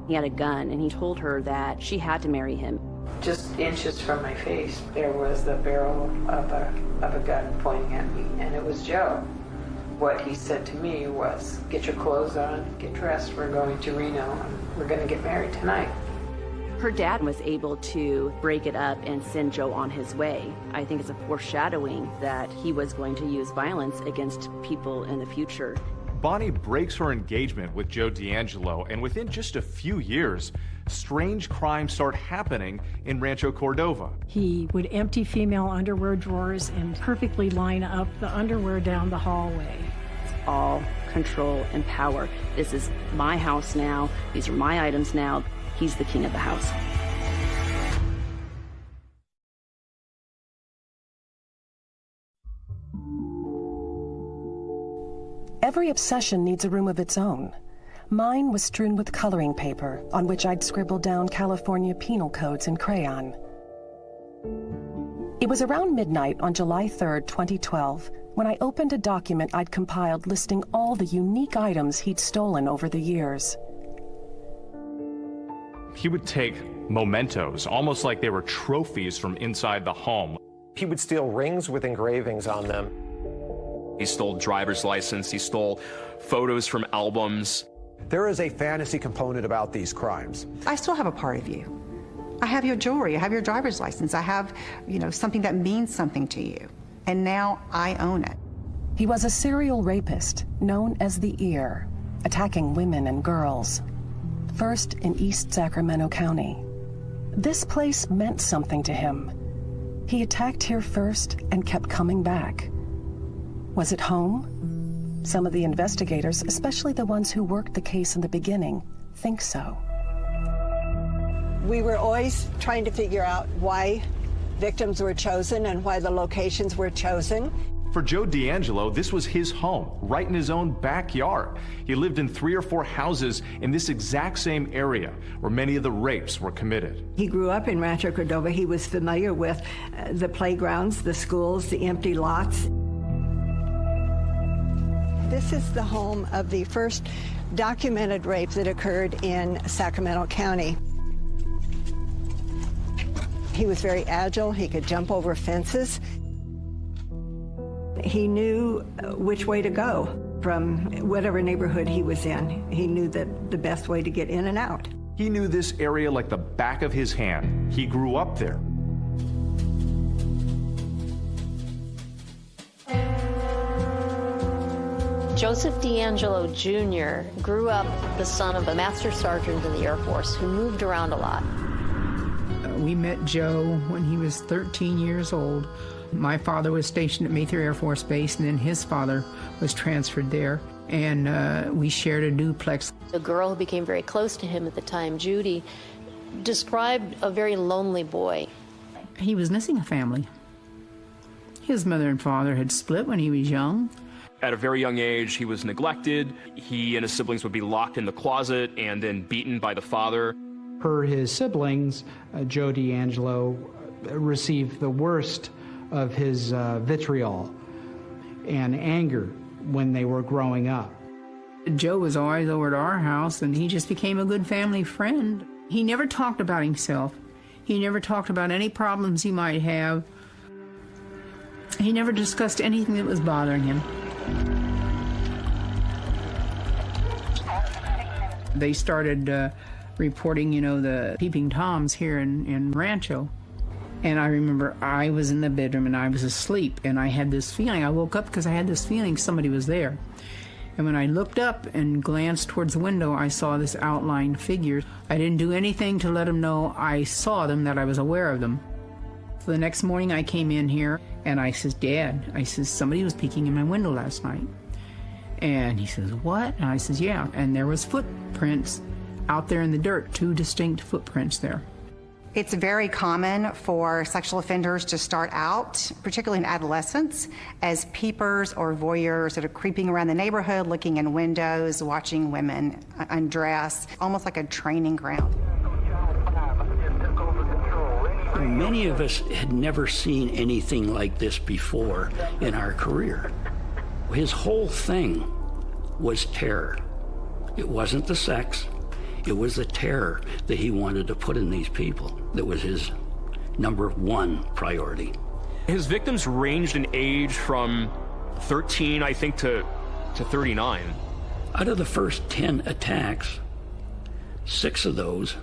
He had a gun, and he told her that she had to marry him. Just inches from my face, there was the barrel of a gun pointing at me, and it was Joe. What he said to me was, "Get your clothes on, get dressed, we're going to Reno, and we're going to get married tonight." Her dad was able to break it up and send Joe on his way. I think it's a foreshadowing that he was going to use violence against people in the future. Bonnie breaks her engagement with Joe DeAngelo, and within just a few years, strange crimes start happening in Rancho Cordova. He would empty female underwear drawers and perfectly line up the underwear down the hallway. It's all control and power. This is my house now. These are my items now. He's the king of the house. Every obsession needs a room of its own. Mine was strewn with coloring paper on which I'd scribbled down California penal codes in crayon. It was around midnight on July 3rd, 2012, when I opened a document I'd compiled listing all the unique items he'd stolen over the years. He would take mementos, almost like they were trophies from inside the home. He would steal rings with engravings on them. He stole driver's license. He stole photos from albums. There is a fantasy component about these crimes. I still have a part of you. I have your jewelry, I have your driver's license, I have, something that means something to you. And now I own it. He was a serial rapist known as the 𝐅, attacking women and girls. First in East Sacramento County. This place meant something to him. He attacked here first and kept coming back. Was it home? Some of the investigators, especially the ones who worked the case in the beginning, think so. We were always trying to figure out why victims were chosen and why the locations were chosen. For Joe DeAngelo, this was his home, right in his own backyard. He lived in 3 or 4 houses in this exact same area where many of the rapes were committed. He grew up in Rancho Cordova. He was familiar with the playgrounds, the schools, the empty lots. This is the home of the first documented rape that occurred in Sacramento County. He was very agile. He could jump over fences. He knew which way to go from whatever neighborhood he was in. He knew that the best way to get in and out. He knew this area like the back of his hand. He grew up there. Joseph DeAngelo Jr. grew up the son of a master sergeant in the Air Force who moved around a lot. We met Joe when he was 13 years old. My father was stationed at Mather Air Force Base, and then his father was transferred there, and we shared a duplex. The girl who became very close to him at the time, Judy, described a very lonely boy. He was missing a family. His mother and father had split when he was young. At a very young age, he was neglected. He and his siblings would be locked in the closet and then beaten by the father. Per his siblings, Joe DeAngelo received the worst of his vitriol and anger when they were growing up. Joe was always over at our house, and he just became a good family friend. He never talked about himself. He never talked about any problems he might have. He never discussed anything that was bothering him. They started reporting, the peeping Toms here in Rancho. And I remember I was in the bedroom and I was asleep, and I had this feeling. I woke up because I had this feeling somebody was there. And when I looked up and glanced towards the window, I saw this outlined figure. I didn't do anything to let them know I saw them, that I was aware of them. So the next morning I came in here and I says, "Dad," I says, "somebody was peeking in my window last night." And he says, "What?" And I says, "Yeah." And there was footprints out there in the dirt, 2 distinct footprints there. It's very common for sexual offenders to start out, particularly in adolescence, as peepers or voyeurs that are creeping around the neighborhood, looking in windows, watching women undress, almost like a training ground. Many of us had never seen anything like this before in our career. His whole thing was terror. It wasn't the sex. It was the terror that he wanted to put in these people that was his #1 priority. His victims ranged in age from 13, I think, to 39. Out of the first 10 attacks, 6 of those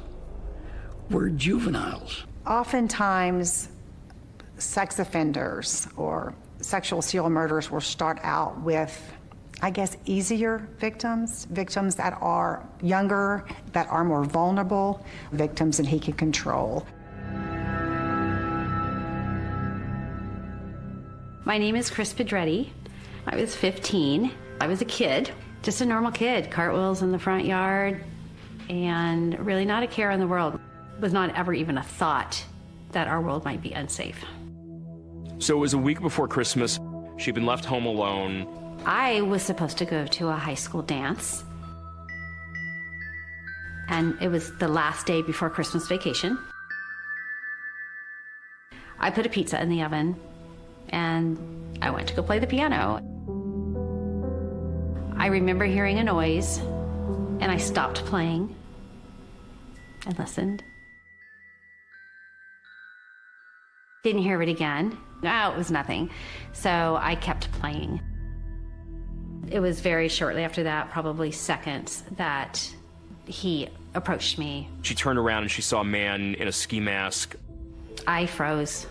were juveniles. Oftentimes, sex offenders or sexual serial murderers will start out with, I guess, easier victims that are younger, that are more vulnerable, victims that he can control. My name is Chris Pedretti. I was 15. I was a kid, just a normal kid, cartwheels in the front yard, and really not a care in the world. It was not ever even a thought that our world might be unsafe. So it was a week before Christmas. She'd been left home alone. I was supposed to go to a high school dance, and it was the last day before Christmas vacation. I put a pizza in the oven, and I went to go play the piano. I remember hearing a noise, and I stopped playing and listened. Didn't hear it again. No, it was nothing. So I kept playing. It was very shortly after that, probably seconds, that he approached me. She turned around and she saw a man in a ski mask. I froze.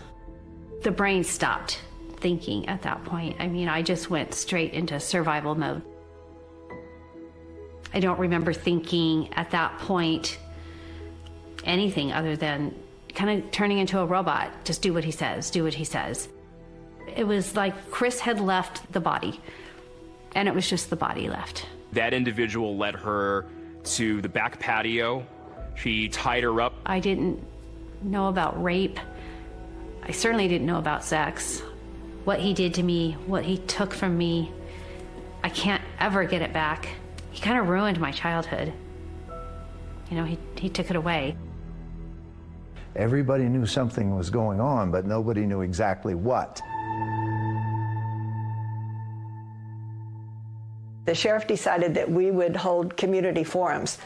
The brain stopped thinking at that point. I mean, I just went straight into survival mode. I don't remember thinking at that point anything other than kind of turning into a robot. Just do what he says, do what he says. It was like Chris had left the body, and it was just the body left. That individual led her to the back patio. She tied her up. I didn't know about rape. I certainly didn't know about sex. What he did to me, what he took from me, I can't ever get it back. He kind of ruined my childhood. You know, he took it away. Everybody knew something was going on, but nobody knew exactly what. The sheriff decided that we would hold community forums.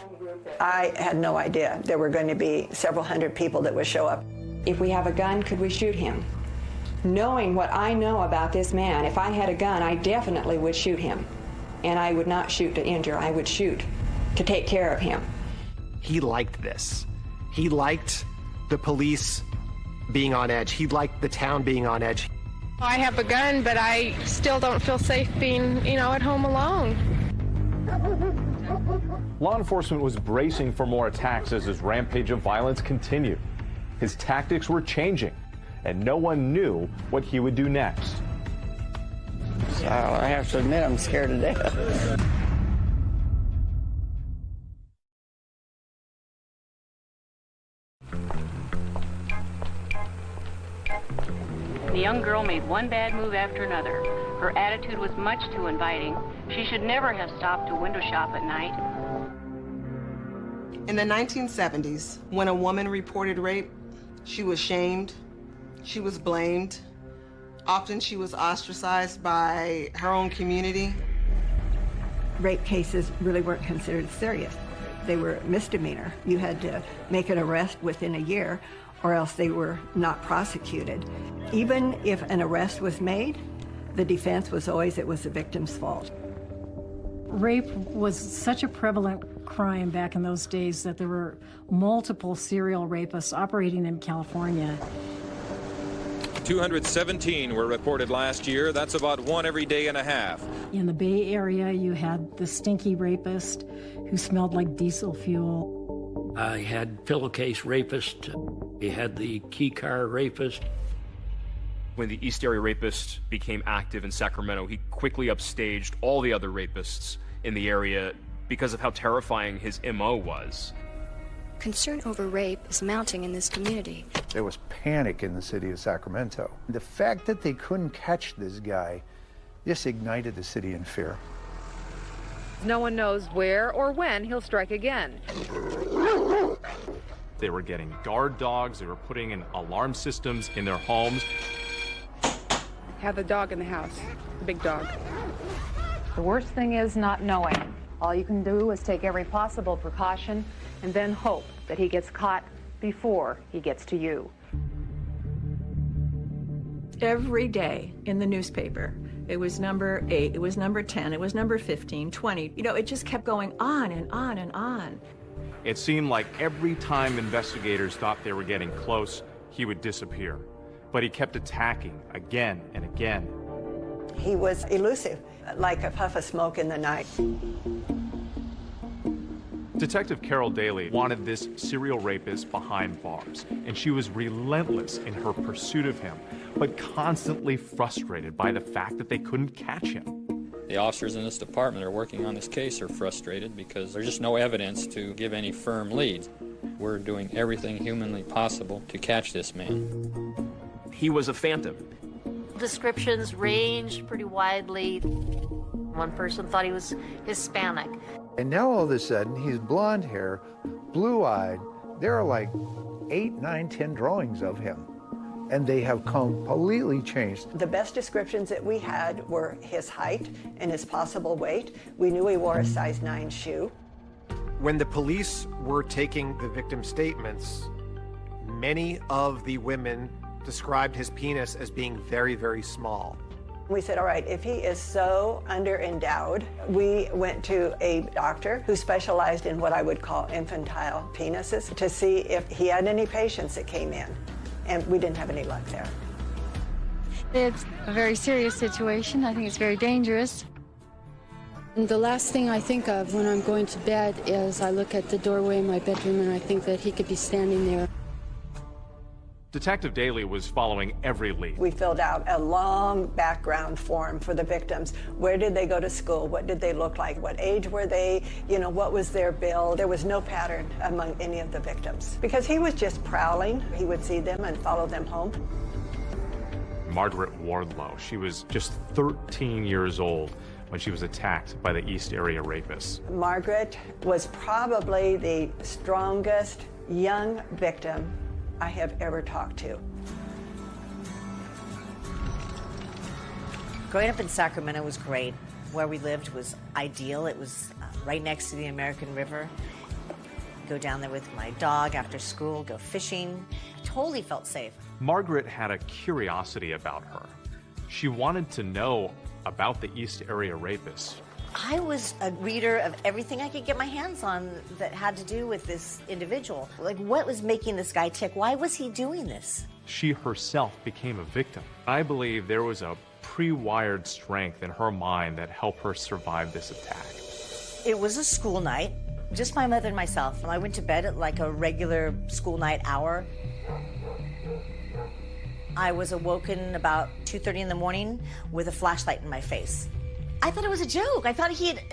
I had no idea there were going to be several hundred people that would show up. If we have a gun, could we shoot him? Knowing what I know about this man, if I had a gun, I definitely would shoot him. And I would not shoot to injure, I would shoot to take care of him. He liked this. He liked the police being on edge. He liked the town being on edge. I have a gun, but I still don't feel safe being, at home alone. Law enforcement was bracing for more attacks as his rampage of violence continued. His tactics were changing, and no one knew what he would do next. So I have to admit, I'm scared to death. The young girl made one bad move after another. Her attitude was much too inviting. She should never have stopped to window shop at night. In the 1970s, when a woman reported rape, she was shamed, she was blamed. Often she was ostracized by her own community. Rape cases really weren't considered serious. They were misdemeanor. You had to make an arrest within a year, or else they were not prosecuted. Even if an arrest was made, the defense was always it was the victim's fault. Rape was such a prevalent crime back in those days that there were multiple serial rapists operating in California. 217 were reported last year. That's about one every day and a half. In the Bay Area, you had the stinky rapist who smelled like diesel fuel. I had pillowcase rapist. We had the key car rapist. When the East Area Rapist became active in Sacramento, he quickly upstaged all the other rapists in the area because of how terrifying his MO was. Concern over rape is mounting in this community. There was panic in the city of Sacramento. The fact that they couldn't catch this guy just ignited the city in fear. No one knows where or when he'll strike again. They were getting guard dogs. They were putting in alarm systems in their homes. Have the dog in the house, the big dog. The worst thing is not knowing. All you can do is take every possible precaution and then hope that he gets caught before he gets to you. Every day in the newspaper, it was number 8, it was number 10, it was number 15, 20. It just kept going on and on and on. It seemed like every time investigators thought they were getting close, he would disappear. But he kept attacking again and again. He was elusive, like a puff of smoke in the night. Detective Carol Daly wanted this serial rapist behind bars, and she was relentless in her pursuit of him, but constantly frustrated by the fact that they couldn't catch him. The officers in this department that are working on this case are frustrated because there's just no evidence to give any firm leads. We're doing everything humanly possible to catch this man. He was a phantom. Descriptions ranged pretty widely. One person thought he was Hispanic. And now all of a sudden, he's blonde hair, blue-eyed. There are like 8, 9, 10 drawings of him. And they have completely changed. The best descriptions that we had were his height and his possible weight. We knew he wore a size 9 shoe. When the police were taking the victim's statements, many of the women described his penis as being very, very small. We said, all right, if he is so underendowed, we went to a doctor who specialized in what I would call infantile penises to see if he had any patients that came in, and we didn't have any luck there. It's a very serious situation. I think it's very dangerous. The last thing I think of when I'm going to bed is I look at the doorway in my bedroom and I think that he could be standing there. Detective Daly was following every lead. We filled out a long background form for the victims. Where did they go to school? What did they look like? What age were they? You know, what was their build? There was no pattern among any of the victims because he was just prowling. He would see them and follow them home. Margaret Wardlow, she was just 13 years old when she was attacked by the East Area rapists. Margaret was probably the strongest young victim I have ever talked to. Growing up in Sacramento was great. Where we lived was ideal. It was right next to the American River. Go down there with my dog after school, go fishing. I totally felt safe. Margaret had a curiosity about her. She wanted to know about the East Area rapists. I was a reader of everything I could get my hands on that had to do with this individual. Like, what was making this guy tick? Why was he doing this? She herself became a victim. I believe there was a pre-wired strength in her mind that helped her survive this attack. It was a school night, just my mother and myself. I went to bed at like a regular school night hour. I was awoken about 2:30 in the morning with a flashlight in my face. I thought it was a joke. I thought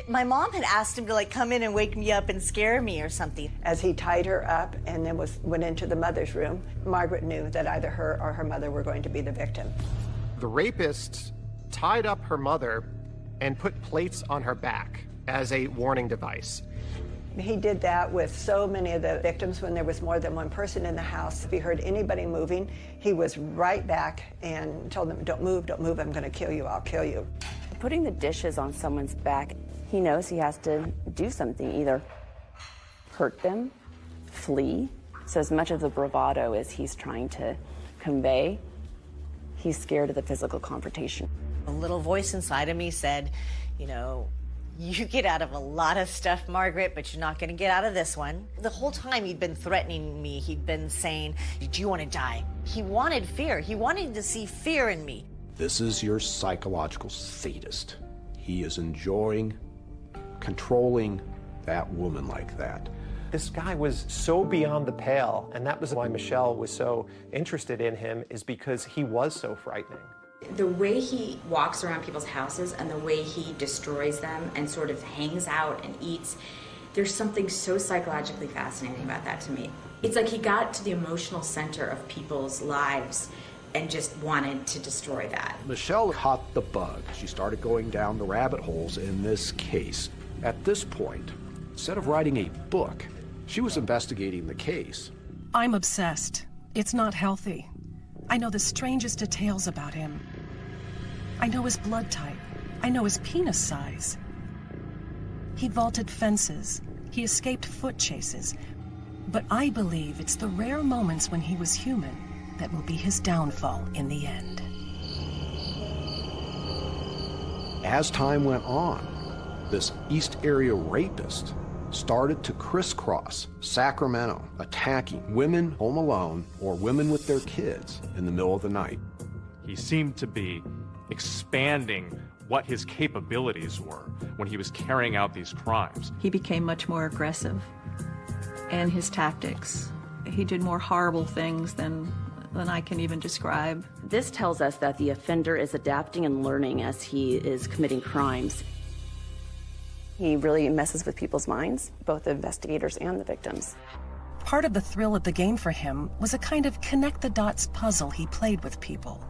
my mom had asked him to like come in and wake me up and scare me or something. As he tied her up and then went into the mother's room, Margaret knew that either her or her mother were going to be the victim. The rapist tied up her mother and put plates on her back as a warning device. He did that with so many of the victims when there was more than one person in the house. If he heard anybody moving, he was right back and told them, don't move, I'm gonna kill you, I'll kill you. Putting the dishes on someone's back, he knows he has to do something, either hurt them, flee. So as much of the bravado as he's trying to convey, he's scared of the physical confrontation. A little voice inside of me said, you know, you get out of a lot of stuff, Margaret, but you're not going to get out of this one. The whole time he'd been threatening me. He'd been saying, do you want to die? He wanted fear. He wanted to see fear in me. This is your psychological sadist. He is enjoying controlling that woman like that. This guy was so beyond the pale, and that was why Michelle was so interested in him, is because he was so frightening. The way he walks around people's houses and the way he destroys them and sort of hangs out and eats, there's something so psychologically fascinating about that to me. It's like he got to the emotional center of people's lives and just wanted to destroy that. Michelle caught the bug. She started going down the rabbit holes in this case. At this point, instead of writing a book, she was investigating the case. I'm obsessed. It's not healthy. I know the strangest details about him. I know his blood type. I know his penis size. He vaulted fences. He escaped foot chases. But I believe it's the rare moments when he was human that will be his downfall in the end. As time went on, this East Area rapist started to crisscross Sacramento, attacking women home alone or women with their kids in the middle of the night. He seemed to be expanding what his capabilities were when he was carrying out these crimes. He became much more aggressive, and his tactics. He did more horrible things than I can even describe. This tells us that the offender is adapting and learning as he is committing crimes. He really messes with people's minds, both the investigators and the victims. Part of the thrill of the game for him was a kind of connect-the-dots puzzle he played with people.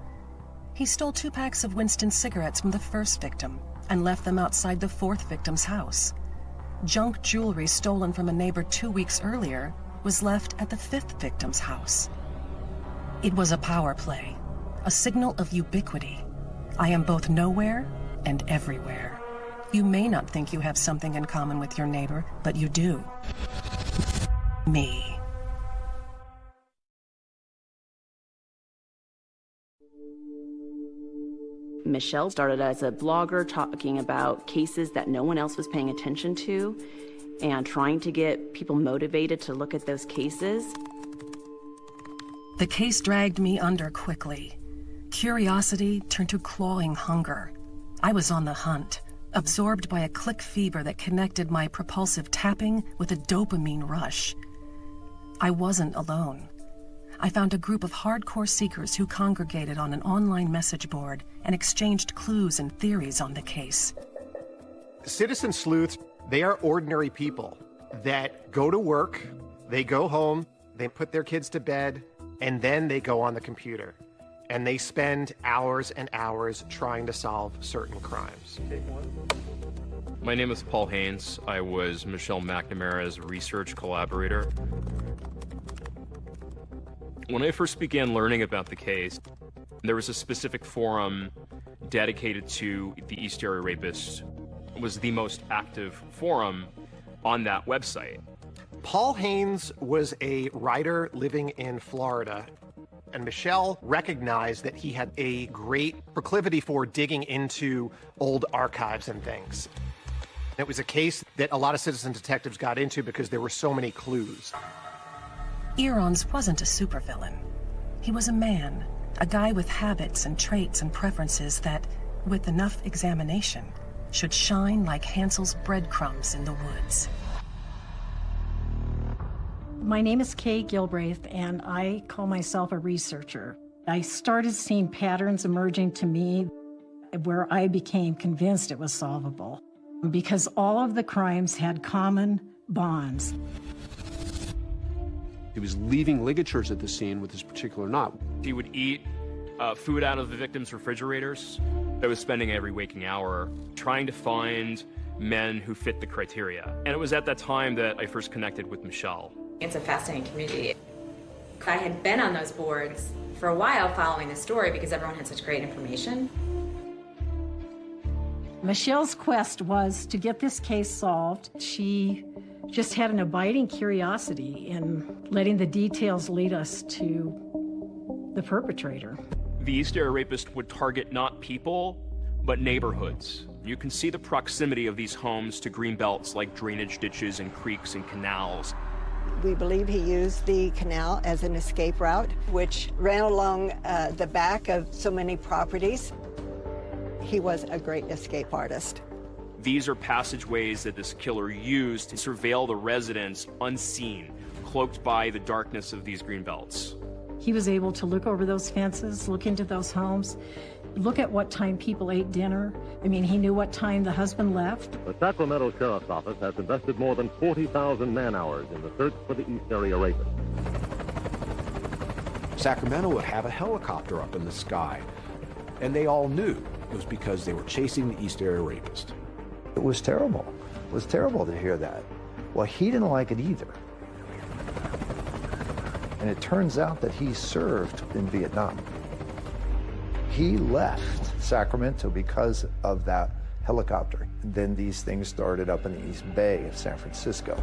He stole 2 packs of Winston cigarettes from the first victim and left them outside the 4th victim's house. Junk jewelry stolen from a neighbor 2 weeks earlier was left at the 5th victim's house. It was a power play, a signal of ubiquity. I am both nowhere and everywhere. You may not think you have something in common with your neighbor, but you do. Me. Michelle started as a blogger talking about cases that no one else was paying attention to and trying to get people motivated to look at those cases. The case dragged me under quickly. Curiosity turned to clawing hunger. I was on the hunt, absorbed by a click fever that connected my propulsive tapping with a dopamine rush. I wasn't alone. I found a group of hardcore seekers who congregated on an online message board and exchanged clues and theories on the case. Citizen sleuths, they are ordinary people that go to work, they go home, they put their kids to bed, and then they go on the computer. And they spend hours and hours trying to solve certain crimes. My name is Paul Haynes. I was Michelle McNamara's research collaborator. When I first began learning about the case, there was a specific forum dedicated to the East Area Rapists. It was the most active forum on that website. Paul Haynes was a writer living in Florida, and Michelle recognized that he had a great proclivity for digging into old archives and things. It was a case that a lot of citizen detectives got into because there were so many clues. Aaron's wasn't a supervillain. He was a man, a guy with habits and traits and preferences that, with enough examination, should shine like Hansel's breadcrumbs in the woods. My name is 𝐄𝐏𝐒 𝐄𝐏𝐻, and I call myself a researcher. I started seeing patterns emerging to me where I became convinced it was solvable, because all of the crimes had common bonds. He was leaving ligatures at the scene with this particular knot. He would eat food out of the victims' refrigerators. I was spending every waking hour trying to find men who fit the criteria. And it was at that time that I first connected with Michelle. It's a fascinating community. I had been on those boards for a while following the story because everyone had such great information. Michelle's quest was to get this case solved. She just had an abiding curiosity in letting the details lead us to the perpetrator. The East Area Rapist would target not people, but neighborhoods. You can see the proximity of these homes to green belts like drainage ditches and creeks and canals. We believe he used the canal as an escape route, which ran along the back of so many properties. He was a great escape artist. These are passageways that this killer used to surveil the residents unseen, cloaked by the darkness of these green belts. He was able to look over those fences, look into those homes, look at what time people ate dinner. I mean, he knew what time the husband left. The Sacramento Sheriff's Office has invested more than 40,000 man-hours in the search for the East Area Rapist. Sacramento would have a helicopter up in the sky, and they all knew it was because they were chasing the East Area Rapist. It was terrible. It was terrible to hear that. Well, he didn't like it either. And it turns out that he served in Vietnam. He left Sacramento because of that helicopter. And then these things started up in the East Bay of San Francisco.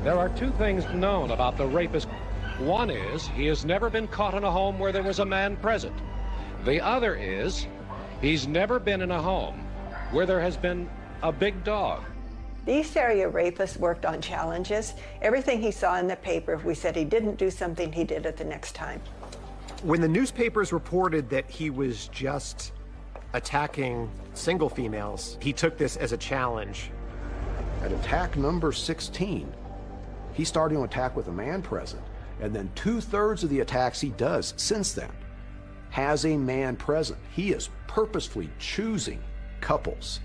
There are two things known about the rapist. One is he has never been caught in a home where there was a man present. The other is he's never been in a home where there has been a big dog. The East Area Rapist worked on challenges. Everything he saw in the paper, if we said he didn't do something, he did it the next time. When the newspapers reported that he was just attacking single females, he took this as a challenge. At attack number 16, he's starting to attack with a man present, and then 2/3 of the attacks he does since then has a man present. He is purposefully choosing couples.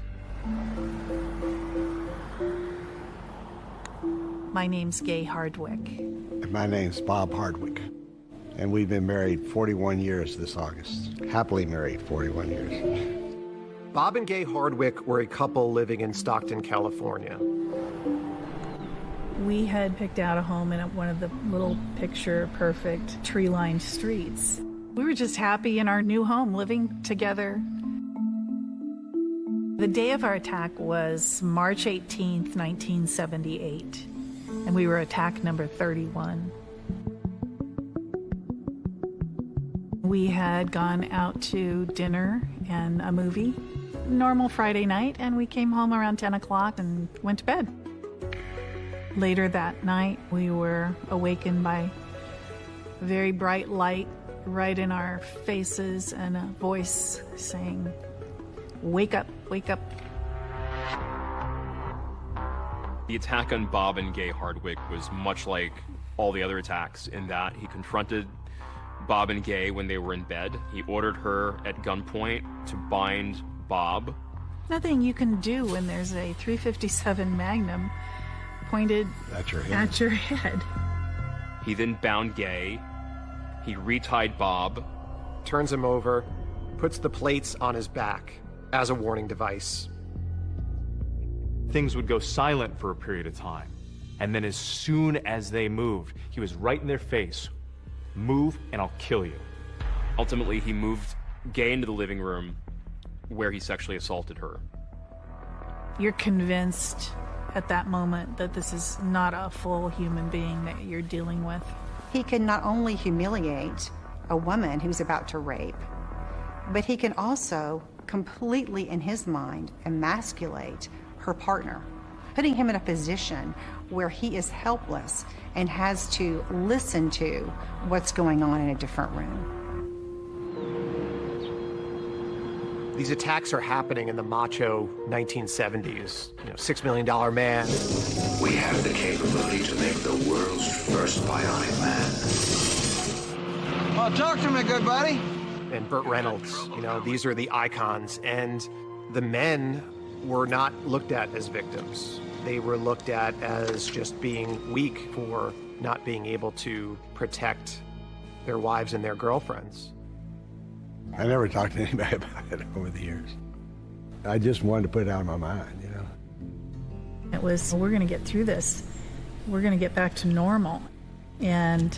My name's Gay Hardwick. And my name's Bob Hardwick. And we've been married 41 years this August. Happily married 41 years. Bob and Gay Hardwick were a couple living in Stockton, California. We had picked out a home in one of the little picture-perfect tree-lined streets. We were just happy in our new home, living together. The day of our attack was March 18th, 1978, and we were attack number 31. We had gone out to dinner and a movie. Normal Friday night, and we came home around 10 o'clock and went to bed. Later that night, we were awakened by very bright light right in our faces and a voice saying, "Wake up, wake up." The attack on Bob and Gay Hardwick was much like all the other attacks in that he confronted Bob and Gay when they were in bed. He ordered her at gunpoint to bind Bob. Nothing you can do when there's a .357 Magnum pointed at your head. He then bound Gay. He retied Bob. Turns him over, puts the plates on his back as a warning device. Things would go silent for a period of time. And then as soon as they moved, he was right in their face. "Move and I'll kill you." Ultimately, he moved Gay into the living room where he sexually assaulted her. You're convinced at that moment that this is not a full human being that you're dealing with. He can not only humiliate a woman who's about to rape, but he can also completely, in his mind, emasculate her partner, putting him in a position where he is helpless and has to listen to what's going on in a different room. These attacks are happening in the macho 1970s. $6 million man. We have the capability to make the world's first bionic man. Well, talk to me, good buddy. And Burt Reynolds, these are the icons. And the men were not looked at as victims. They were looked at as just being weak for not being able to protect their wives and their girlfriends. I never talked to anybody about it over the years. I just wanted to put it out of my mind, It was, we're going to get through this. We're going to get back to normal. And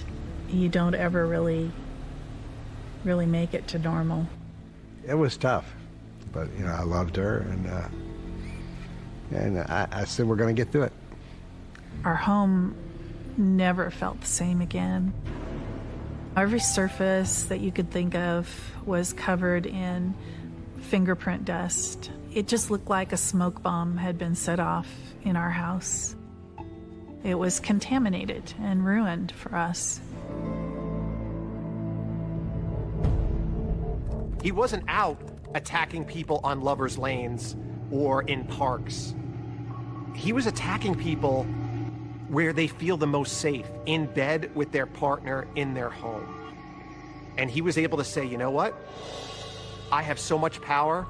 you don't ever really make it to normal. It was tough, but, I loved her, and I said, we're going to get through it. Our home never felt the same again. Every surface that you could think of was covered in fingerprint dust. It just looked like a smoke bomb had been set off in our house. It was contaminated and ruined for us. He wasn't out attacking people on lovers' lanes or in parks. He was attacking people where they feel the most safe, in bed with their partner in their home. And he was able to say, you know what? I have so much power,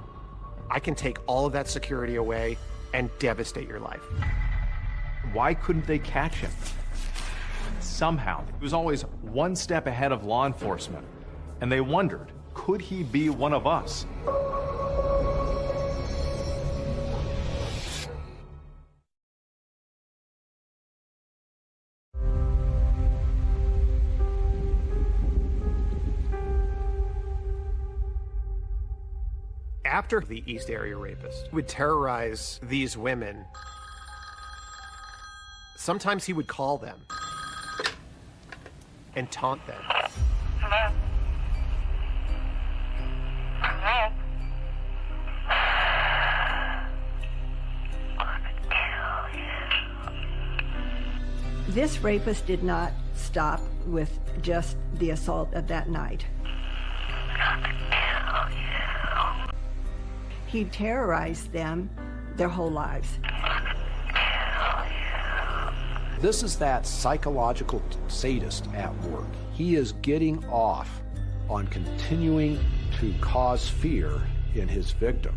I can take all of that security away and devastate your life. Why couldn't they catch him? Somehow, he was always one step ahead of law enforcement. And they wondered, could he be one of us? After the East Area Rapist would terrorize these women, sometimes he would call them and taunt them. Hello? Hello? This rapist did not stop with just the assault of that night. He terrorized them their whole lives. This is that psychological sadist at work. He is getting off on continuing to cause fear in his victim.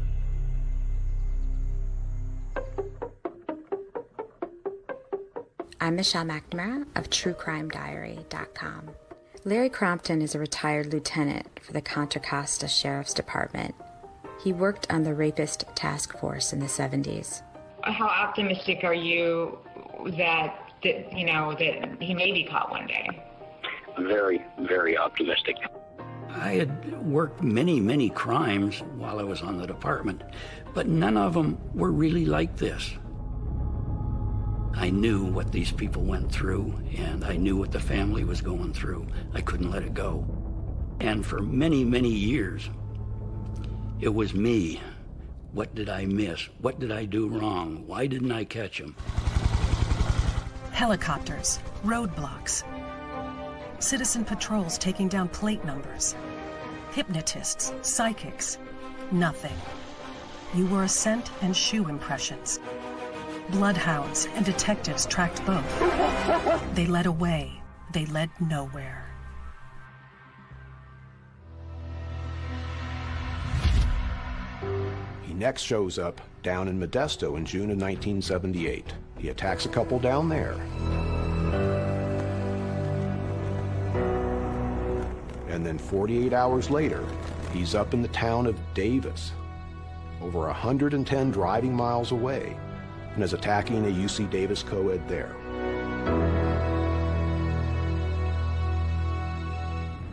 I'm Michelle McNamara of TrueCrimeDiary.com. Larry Crompton is a retired lieutenant for the Contra Costa Sheriff's Department. He worked on the rapist task force in the 70s. How optimistic are you that he may be caught one day? Very, very optimistic. I had worked many crimes while I was on the department, but none of them were really like this. I knew what these people went through, and I knew what the family was going through. I couldn't let it go. And for many, many years, it was me. What did I miss? What did I do wrong? Why didn't I catch him? Helicopters, roadblocks, citizen patrols taking down plate numbers, hypnotists, psychics, nothing. You were a scent and shoe impressions. Bloodhounds and detectives tracked both. They led away. They led nowhere. He next shows up down in Modesto in June of 1978. He attacks a couple down there. And then 48 hours later, he's up in the town of Davis, over 110 driving miles away, and is attacking a UC Davis co-ed there.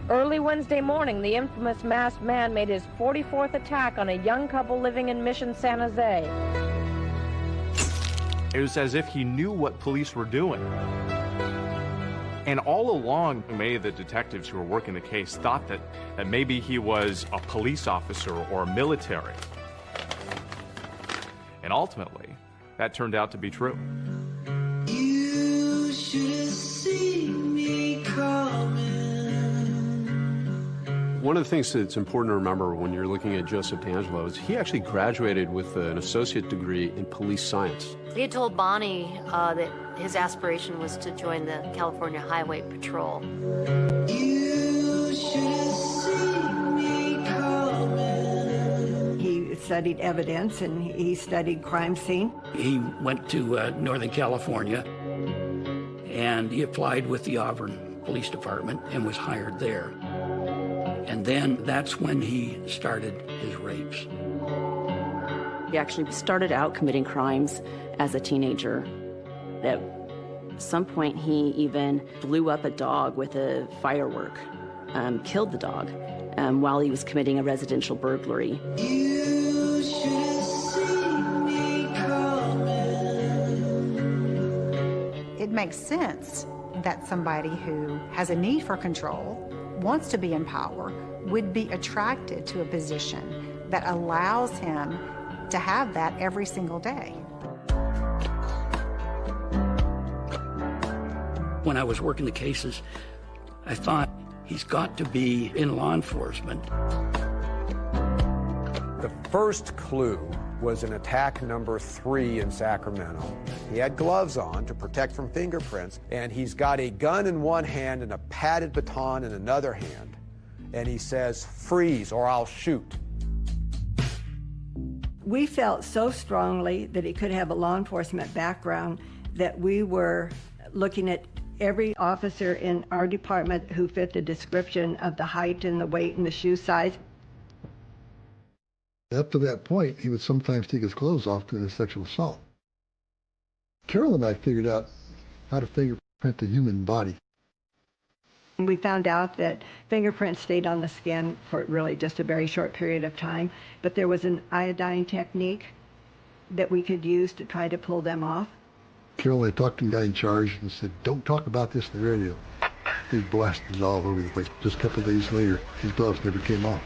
Early Wednesday morning, the infamous masked man made his 44th attack on a young couple living in Mission San Jose. It was as if he knew what police were doing. And all along, many of the detectives who were working the case thought that maybe he was a police officer or military. And ultimately, that turned out to be true. You should have seen me coming. One of the things that's important to remember when you're looking at Joseph D'Angelo is he actually graduated with an associate degree in police science. He had told Bonnie that his aspiration was to join the California Highway Patrol. You should have seen me coming. He studied evidence and he studied crime scene. He went to Northern California, and he applied with the Auburn Police Department and was hired there. And then that's when he started his rapes. He actually started out committing crimes as a teenager. At some point, he even blew up a dog with a firework, killed the dog while he was committing a residential burglary. You should have seen me coming. It makes sense that somebody who has a need for control, wants to be in power, would be attracted to a position that allows him to have that every single day. When I was working the cases, I thought he's got to be in law enforcement. The first clue was in attack number 3 in Sacramento. He had gloves on to protect from fingerprints, and he's got a gun in one hand and a padded baton in another hand. And he says, "Freeze or I'll shoot." We felt so strongly that he could have a law enforcement background that we were looking at every officer in our department who fit the description of the height and the weight and the shoe size. Up to that point, he would sometimes take his clothes off to the sexual assault. Carol and I figured out how to fingerprint the human body. We found out that fingerprints stayed on the skin for really just a very short period of time, but there was an iodine technique that we could use to try to pull them off. Carol and I talked to the guy in charge and said, "Don't talk about this on the radio." He blasted all over the place. Just a couple of days later, his gloves never came off.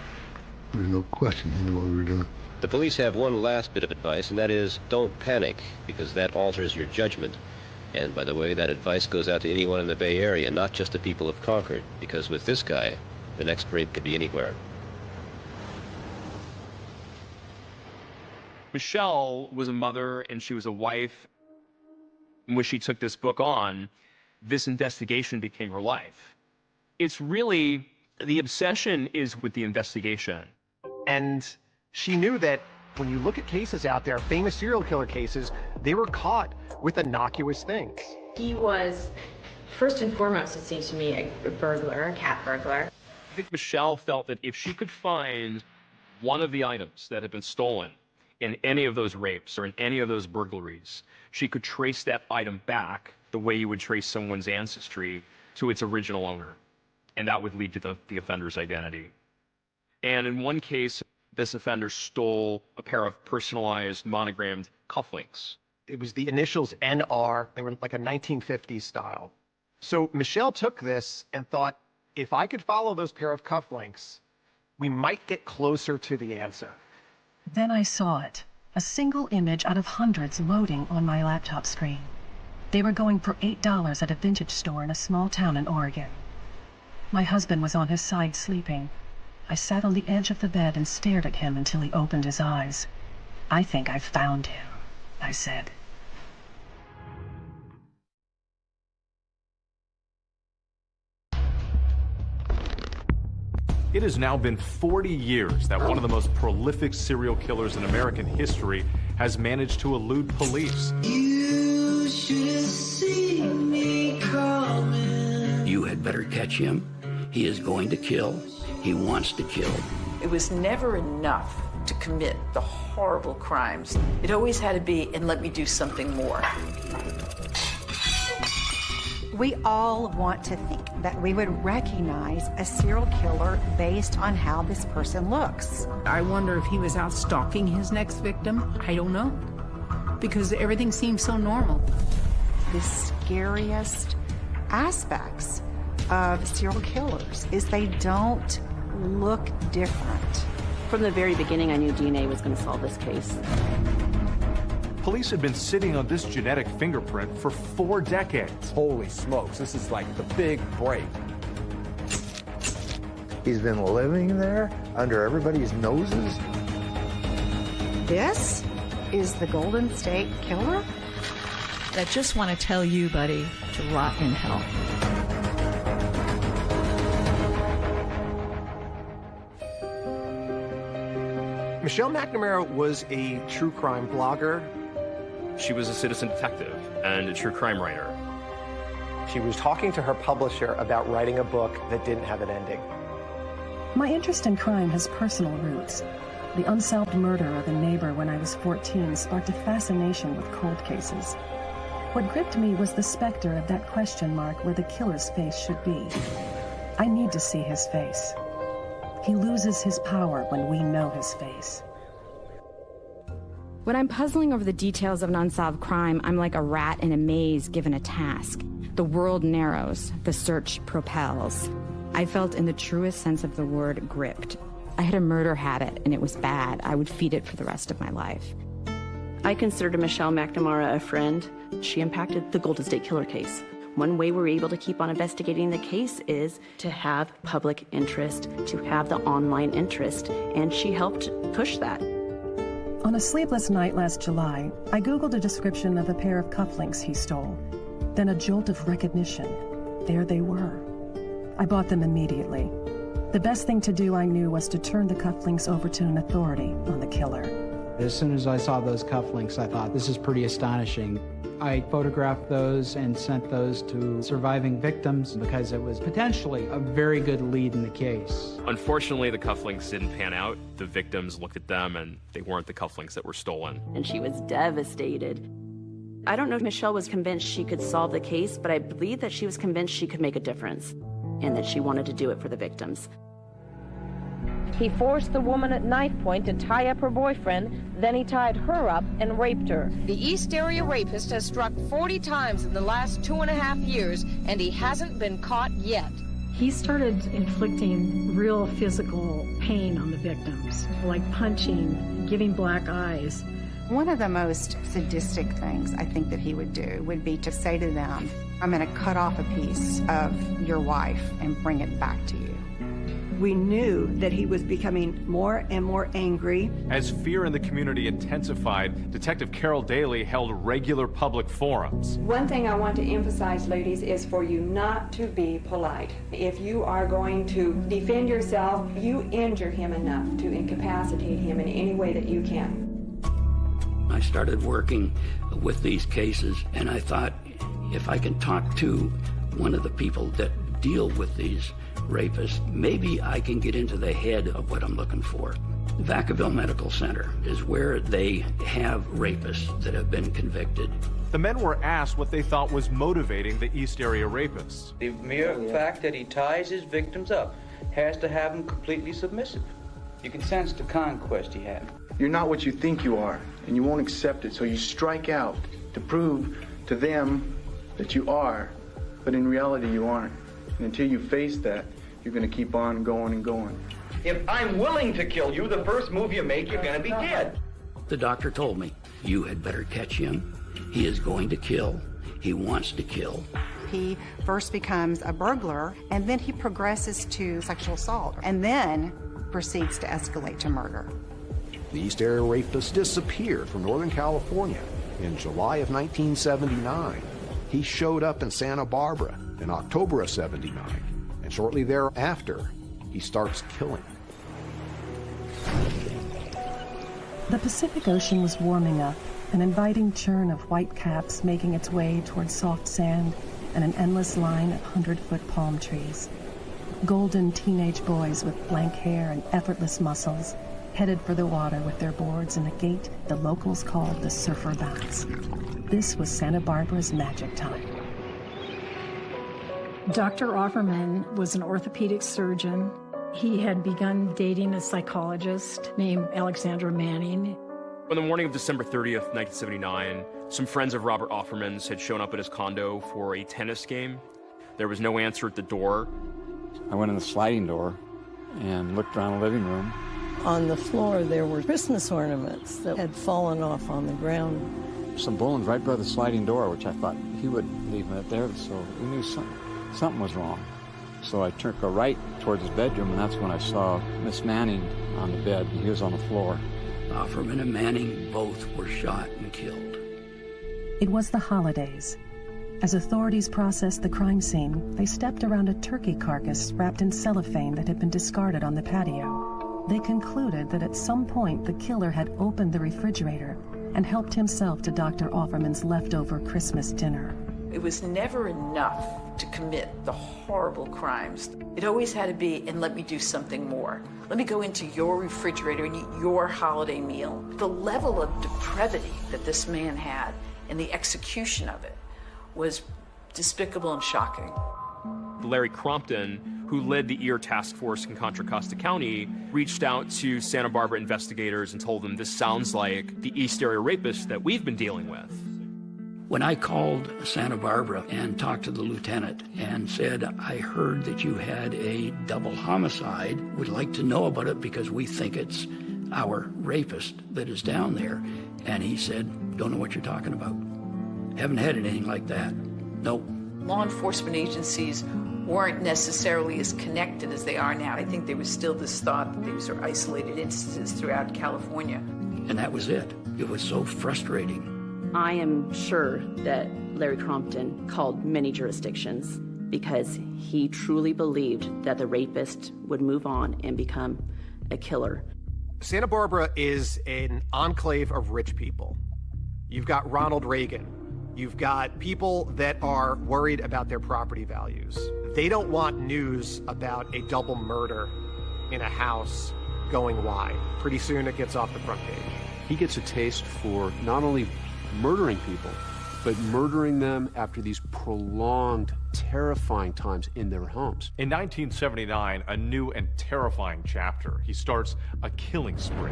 There was no question he knew what we were doing. The police have one last bit of advice, and that is don't panic, because that alters your judgment. And by the way, that advice goes out to anyone in the Bay Area, not just the people of Concord, because with this guy, the next rape could be anywhere. Michelle was a mother and she was a wife. When she took this book on, this investigation became her life. It's really, the obsession is with the investigation. And she knew that when you look at cases out there, famous serial killer cases, they were caught with innocuous things. He was, first and foremost, it seems to me, a burglar, a cat burglar. I think Michelle felt that if she could find one of the items that had been stolen in any of those rapes or in any of those burglaries, she could trace that item back the way you would trace someone's ancestry to its original owner. And that would lead to the offender's identity. And in one case, this offender stole a pair of personalized monogrammed cufflinks. It was the initials NR. They were like a 1950s style. So Michelle took this and thought, If I could follow those pair of cufflinks, we might get closer to the answer. Then I saw it, a single image out of hundreds loading on my laptop screen. They were going for $8 at a vintage store in a small town in Oregon. My husband was on his side sleeping. I sat on the edge of the bed and stared at him until he opened his eyes. "I think I've found him," I said. It has now been 40 years that one of the most prolific serial killers in American history has managed to elude police. You should have seen me coming. You had better catch him. He is going to kill. He wants to kill. It was never enough to commit the horrible crimes. It always had to be, and let me do something more. We all want to think that we would recognize a serial killer based on how this person looks. I wonder if he was out stalking his next victim. I don't know, because everything seems so normal. The scariest aspects of serial killers is they don't look different. From the very beginning, I knew DNA was going to solve this case. Police had been sitting on this genetic fingerprint for 4 decades. Holy smokes, this is like the big break. He's been living there under everybody's noses. This is the Golden State Killer? I just want to tell you, buddy, to rot in hell. Michelle McNamara was a true crime blogger. She was a citizen detective and a true crime writer. She was talking to her publisher about writing a book that didn't have an ending. My interest in crime has personal roots. The unsolved murder of a neighbor when I was 14 sparked a fascination with cold cases. What gripped me was the specter of that question mark where the killer's face should be. I need to see his face. He loses his power when we know his face. When I'm puzzling over the details of an unsolved crime, I'm like a rat in a maze given a task. The world narrows, the search propels. I felt in the truest sense of the word gripped. I had a murder habit and it was bad. I would feed it for the rest of my life. I considered Michelle McNamara a friend. She impacted the Golden State Killer case. One way we're able to keep on investigating the case is to have public interest, to have the online interest, and she helped push that. On a sleepless night last July, I Googled a description of a pair of cufflinks he stole. Then a jolt of recognition. There they were. I bought them immediately. The best thing to do, I knew, was to turn the cufflinks over to an authority on the killer. As soon as I saw those cufflinks, I thought, this is pretty astonishing. I photographed those and sent those to surviving victims because it was potentially a very good lead in the case. Unfortunately, the cufflinks didn't pan out. The victims looked at them and they weren't the cufflinks that were stolen. And she was devastated. I don't know if Michelle was convinced she could solve the case, but I believe that she was convinced she could make a difference and that she wanted to do it for the victims. He forced the woman at knife point to tie up her boyfriend, then he tied her up and raped her. The East Area rapist has struck 40 times in the last 2.5 years, and he hasn't been caught yet. He started inflicting real physical pain on the victims, like punching, giving black eyes. One of the most sadistic things I think that he would do would be to say to them, I'm going to cut off a piece of your wife and bring it back to you. We knew that he was becoming more and more angry. As fear in the community intensified, Detective Carol Daly held regular public forums. One thing I want to emphasize, ladies, is for you not to be polite. If you are going to defend yourself, you injure him enough to incapacitate him in any way that you can. I started working with these cases, and I thought, if I can talk to one of the people that deal with these rapists, maybe I can get into the head of what I'm looking for. Vacaville Medical Center is where they have rapists that have been convicted. The men were asked what they thought was motivating the East Area rapists. The mere fact that he ties his victims up has to have him completely submissive. You can sense the conquest he had. You're not what you think you are, and you won't accept it, so you strike out to prove to them that you are, but in reality you aren't. And until you face that, you're going to keep on going and going. If I'm willing to kill you, the first move you make, you're going to be dead. The doctor told me, you had better catch him. He is going to kill. He wants to kill. He first becomes a burglar, and then he progresses to sexual assault, and then proceeds to escalate to murder. The East Area Rapist disappeared from Northern California in July of 1979. He showed up in Santa Barbara in October of '79, and shortly thereafter, he starts killing. The Pacific Ocean was warming up, an inviting churn of white caps making its way towards soft sand and an endless line of 100-foot palm trees. Golden teenage boys with blank hair and effortless muscles headed for the water with their boards in a gait the locals called the Surfer Bounce. This was Santa Barbara's magic time. Dr. Offerman was an orthopedic surgeon. He had begun dating a psychologist named Alexandra Manning. On the morning of December 30th, 1979, some friends of Robert Offerman's had shown up at his condo for a tennis game. There was no answer at the door. I went in the sliding door and looked around the living room. On the floor, there were Christmas ornaments that had fallen off on the ground. Some bones right by the sliding door, which I thought he would leave it there, so we knew something was wrong. So I took a right towards his bedroom, and that's when I saw Miss Manning on the bed. He was on the floor. Offerman and Manning both were shot and killed. It was the holidays. As authorities processed the crime scene, they stepped around a turkey carcass wrapped in cellophane that had been discarded on the patio. They concluded that at some point the killer had opened the refrigerator and helped himself to Dr. Offerman's leftover Christmas dinner. It was never enough to commit the horrible crimes. It always had to be, and let me do something more. Let me go into your refrigerator and eat your holiday meal. The level of depravity that this man had and the execution of it was despicable and shocking. Larry Crompton, who led the EAR task force in Contra Costa County, reached out to Santa Barbara investigators and told them this sounds like the East Area Rapist that we've been dealing with. When I called Santa Barbara and talked to the lieutenant and said, I heard that you had a double homicide, would like to know about it because we think it's our rapist that is down there. And he said, don't know what you're talking about. Haven't had anything like that. Nope. Law enforcement agencies weren't necessarily as connected as they are now. I think there was still this thought that these are isolated instances throughout California. And that was it. It was so frustrating. I am sure that Larry Crompton called many jurisdictions because he truly believed that the rapist would move on and become a killer. Santa Barbara is an enclave of rich people. You've got Ronald Reagan. You've got people that are worried about their property values. They don't want news about a double murder in a house going wide. Pretty soon it gets off the front page. He gets a taste for not only murdering people, but murdering them after these prolonged, terrifying times in their homes. In 1979, a new and terrifying chapter. He starts a killing spree.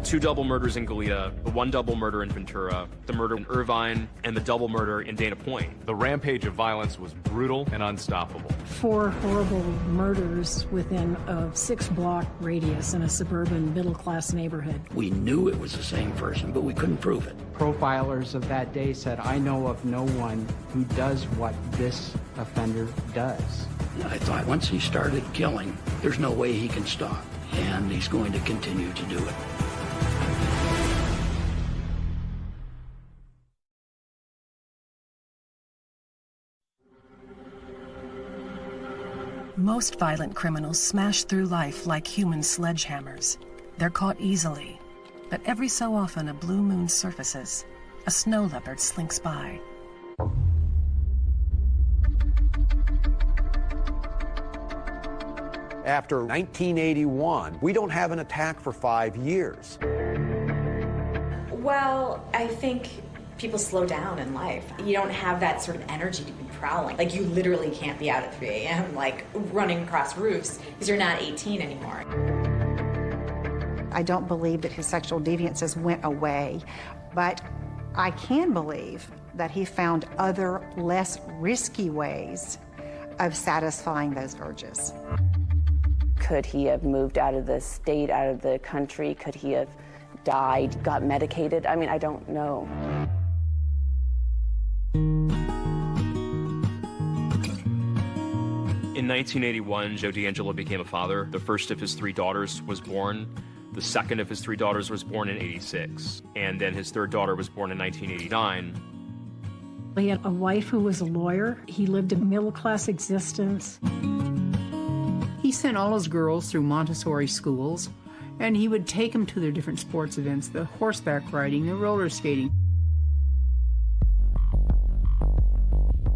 2 double murders in Gallia, the 1 double murder in Ventura, the murder in Irvine, and the double murder in Dana Point. The rampage of violence was brutal and unstoppable. 4 horrible murders within a 6-block radius in a suburban middle-class neighborhood. We knew it was the same person, but we couldn't prove it. Profilers of that day said, I know of no one who does what this offender does. I thought once he started killing, there's no way he can stop, and he's going to continue to do it. Most violent criminals smash through life like human sledgehammers. They're caught easily, but every so often a blue moon surfaces. A snow leopard slinks by. After 1981, we don't have an attack for 5 years. Well, I think people slow down in life. You don't have that sort of energy to be prowling. Like, you literally can't be out at 3 a.m. like running across roofs because you're not 18 anymore. I don't believe that his sexual deviances went away, but I can believe that he found other, less risky ways of satisfying those urges. Could he have moved out of the state, out of the country? Could he have died, got medicated? I mean, I don't know. In 1981, Joe D'Angelo became a father. The first of his 3 daughters was born. The second of his 3 daughters was born in '86. And then his 3rd daughter was born in 1989. He had a wife who was a lawyer. He lived a middle-class existence. He sent all his girls through Montessori schools, and he would take them to their different sports events, the horseback riding, the roller skating.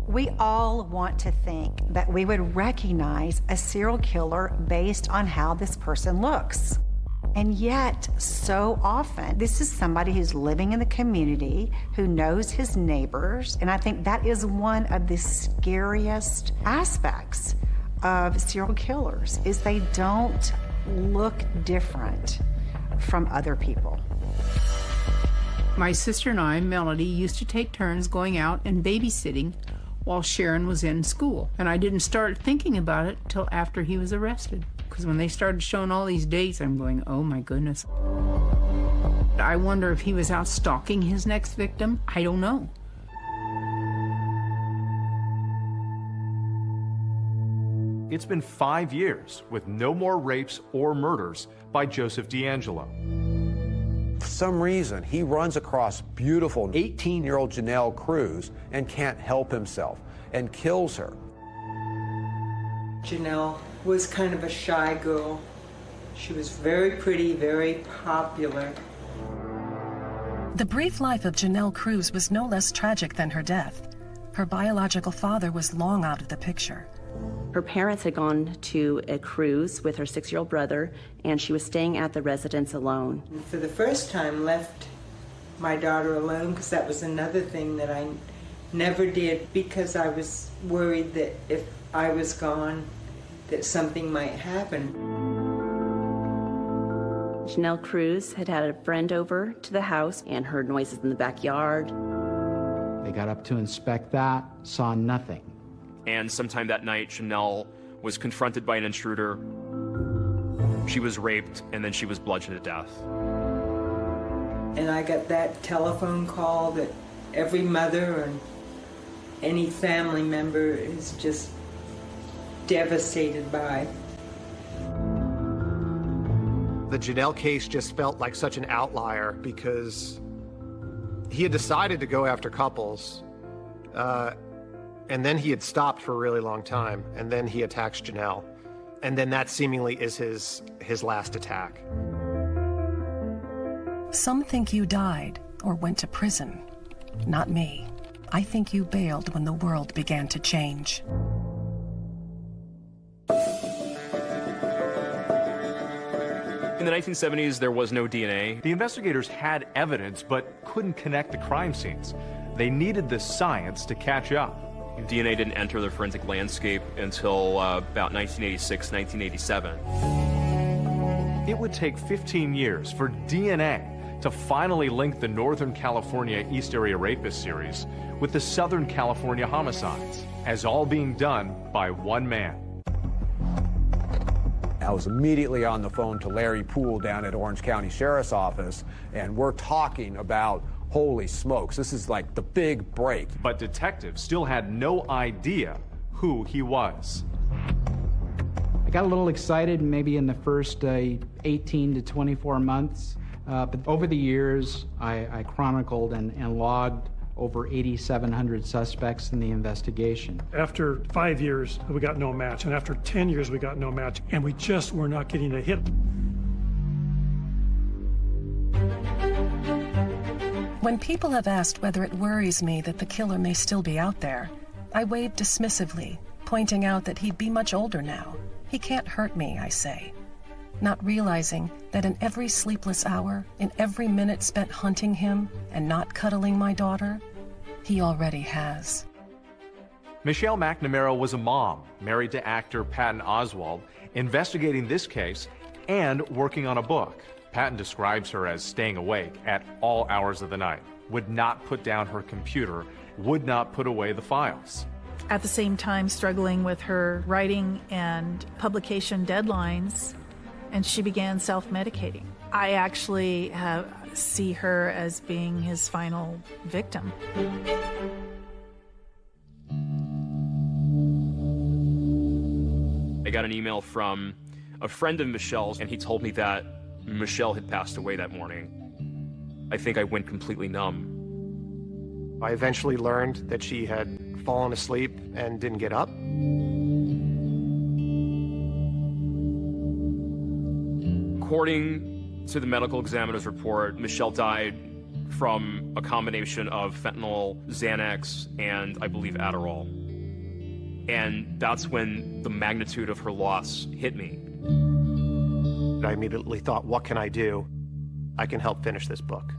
We all want to think that we would recognize a serial killer based on how this person looks. And yet, so often, this is somebody who's living in the community, who knows his neighbors, and I think that is one of the scariest aspects of serial killers, is they don't look different from other people. My sister and I, Melody, used to take turns going out and babysitting while Sharon was in school. And I didn't start thinking about it till after he was arrested. Because when they started showing all these dates, I'm going, oh my goodness. I wonder if he was out stalking his next victim. I don't know. It's been 5 years with no more rapes or murders by Joseph D'Angelo. For some reason, he runs across beautiful 18-year-old 𝐄𝐏𝐿 𝐄𝐏 and can't help himself and kills her. 𝐄𝐏𝐿 was kind of a shy girl. She was very pretty, very popular. The brief life of 𝐄𝐏𝐿 𝐄𝐏 was no less tragic than her death. Her biological father was long out of the picture. Her parents had gone to a cruise with her 6-year-old brother, and she was staying at the residence alone. And for the first time, left my daughter alone, because that was another thing that I never did, because I was worried that if I was gone, that something might happen. 𝐄𝐏𝐿 𝐄𝐏 had had a friend over to the house and heard noises in the backyard. They got up to inspect that, saw nothing. And sometime that night, 𝐄𝐏𝐿 was confronted by an intruder. She was raped, and then she was bludgeoned to death. And I got that telephone call that every mother and any family member is just devastated by. The 𝐄𝐏𝐿 case just felt like such an outlier because he had decided to go after couples, and then he had stopped for a really long time, and then he attacks 𝐄𝐏𝐿. And then that seemingly is his last attack. Some think you died or went to prison. Not me. I think you bailed when the world began to change. In the 1970s, there was no DNA. The investigators had evidence, but couldn't connect the crime scenes. They needed the science to catch up. DNA didn't enter the forensic landscape until about 1986, 1987. It would take 15 years for DNA to finally link the Northern California East Area Rapist series with the Southern California homicides, as all being done by one man. I was immediately on the phone to Larry Poole down at Orange County Sheriff's Office, and we're talking about, holy smokes, this is like the big break. But detectives still had no idea who he was. I got a little excited maybe in the first 18 to 24 months, but over the years, I chronicled and logged over 8,700 suspects in the investigation. After 5 years, we got no match, and after 10 years, we got no match, and we just were not getting a hit. When people have asked whether it worries me that the killer may still be out there, I wave dismissively, pointing out that he'd be much older now. He can't hurt me, I say, not realizing that in every sleepless hour, in every minute spent hunting him and not cuddling my daughter, he already has. Michelle McNamara was a mom, married to actor Patton Oswalt, investigating this case and working on a book. Patton describes her as staying awake at all hours of the night, would not put down her computer, would not put away the files. At the same time, struggling with her writing and publication deadlines, and she began self-medicating. I actually see her as being his final victim. I got an email from a friend of Michelle's, and he told me that Michelle had passed away that morning. I think I went completely numb. I eventually learned that she had fallen asleep and didn't get up. According to the medical examiner's report, Michelle died from a combination of fentanyl, Xanax, and I believe Adderall. And that's when the magnitude of her loss hit me. I immediately thought, what can I do? I can help finish this book.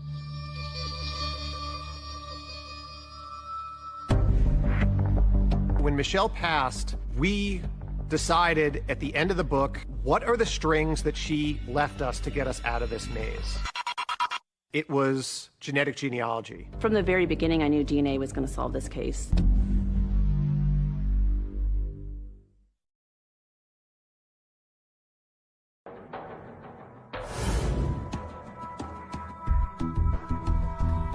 When Michelle passed, we decided at the end of the book, what are the strings that she left us to get us out of this maze? It was genetic genealogy. From the very beginning, I knew DNA was going to solve this case.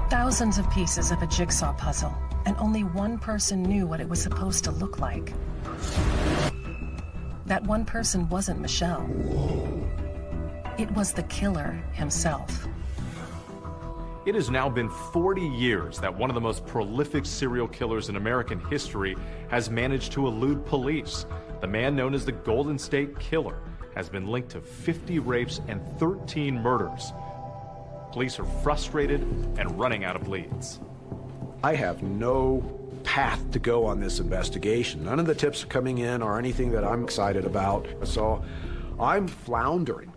Thousands of pieces of a jigsaw puzzle, and only one person knew what it was supposed to look like. That one person wasn't Michelle. It was the killer himself. It has now been 40 years that one of the most prolific serial killers in American history has managed to elude police. The man known as the Golden State Killer has been linked to 50 rapes and 13 murders. Police are frustrated and running out of leads. I have no path to go on this investigation. None of the tips are coming in or anything that I'm excited about, so I'm floundering.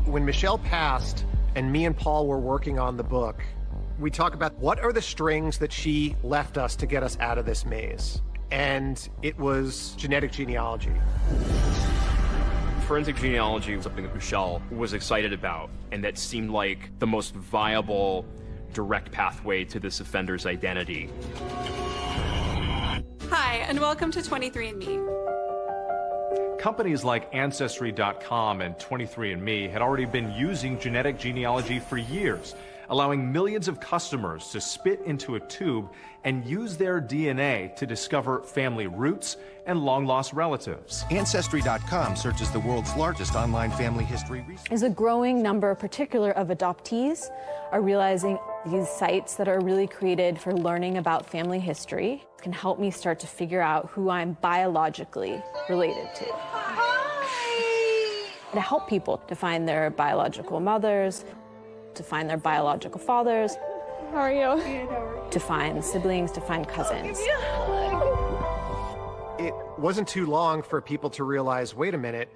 When Michelle passed and me and Paul were working on the book, we talk about what are the strings that she left us to get us out of this maze. And it was genetic genealogy. Forensic genealogy was something that Michelle was excited about, and that seemed like the most viable, direct pathway to this offender's identity. Hi, and welcome to 23andMe. Companies like Ancestry.com and 23andMe had already been using genetic genealogy for years, allowing millions of customers to spit into a tube and use their DNA to discover family roots and long-lost relatives. Ancestry.com searches the world's largest online family history research. As a growing number, particular of adoptees, are realizing these sites that are really created for learning about family history can help me start to figure out who I'm biologically related to. To help people to find their biological mothers, to find their biological fathers. How are you? To find siblings, to find cousins. It wasn't too long for people to realize, wait a minute,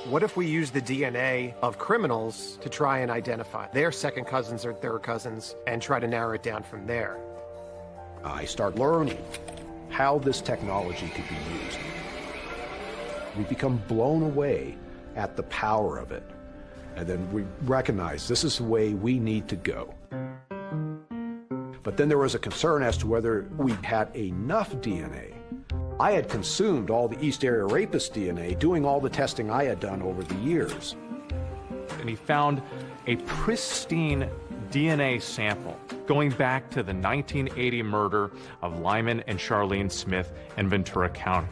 what if we use the DNA of criminals to try and identify their second cousins or third cousins and try to narrow it down from there? I start learning how this technology could be used. We become blown away at the power of it. And then we recognize this is the way we need to go. But then there was a concern as to whether we had enough DNA. I had consumed all the East Area Rapist DNA, doing all the testing I had done over the years. And he found a pristine DNA sample going back to the 1980 murder of Lyman and Charlene Smith in Ventura County.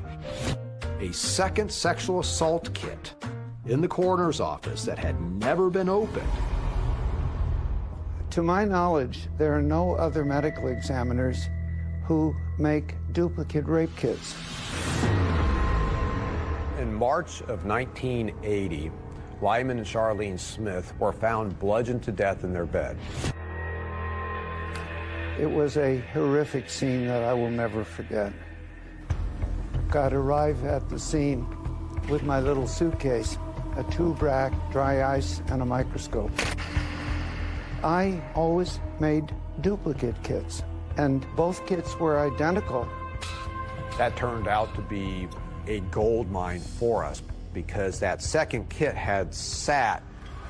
A second sexual assault kit in the coroner's office that had never been opened. To my knowledge, there are no other medical examiners who make duplicate rape kits. In March of 1980, Lyman and Charlene Smith were found bludgeoned to death in their bed. It was a horrific scene that I will never forget. Got to arrive at the scene with my little suitcase, a tube rack, dry ice, and a microscope. I always made duplicate kits, and both kits were identical. That turned out to be a gold mine for us because that second kit had sat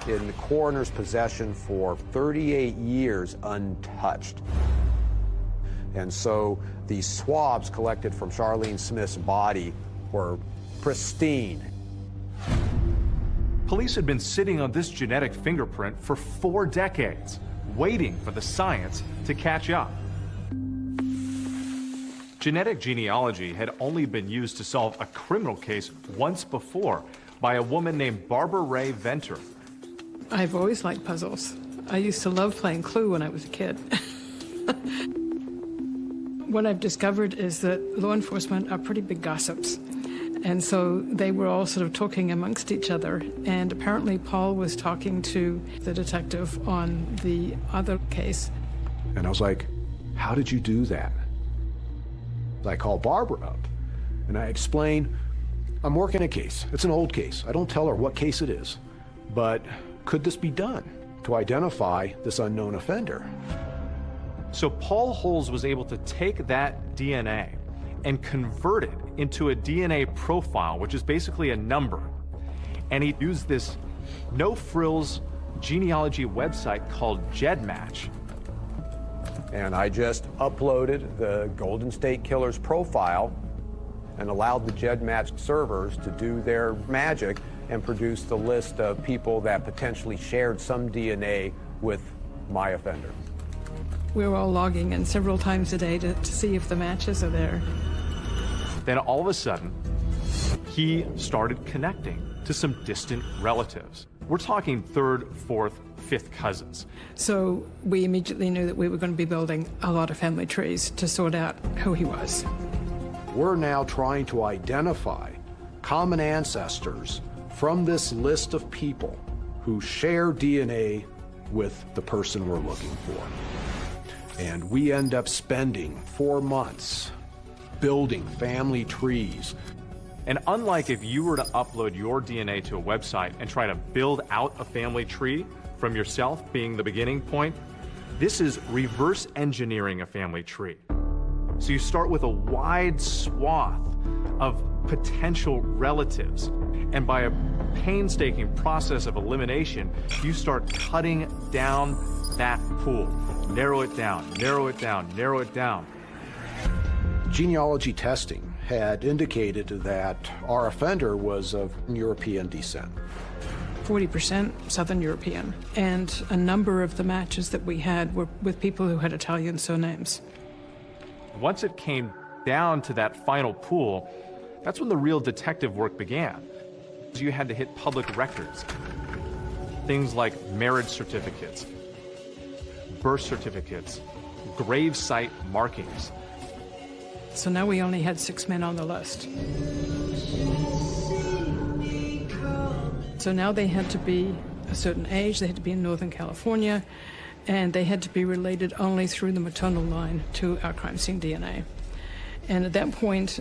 in the coroner's possession for 38 years untouched. And so the swabs collected from Charlene Smith's body were pristine. Police had been sitting on this genetic fingerprint for 4 decades, waiting for the science to catch up. Genetic genealogy had only been used to solve a criminal case once before by a woman named Barbara Ray Venter. I've always liked puzzles. I used to love playing Clue when I was a kid. What I've discovered is that law enforcement are pretty big gossips. And so they were all sort of talking amongst each other. And apparently Paul was talking to the detective on the other case. And I was like, how did you do that? I called Barbara up and I explained, I'm working a case. It's an old case. I don't tell her what case it is, but could this be done to identify this unknown offender? So Paul Holes was able to take that DNA and convert it into a DNA profile, which is basically a number. And he used this no-frills genealogy website called GEDmatch. And I just uploaded the Golden State Killer's profile and allowed the GEDmatch servers to do their magic and produce the list of people that potentially shared some DNA with my offender. We were all logging in several times a day to see if the matches are there. Then all of a sudden, he started connecting to some distant relatives. We're talking 3rd, 4th, 5th cousins. So we immediately knew that we were going to be building a lot of family trees to sort out who he was. We're now trying to identify common ancestors from this list of people who share DNA with the person we're looking for. And we end up spending 4 months building family trees. And unlike if you were to upload your DNA to a website and try to build out a family tree from yourself being the beginning point, this is reverse engineering a family tree. So you start with a wide swath of potential relatives, and by a painstaking process of elimination, you start cutting down that pool. Narrow it down, narrow it down, narrow it down. Genealogy testing had indicated that our offender was of European descent. 40% Southern European, and a number of the matches that we had were with people who had Italian surnames. Once it came down to that final pool, that's when the real detective work began. You had to hit public records. Things like marriage certificates, birth certificates, grave site markings. So now we only had 6 men on the list. So now they had to be a certain age, they had to be in Northern California, and they had to be related only through the maternal line to our crime scene DNA. And at that point,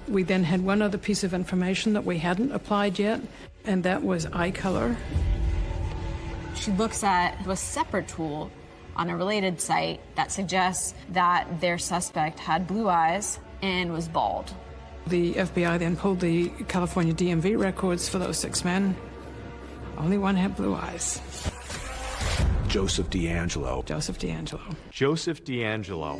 we then had one other piece of information that we hadn't applied yet, and that was eye color. She looks at a separate tool on a related site that suggests that their suspect had blue eyes and was bald. The FBI then pulled the California DMV records for those 6 men. Only one had blue eyes. Joseph D'Angelo. Joseph D'Angelo. Joseph D'Angelo.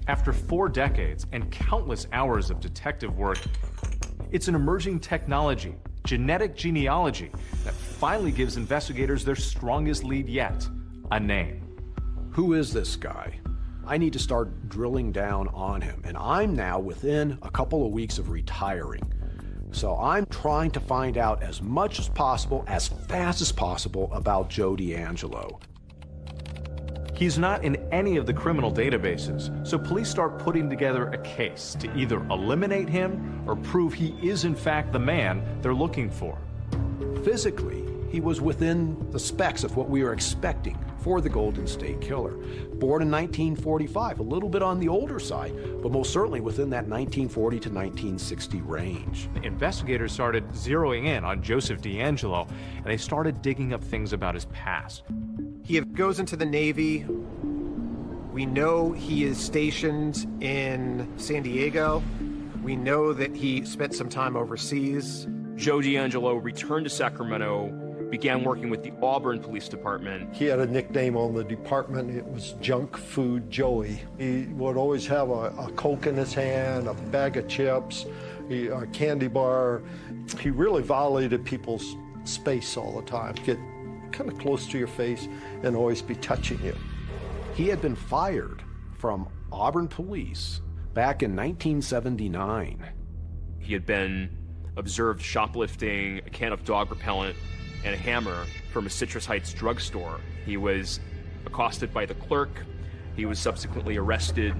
After 4 decades and countless hours of detective work, it's an emerging technology, genetic genealogy, that finally gives investigators their strongest lead yet, a name. Who is this guy? I need to start drilling down on him, and I'm now within a couple of weeks of retiring. So I'm trying to find out as much as possible, as fast as possible, about Joe D'Angelo. He's not in any of the criminal databases, so police start putting together a case to either eliminate him or prove he is in fact the man they're looking for. Physically, he was within the specs of what we were expecting for the Golden State Killer. Born in 1945, a little bit on the older side, but most certainly within that 1940 to 1960 range. Investigators started zeroing in on Joseph D'Angelo, and they started digging up things about his past. He goes into the Navy, We know he is stationed in San Diego. We know that he spent some time overseas. Joe D'Angelo returned to Sacramento, began working with the Auburn Police Department. He had a nickname on the department. It was Junk Food Joey. He would always have a Coke in his hand, a bag of chips, a candy bar. He really violated people's space all the time. Get kind of close to your face and always be touching you. He had been fired from Auburn Police back in 1979. He had been observed shoplifting a can of dog repellent and a hammer from a Citrus Heights drugstore. He was accosted by the clerk. He was subsequently arrested.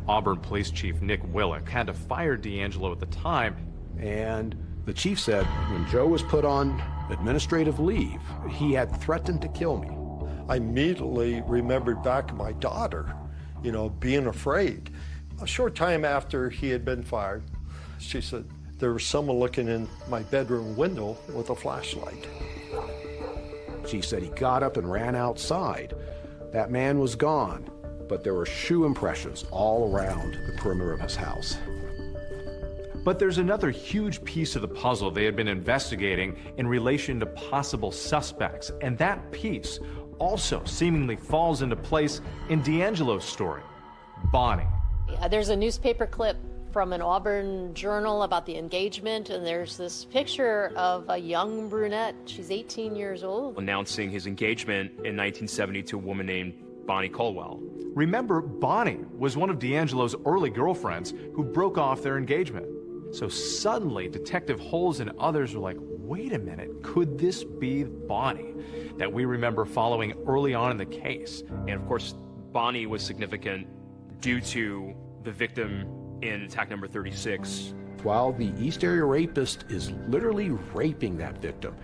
Auburn Police Chief Nick Willick had to fire D'Angelo at the time. And the chief said when Joe was put on administrative leave, he had threatened to kill me. I immediately remembered back my daughter, you know, being afraid. A short time after he had been fired, she said, there was someone looking in my bedroom window with a flashlight. She said he got up and ran outside. That man was gone, but there were shoe impressions all around the perimeter of his house. But there's another huge piece of the puzzle they had been investigating in relation to possible suspects, and that piece also seemingly falls into place in D'Angelo's story. Bonnie. There's a newspaper clip from an Auburn journal about the engagement, and there's this picture of a young brunette. She's 18 years old. Announcing his engagement in 1970 to a woman named Bonnie Colwell. Remember, Bonnie was one of D'Angelo's early girlfriends who broke off their engagement. So suddenly, Detective Holes and others were like, wait a minute, could this be Bonnie that we remember following early on in the case? And of course, Bonnie was significant due to the victim in attack number 36. While the East Area Rapist is literally raping that victim,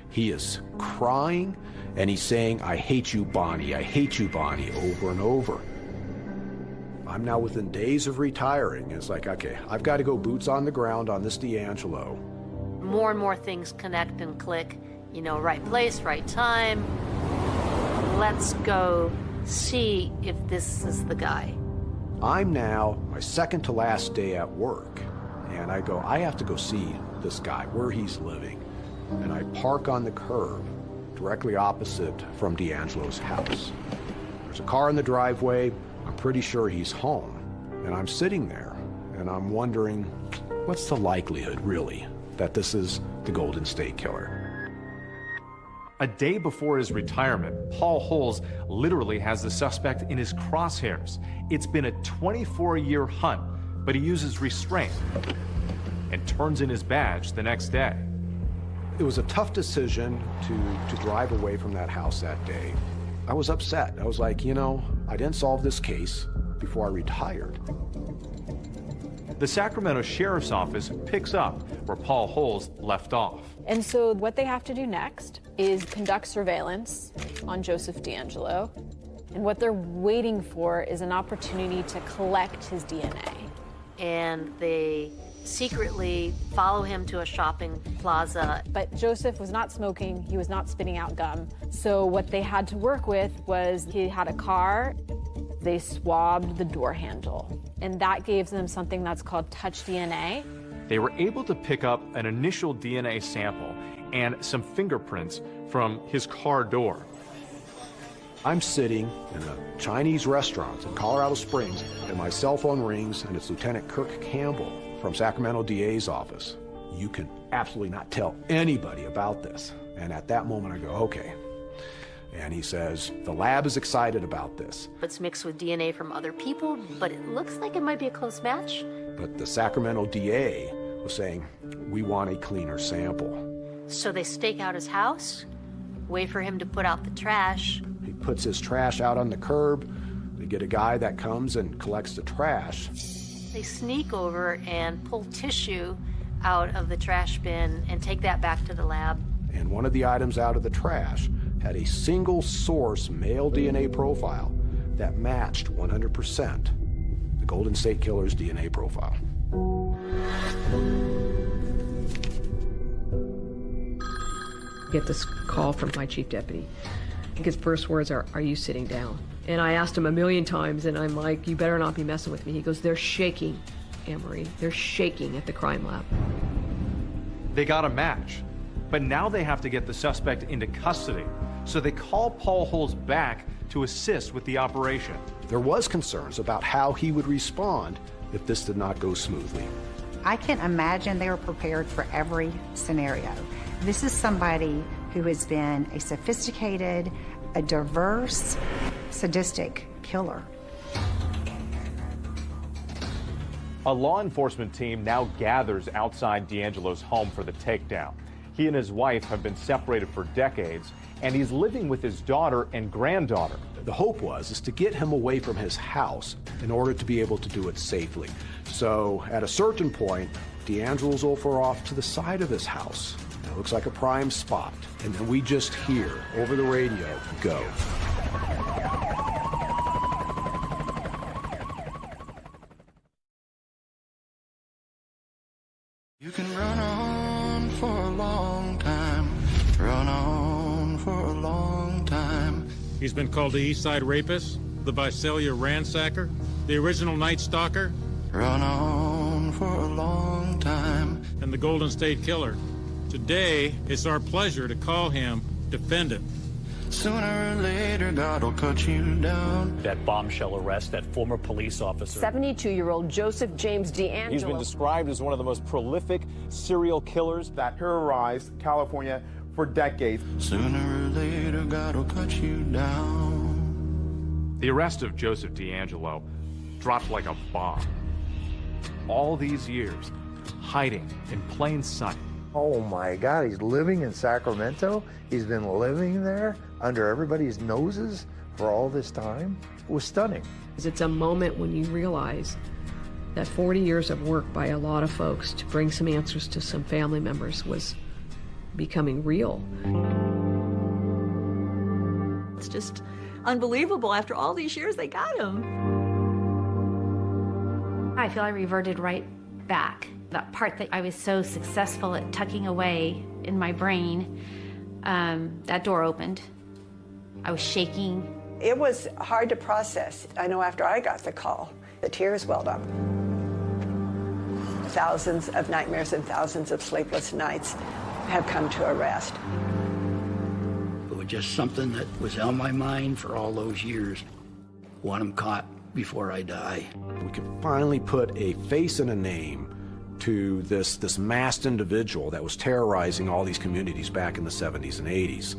he is crying and he's saying, I hate you, Bonnie, over and over. I'm now within days of retiring. It's like, okay, I've got to go boots on the ground on this D'Angelo. More and more things connect and click. You know, right place, right time. Let's go see if this is the guy. I'm now my second to last day at work, and I go, I have to go see this guy, where he's living. And I park on the curb directly opposite from D'Angelo's house. There's a car in the driveway. I'm pretty sure he's home. And I'm sitting there, and I'm wondering, what's the likelihood, really, that this is the Golden State Killer? A day before his retirement, Paul Holes literally has the suspect in his crosshairs. It's been a 24-year hunt, but he uses restraint and turns in his badge the next day. It was a tough decision to drive away from that house that day. I was upset. I was like, you know, I didn't solve this case before I retired. The Sacramento Sheriff's Office picks up where Paul Holes left off. And so what they have to do next is conduct surveillance on Joseph D'Angelo. And what they're waiting for is an opportunity to collect his DNA. And they secretly follow him to a shopping plaza. But Joseph was not smoking, he was not spitting out gum. So what they had to work with was he had a car, they swabbed the door handle. And that gave them something that's called touch DNA. They were able to pick up an initial DNA sample and some fingerprints from his car door. I'm sitting in a Chinese restaurant in Colorado Springs, and my cell phone rings, and it's Lieutenant Kirk Campbell from Sacramento DA's office. You can absolutely not tell anybody about this. And at that moment, I go, okay. And he says, the lab is excited about this. It's mixed with DNA from other people, but it looks like it might be a close match. But the Sacramento DA was saying, we want a cleaner sample. So they stake out his house, wait for him to put out the trash. He puts his trash out on the curb. They get a guy that comes and collects the trash. They sneak over and pull tissue out of the trash bin and take that back to the lab. And one of the items out of the trash had a single source male DNA profile that matched 100% the Golden State Killer's DNA profile. Get this call from my chief deputy. I think his first words are you sitting down? And I asked him a million times, and I'm like, you better not be messing with me. He goes, they're shaking, Anne-Marie. They're shaking at the crime lab. They got a match, but now they have to get the suspect into custody. So they call Paul Holes back to assist with the operation. There was concerns about how he would respond if this did not go smoothly. I can imagine they were prepared for every scenario. This is somebody who has been a sophisticated, a diverse, sadistic killer. A law enforcement team now gathers outside D'Angelo's home for the takedown. He and his wife have been separated for decades, and he's living with his daughter and granddaughter. The hope is to get him away from his house in order to be able to do it safely. So at a certain point, D'Angelo's over off to the side of his house. It looks like a prime spot. And then we just hear over the radio, go. You can run on for a long time, run on for a long time. He's been called the East Side Rapist, the Visalia Ransacker, the original Night Stalker. Run on for a long time. And the Golden State Killer. Today, it's our pleasure to call him defendant. Sooner or later, God will cut you down. That bombshell arrest, that former police officer. 72-year-old Joseph James D'Angelo. He's been described as one of the most prolific serial killers that terrorized California for decades. Sooner or later, God will cut you down. The arrest of Joseph D'Angelo dropped like a bomb. All these years, hiding in plain sight. Oh my God, he's living in Sacramento. He's been living there under everybody's noses for all this time. It was stunning. It's a moment when you realize that 40 years of work by a lot of folks to bring some answers to some family members was becoming real. It's just unbelievable. After all these years, they got him. I feel I reverted right back. That part that I was so successful at tucking away in my brain, that door opened. I was shaking. It was hard to process. I know after I got the call, the tears welled up. Thousands of nightmares and thousands of sleepless nights have come to a rest. It was just something that was on my mind for all those years. Want him caught before I die. We could finally put a face and a name to this masked individual that was terrorizing all these communities back in the 70s and 80s.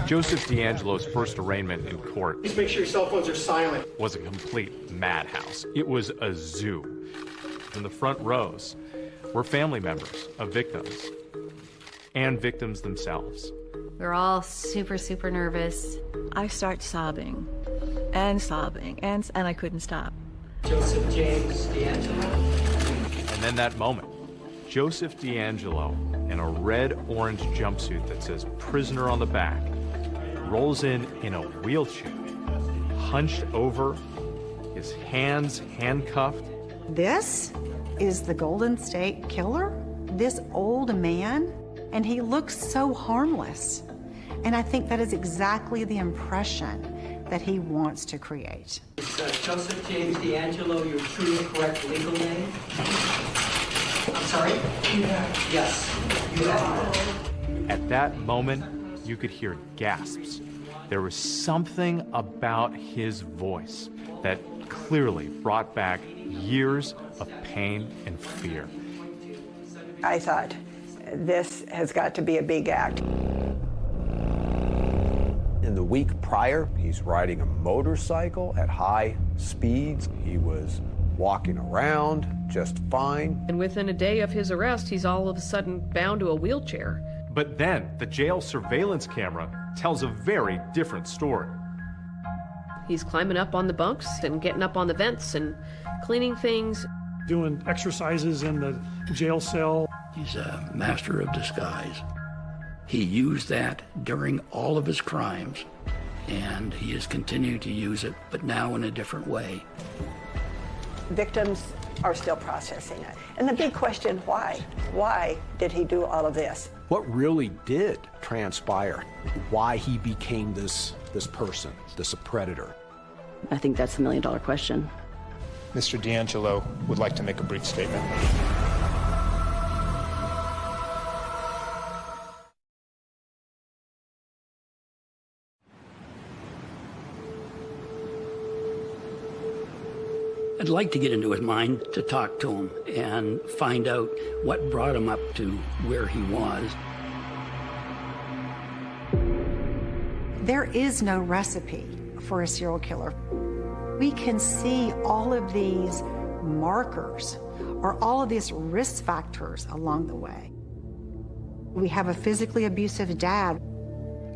Joseph D'Angelo's first arraignment in court. Please make sure your cell phones are silent. Was a complete madhouse. It was a zoo. In the front rows were family members of victims and victims themselves. We were all super, super nervous. I start sobbing, and I couldn't stop. Joseph James D'Angelo. And then that moment, Joseph D'Angelo in a red-orange jumpsuit that says prisoner on the back rolls in a wheelchair, hunched over, his hands handcuffed. This is the Golden State Killer? This old man? And he looks so harmless. And I think that is exactly the impression that he wants to create. Is Joseph James D'Angelo your true and correct legal name? I'm sorry? Yeah. Yes. You have. At that moment, you could hear gasps. There was something about his voice that clearly brought back years of pain and fear. I thought, this has got to be a big act. In the week prior, he's riding a motorcycle at high speeds. He was walking around just fine. And within a day of his arrest, he's all of a sudden bound to a wheelchair. But then the jail surveillance camera tells a very different story. He's climbing up on the bunks and getting up on the vents and cleaning things. Doing exercises in the jail cell. He's a master of disguise. He used that during all of his crimes, and he has continued to use it, but now in a different way. Victims are still processing it. And the big question, why? Why did he do all of this? What really did transpire? Why he became this person, this predator? I think that's the million-dollar question. Mr. D'Angelo would like to make a brief statement. I'd like to get into his mind to talk to him and find out what brought him up to where he was. There is no recipe for a serial killer. We can see all of these markers or all of these risk factors along the way. We have a physically abusive dad.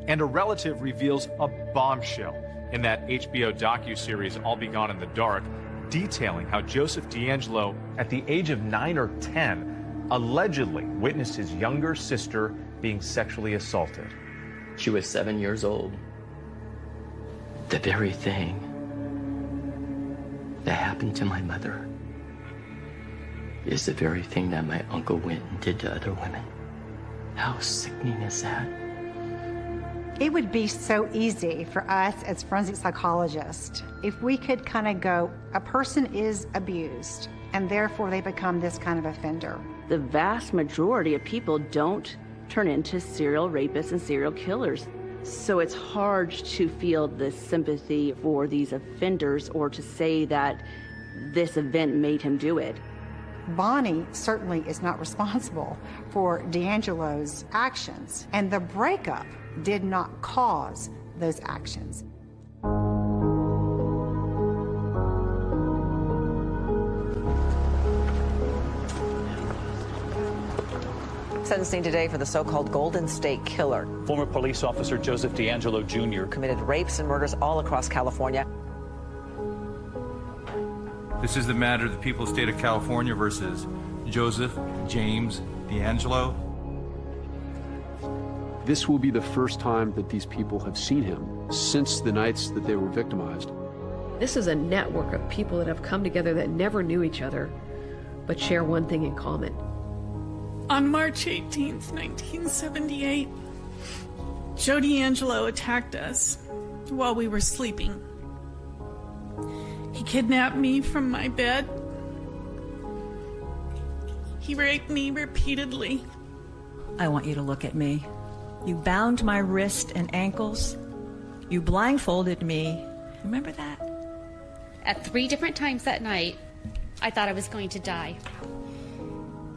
And a relative reveals a bombshell in that HBO docuseries All Be Gone in the Dark, detailing how Joseph D'Angelo, at the age of 9 or 10, allegedly witnessed his younger sister being sexually assaulted. She was 7 years old. The very thing that happened to my mother is the very thing that my uncle went and did to other women. How sickening is that? It would be so easy for us as forensic psychologists if we could kind of go, a person is abused, and therefore they become this kind of offender. The vast majority of people don't turn into serial rapists and serial killers. So it's hard to feel the sympathy for these offenders or to say that this event made him do it. Bonnie certainly is not responsible for D'Angelo's actions, and the breakup did not cause those actions. Sentencing today for the so-called Golden State Killer. Former police officer Joseph D'Angelo Jr. committed rapes and murders all across California. This is the matter of the people of the state of California versus Joseph James D'Angelo. This will be the first time that these people have seen him since the nights that they were victimized. This is a network of people that have come together that never knew each other, but share one thing in common. On March 18th, 1978, Joe D'Angelo attacked us while we were sleeping. He kidnapped me from my bed. He raped me repeatedly. I want you to look at me. You bound my wrist and ankles. You blindfolded me. Remember that? At 3 different times that night, I thought I was going to die.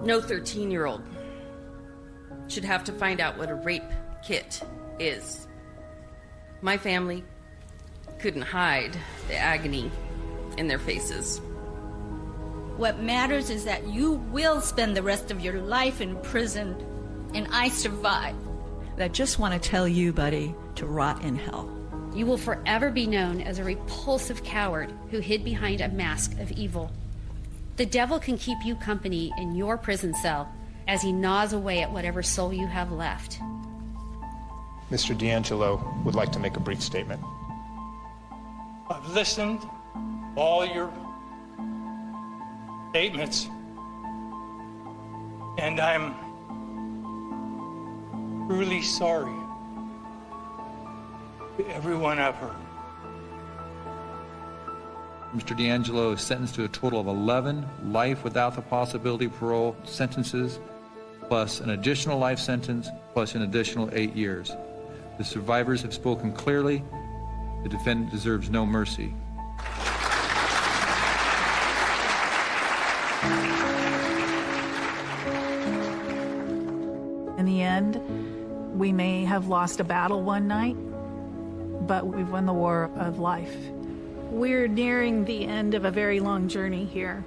No 13-year-old should have to find out what a rape kit is. My family couldn't hide the agony in their faces. What matters is that you will spend the rest of your life in prison, and I survived. I just want to tell you, buddy, to rot in hell. You will forever be known as a repulsive coward who hid behind a mask of evil. The devil can keep you company in your prison cell as he gnaws away at whatever soul you have left. Mr. D'Angelo would like to make a brief statement. I've listened to all your statements, and I'm truly sorry to everyone I've hurt. Mr. D'Angelo is sentenced to a total of 11 life without the possibility of parole sentences, plus an additional life sentence, plus an additional 8 years. The survivors have spoken clearly. The defendant deserves no mercy. In the end, we may have lost a battle one night, but we've won the war of life. We're nearing the end of a very long journey here.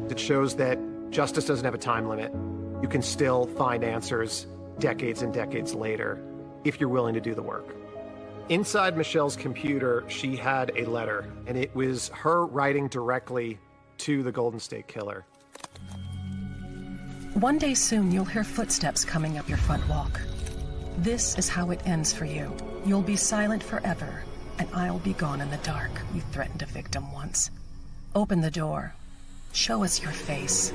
It shows that justice doesn't have a time limit. You can still find answers decades and decades later if you're willing to do the work. Inside Michelle's computer, she had a letter, and it was her writing directly to the Golden State Killer. One day soon, you'll hear footsteps coming up your front walk. This is how it ends for you. You'll be silent forever, and I'll be gone in the dark. You threatened a victim once. Open the door. Show us your face.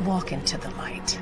Walk into the light.